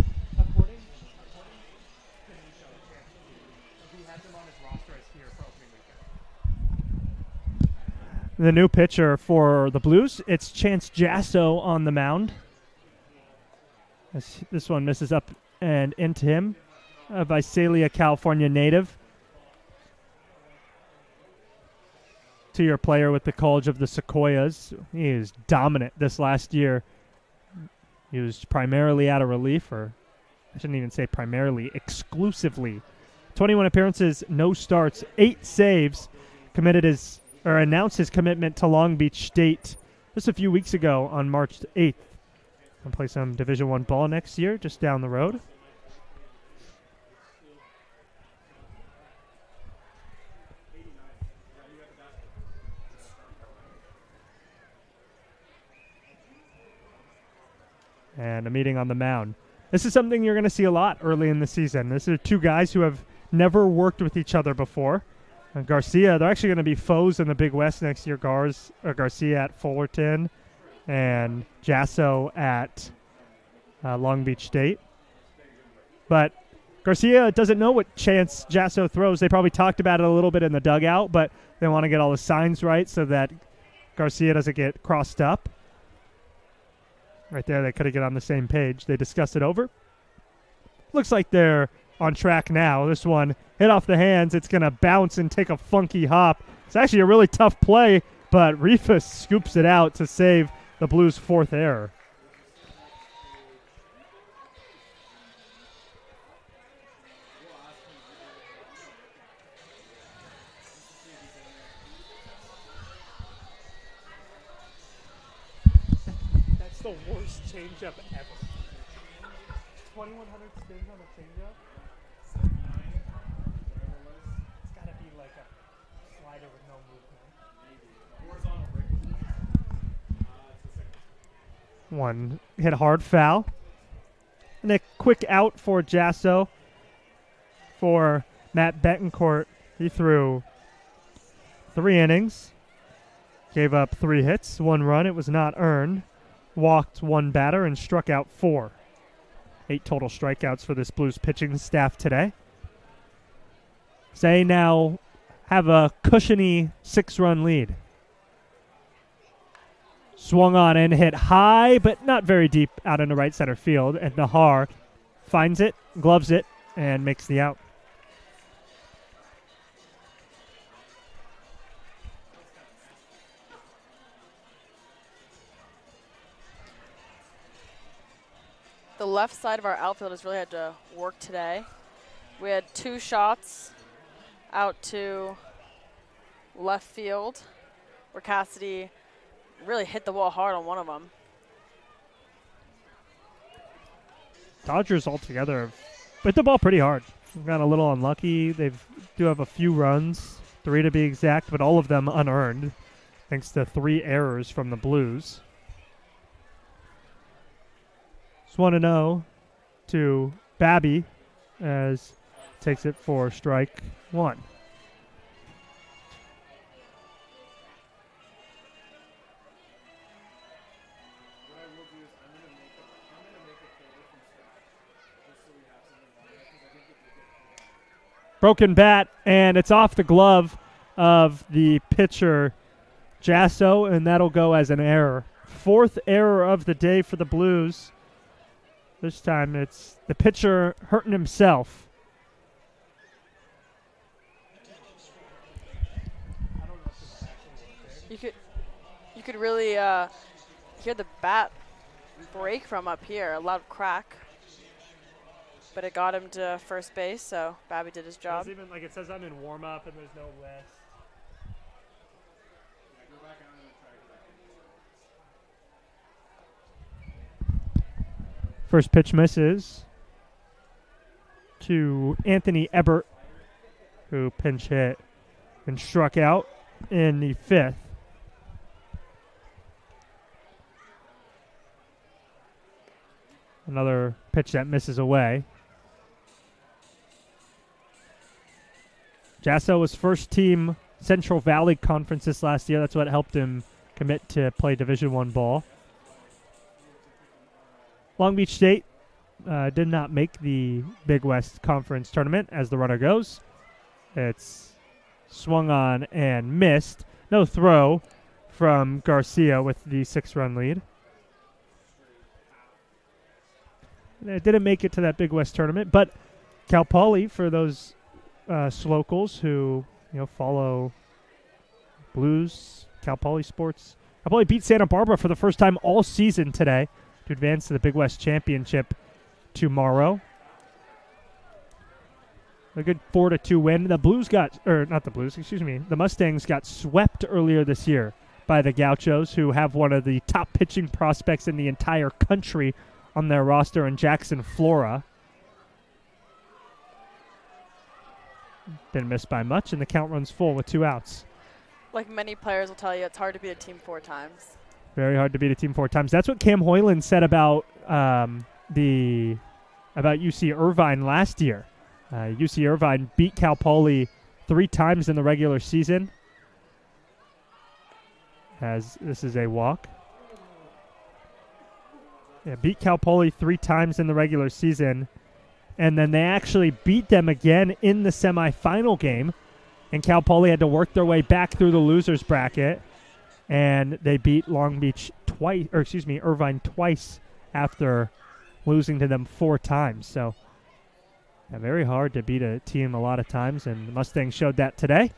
The new pitcher for the Blues, it's Chance Giasso on the mound. This one misses up and into him. A Visalia, California native. Two-year player with the College of the Sequoias. He is dominant this last year. He was primarily out of relief, or I shouldn't even say primarily, exclusively. 21 appearances, no starts, 8 saves. Announced his commitment to Long Beach State just a few weeks ago on March 8th. I'll play some Division I ball next year, just down the road. And a meeting on the mound. This is something you're going to see a lot early in the season. This are two guys who have never worked with each other before. Garcia, they're actually going to be foes in the Big West next year. Garcia at Fullerton and Giasso at Long Beach State. But Garcia doesn't know what Chance Giasso throws. They probably talked about it a little bit in the dugout, but they want to get all the signs right so that Garcia doesn't get crossed up. Right there, they could have get on the same page. They discussed it over. Looks like they're on track now. This one hit off the hands. It's going to bounce and take a funky hop. It's actually a really tough play, but Rifus scoops it out to save the Blues' 4th error. That's the worst changeup ever. 2,100 spins on a changeup. It's got to be like a slider with no movement. One hit hard foul. And a quick out for Giasso. For Matt Betancourt, he threw 3 innings. Gave up 3 hits, 1 run. It was not earned. Walked 1 batter and struck out 4. 8 total strikeouts for this Blues pitching staff today. They now have a cushiony 6-run lead. Swung on and hit high, but not very deep out into right center field. And Nahar finds it, gloves it, and makes the out.
The left side of our outfield has really had to work today. We had 2 shots out to left field where Cassidy really hit the wall hard on one of them.
Dodgers altogether have hit the ball pretty hard. Got a little unlucky. They do have a few runs, 3 to be exact, but all of them unearned, thanks to 3 errors from the Blues. It's 1-0 to Babby as takes it for strike 1. Broken bat, and it's off the glove of the pitcher, Giasso, and that'll go as an error. 4th error of the day for the Blues. This time it's the pitcher hurting himself.
You could really hear the bat break from up here, a loud crack. But it got him to first base, so Babby did his job.
Even like it says I'm in warm-up and there's no list. First pitch misses to Anthony Ebert, who pinch hit and struck out in the 5th. Another pitch that misses away. Giasso was first team Central Valley Conference this last year. That's what helped him commit to play Division I ball. Long Beach State did not make the Big West Conference tournament as the runner goes. It's swung on and missed. No throw from Garcia with the 6-run lead. They didn't make it to that Big West tournament, but Cal Poly, for those Slocals who follow Blues, Cal Poly sports, Cal Poly beat Santa Barbara for the first time all season today to advance to the Big West Championship tomorrow. A good 4-2 win. The Mustangs got swept earlier this year by the Gauchos, who have one of the top pitching prospects in the entire country on their roster in Jackson Flora. Didn't miss by much, and the count runs full with 2 outs.
Like many players will tell you, it's hard to beat a team 4 times.
Very hard to beat a team 4 times. That's what Cam Hoyland said about UC Irvine last year. UC Irvine beat Cal Poly 3 times in the regular season. This is a walk. Yeah, beat Cal Poly 3 times in the regular season, and then they actually beat them again in the semifinal game, and Cal Poly had to work their way back through the losers bracket, and they beat Irvine twice after losing to them 4 times. So very hard to beat a team a lot of times, and the Mustangs showed that today.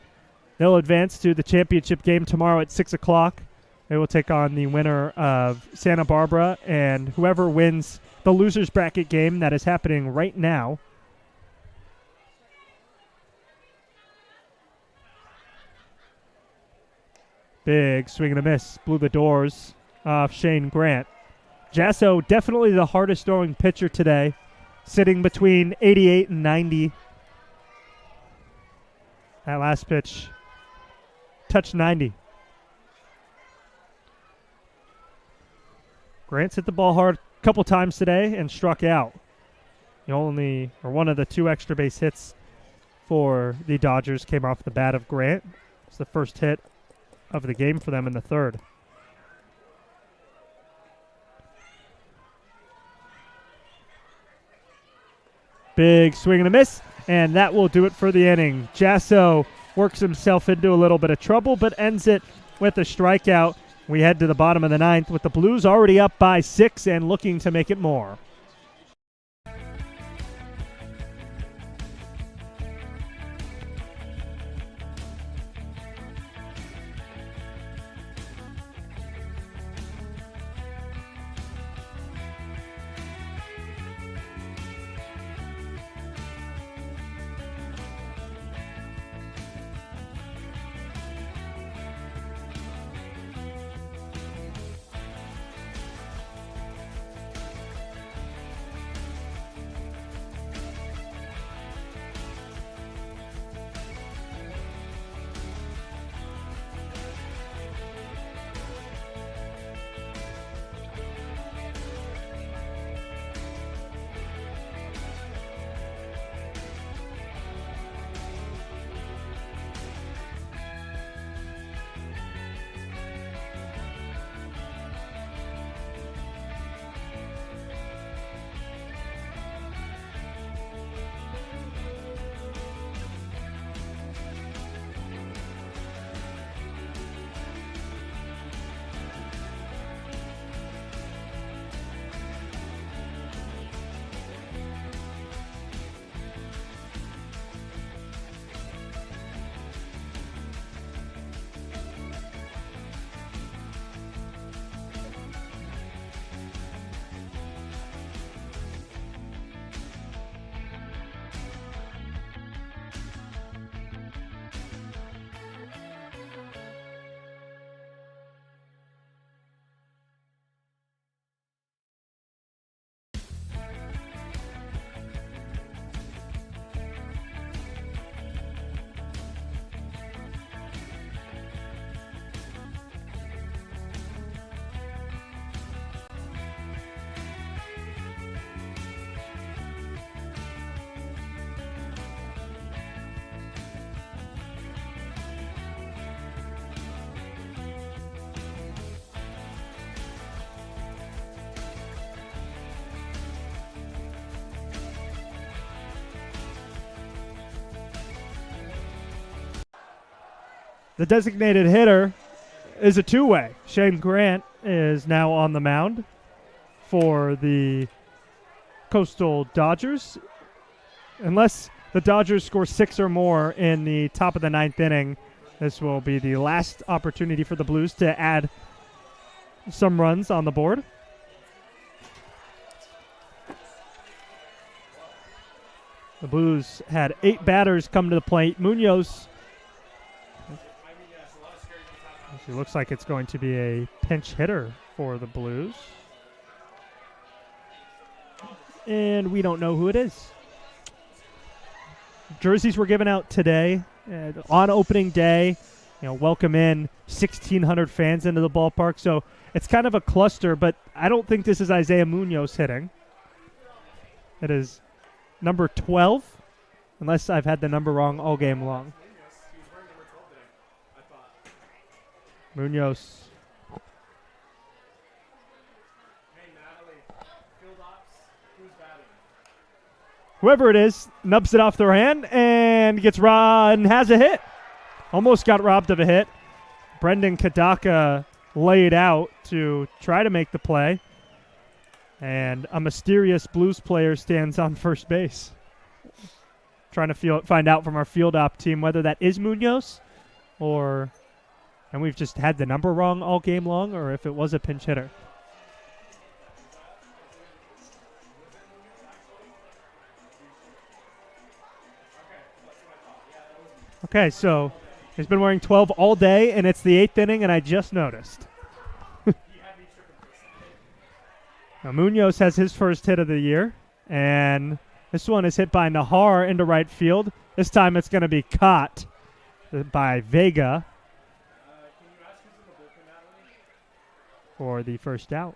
They'll advance to the championship game tomorrow at 6 o'clock. They will take on the winner of Santa Barbara, and whoever wins the losers bracket game that is happening right now. Big swing and a miss. Blew the doors off Shane Grant. Jasso, definitely the hardest throwing pitcher today, sitting between 88 and 90. That last pitch touched 90. Grant's hit the ball hard a couple times today and struck out. One of the 2 extra base hits for the Dodgers came off the bat of Grant. It's the first hit of the game for them in the 3rd. Big swing and a miss, and that will do it for the inning. Jasso works himself into a little bit of trouble, but ends it with a strikeout. We head to the bottom of the 9th with the Blues already up by 6 and looking to make it more. The designated hitter is a two-way. Shane Grant is now on the mound for the Coastal Dodgers. Unless the Dodgers score 6 or more in the top of the 9th inning, this will be the last opportunity for the Blues to add some runs on the board. The Blues had 8 batters come to the plate. Munoz, it looks like it's going to be a pinch hitter for the Blues. And we don't know who it is. Jerseys were given out today on opening day. Welcome in 1,600 fans into the ballpark. So it's kind of a cluster, but I don't think this is Isaiah Munoz hitting. It is number 12, unless I've had the number wrong all game long. Munoz. Whoever it is nubs it off their hand and gets raw and has a hit. Almost got robbed of a hit. Brendan Kadaka laid out to try to make the play. And a mysterious Blues player stands on first base. Trying to find out from our field op team whether that is Munoz and we've just had the number wrong all game long, or if it was a pinch hitter. Okay, so he's been wearing 12 all day, and it's the 8th inning, and I just noticed. Now, Munoz has his first hit of the year, and this one is hit by Nahar into right field. This time it's going to be caught by Vega for the first out.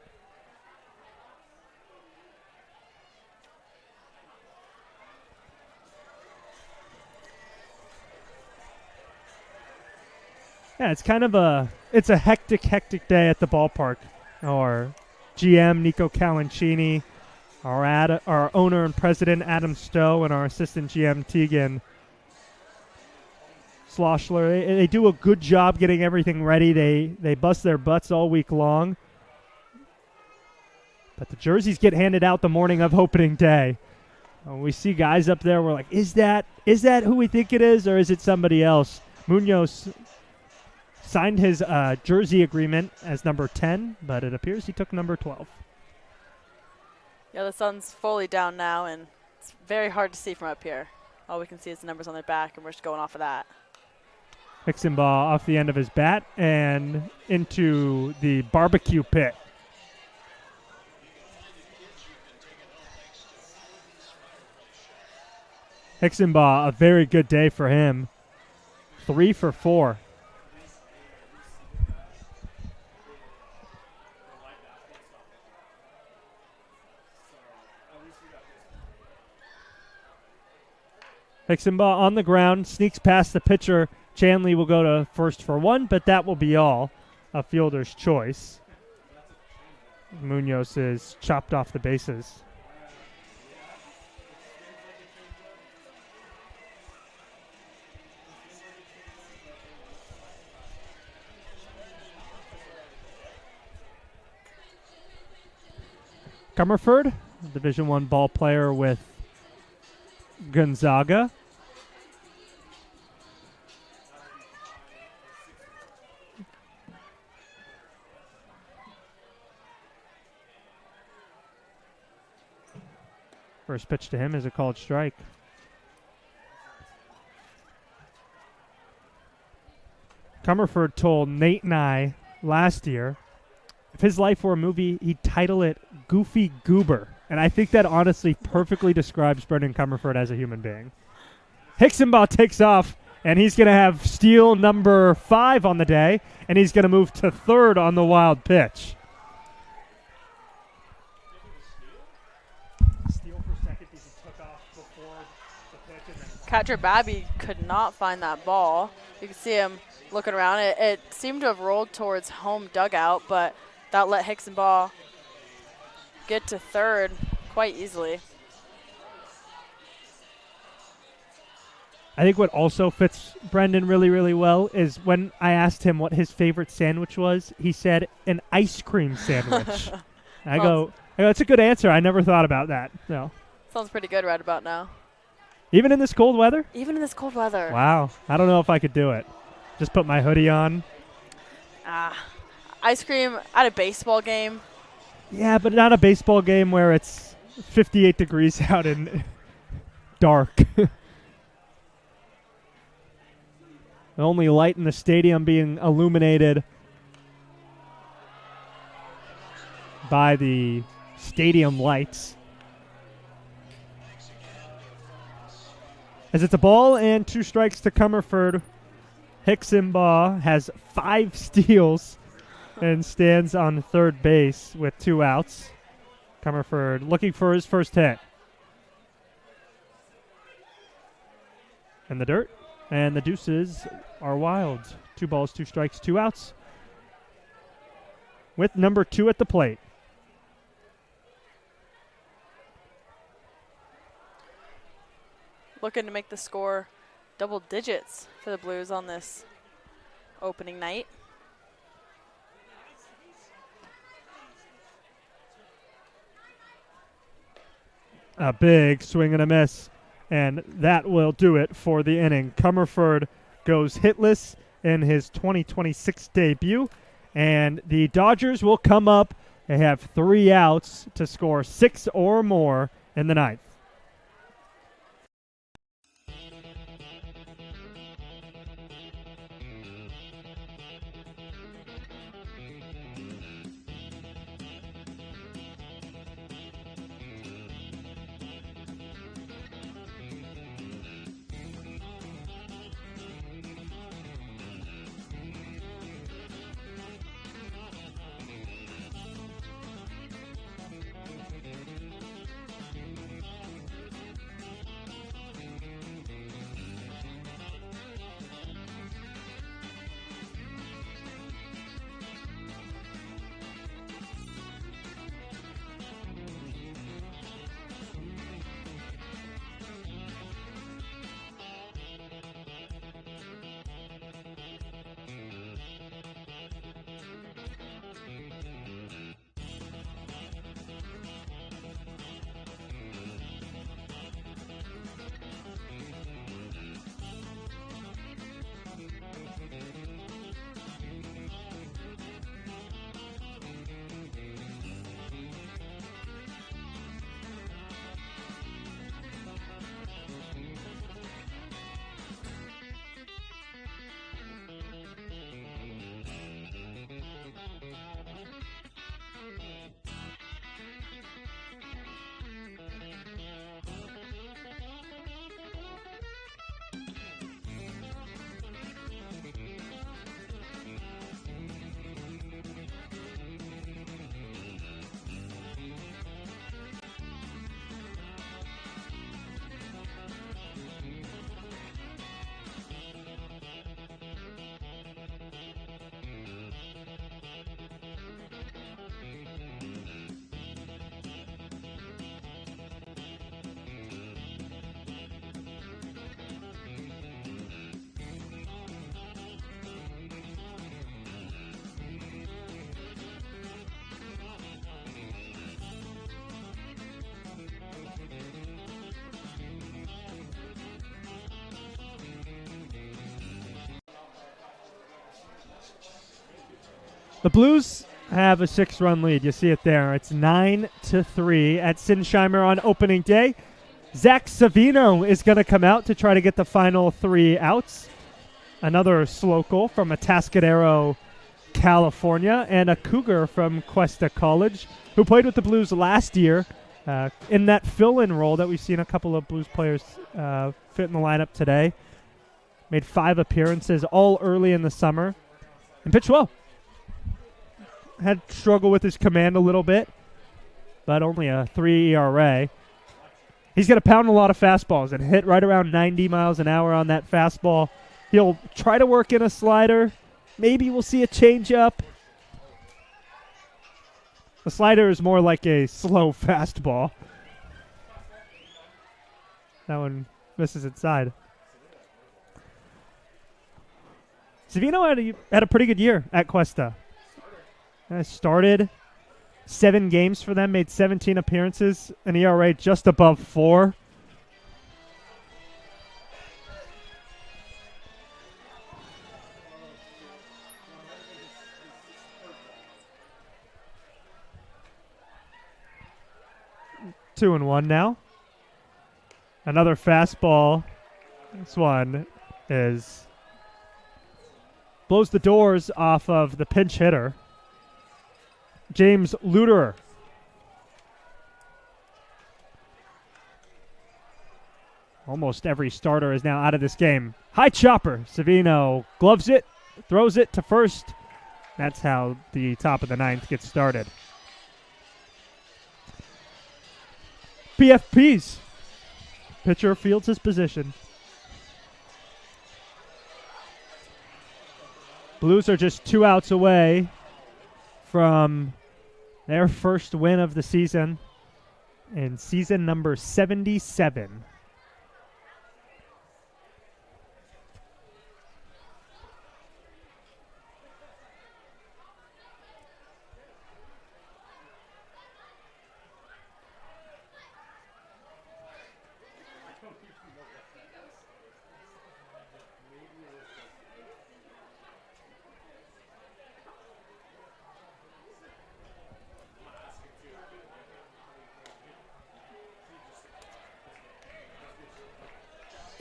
Yeah, it's kind of a hectic day at the ballpark. Our GM, Nico Calancini, our owner and president, Adam Stowe, and our assistant GM, Tegan Schlossler. They do a good job getting everything ready. They bust their butts all week long. But the jerseys get handed out the morning of opening day. We see guys up there, we're like, is that who we think it is, or is it somebody else? Munoz signed his jersey agreement as number 10, but it appears he took number 12.
Yeah, the sun's fully down now, and it's very hard to see from up here. All we can see is the numbers on their back, and we're just going off of that.
Mixing ball off the end of his bat and into the barbecue pit. Hixenbaugh, a very good day for him. 3 for 4. Hixenbaugh on the ground, sneaks past the pitcher. Chanley will go to first for 1, but that will be all. A fielder's choice. Munoz is chopped off the bases. Comerford, Division I ball player with Gonzaga. First pitch to him is a called strike. Comerford told Nate and I last year, if his life were a movie, he'd title it Goofy Goober. And I think that honestly perfectly describes Brendan Comerford as a human being. Hixenbaugh takes off, and he's going to have steal number 5 on the day, and he's going to move to third on the wild pitch. Steal for second because he took off before the pitch.
Catcher Babby could not find that ball. You can see him looking around. It seemed to have rolled towards home dugout, but that let Hixenbaugh get to third quite easily.
I think what also fits Brendan really, really well is when I asked him what his favorite sandwich was, he said an ice cream sandwich. I go, that's a good answer. I never thought about that. No.
Sounds pretty good right about now.
Even in this cold weather?
Even in this cold weather.
Wow. I don't know if I could do it. Just put my hoodie on.
Ice cream at a baseball game.
Yeah, but not a baseball game where it's 58 degrees out and dark. The only light in the stadium being illuminated by the stadium lights. As it's a ball and 2 strikes to Comerford, Hickson-Baugh has 5 steals and stands on third base with 2 outs. Comerford looking for his first hit. And the dirt. And the deuces are wild. 2 balls, 2 strikes, 2 outs. With number 2 at the plate.
Looking to make the score double digits for the Blues on this opening night.
A big swing and a miss. And that will do it for the inning. Comerford goes hitless in his 2026 debut. And the Dodgers will come up. They have 3 outs to score 6 or more in the 9th. The Blues have a 6-run lead. You see it there. It's 9-3 at Sinsheimer on opening day. Zach Savino is going to come out to try to get the final 3 outs. Another slow goal from Atascadero, California, and a Cougar from Cuesta College, who played with the Blues last year in that fill-in role that we've seen a couple of Blues players fit in the lineup today. Made 5 appearances all early in the summer and pitched well. Had struggled with his command a little bit, but only a 3 ERA. He's going to pound a lot of fastballs and hit right around 90 miles an hour on that fastball. He'll try to work in a slider. Maybe we'll see a changeup. The slider is more like a slow fastball. That one misses inside. Savino had a pretty good year at Cuesta. Started 7 games for them, made 17 appearances, an ERA just above 4. Two and one now. Another fastball. This one blows the doors off of the pinch hitter, James Luderer. Almost every starter is now out of this game. High chopper. Savino gloves it, throws it to first. That's how the top of the 9th gets started. PFPs. Pitcher fields his position. Blues are just 2 outs away from their first win of the season in season number 77.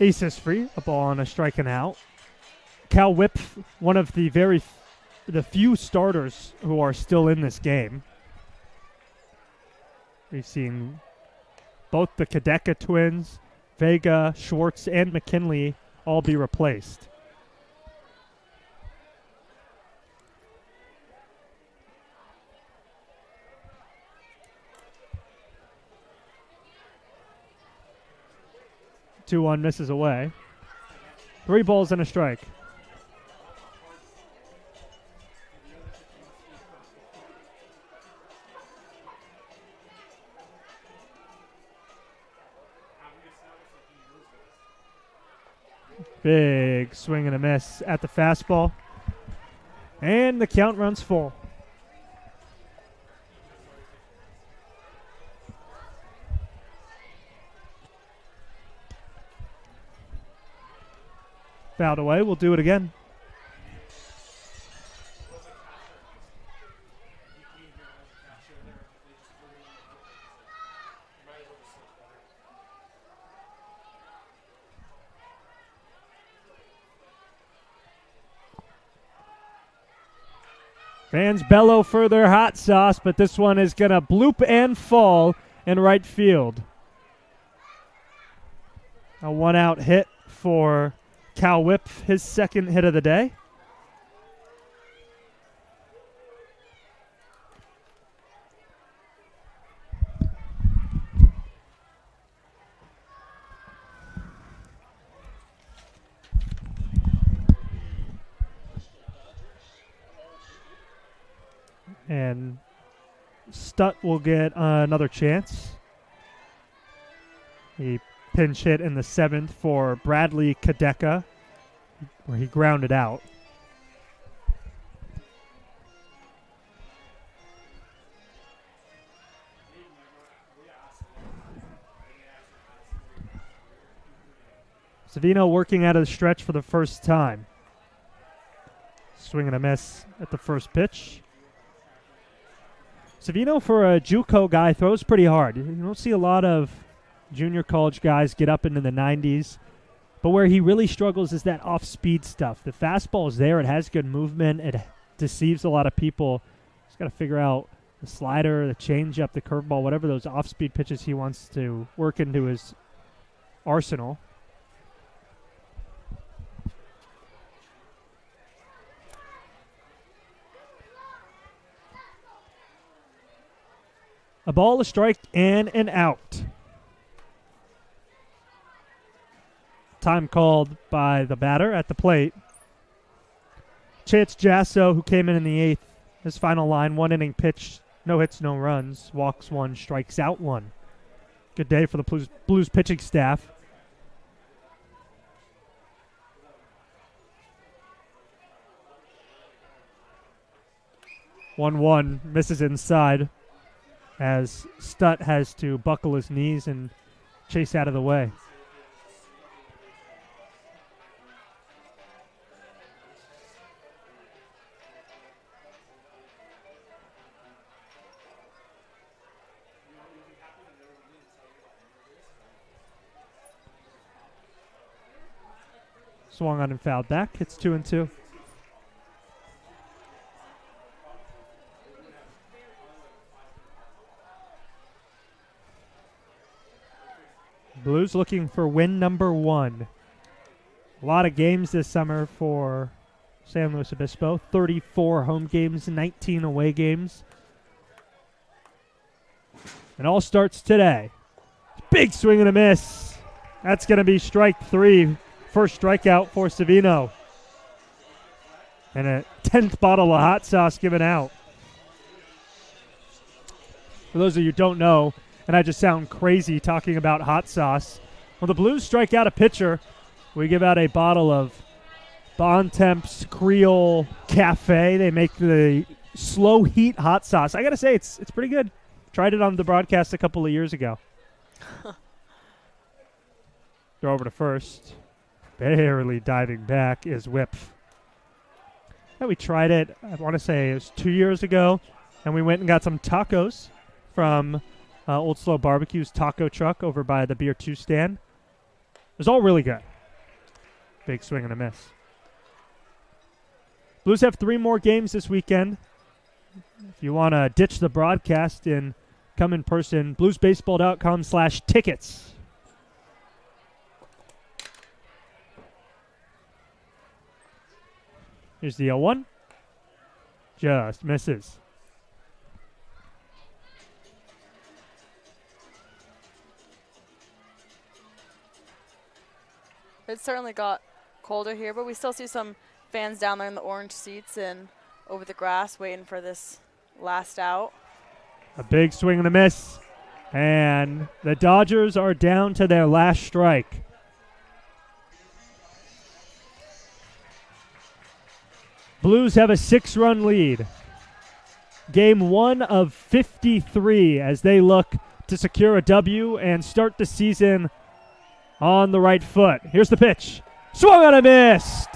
Ace is free, a ball and a strike and out. Cal Whip, one of the the few starters who are still in this game. We've seen both the Kadeka twins, Vega, Schwartz, and McKinley all be replaced. Two one misses away. 3 balls and a strike. Big swing and a miss at the fastball. And the count runs full. Fouled away. We'll do it again. Fans bellow for their hot sauce, but this one is going to bloop and fall in right field. A 1-out hit for Cal Whip, his second hit of the day. And Stutt will get another chance. He pinch hit in the 7th for Bradley Kadeka, where he grounded out. Savino working out of the stretch for the first time. Swing and a miss at the first pitch. Savino, for a JUCO guy, throws pretty hard. You don't see a lot of junior college guys get up into the 90s. But where he really struggles is that off-speed stuff. The fastball is there. It has good movement. It deceives a lot of people. He's got to figure out the slider, the changeup, the curveball, whatever those off-speed pitches he wants to work into his arsenal. A ball, a strike, and an out. Time called by the batter at the plate. Chance Jasso, who came in the 8th, his final line, 1 inning pitch, no hits, no runs, walks 1, strikes out 1. Good day for the Blues pitching staff. 1-1 misses inside as Stutt has to buckle his knees and chase out of the way. Swung on and fouled back. It's 2-2. Blues looking for win number 1. A lot of games this summer for San Luis Obispo. 34 home games, 19 away games. And all starts today. Big swing and a miss. That's going to be strike 3. First strikeout for Savino. And a 10th bottle of hot sauce given out. For those of you who don't know, and I just sound crazy talking about hot sauce, when the Blues strike out a pitcher, we give out a bottle of Bon Temps Creole Cafe. They make the slow heat hot sauce. I got to say, it's pretty good. Tried it on the broadcast a couple of years ago. Throw over to first. Barely diving back is Whip. Yeah, we tried it, I want to say it was 2 years ago, and we went and got some tacos from Old Slow Barbecue's taco truck over by the Beer 2 stand. It was all really good. Big swing and a miss. Blues have 3 more games this weekend. If you want to ditch the broadcast and come in person, bluesbaseball.com/tickets. Here's the 0-1. Just misses.
It certainly got colder here, but we still see some fans down there in the orange seats and over the grass waiting for this last out.
A big swing and a miss. And the Dodgers are down to their last strike. Blues have a 6-run lead. Game 1 of 53 as they look to secure a W and start the season on the right foot. Here's the pitch. Swung on and missed.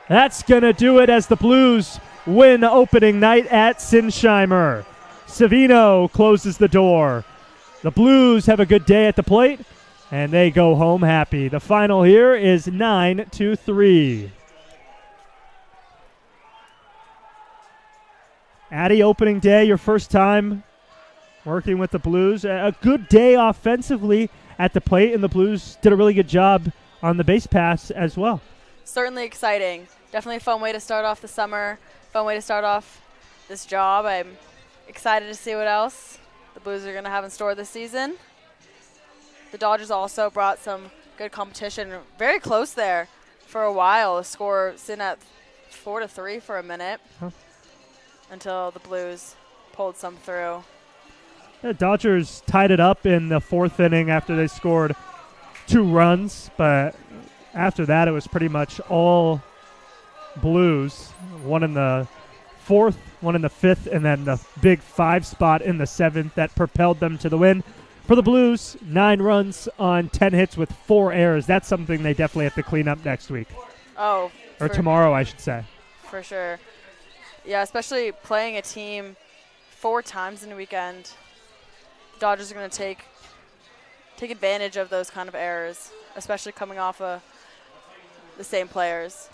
That's going to do it as the Blues win opening night at Sinsheimer. Savino closes the door. The Blues have a good day at the plate, and they go home happy. The final here is 9-3. Addy, opening day, your first time working with the Blues. A good day offensively at the plate, and the Blues did a really good job on the base pass as well.
Certainly exciting. Definitely a fun way to start off the summer, fun way to start off this job. I'm excited to see what else the Blues are going to have in store this season. The Dodgers also brought some good competition. Very close there for a while. The score sitting at 4-3 for a minute. Until the Blues pulled some through.
The Dodgers tied it up in the 4th inning after they scored 2 runs, but after that it was pretty much all Blues. One in the 4th, one in the 5th, and then the big 5 spot in the 7th that propelled them to the win. For the Blues, 9 runs on 10 hits with 4 errors. That's something they definitely have to clean up next week.
Oh.
Or tomorrow, I should say.
For sure. Yeah, especially playing a team 4 times in a weekend. The Dodgers are going to take advantage of those kind of errors, especially coming off of the same players.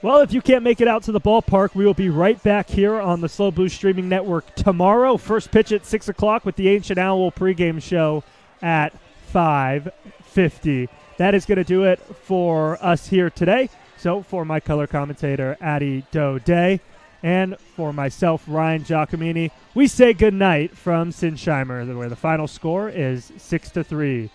Well, if you can't make it out to the ballpark, we will be right back here on the Slow Blues Streaming Network tomorrow. First pitch at 6 o'clock with the Ancient Owl pregame show at 5:50. That is going to do it for us here today. So for my color commentator, Addy Daudet, and for myself, Ryan Giacomini, we say goodnight from Sinsheimer, where the final score is 9-3.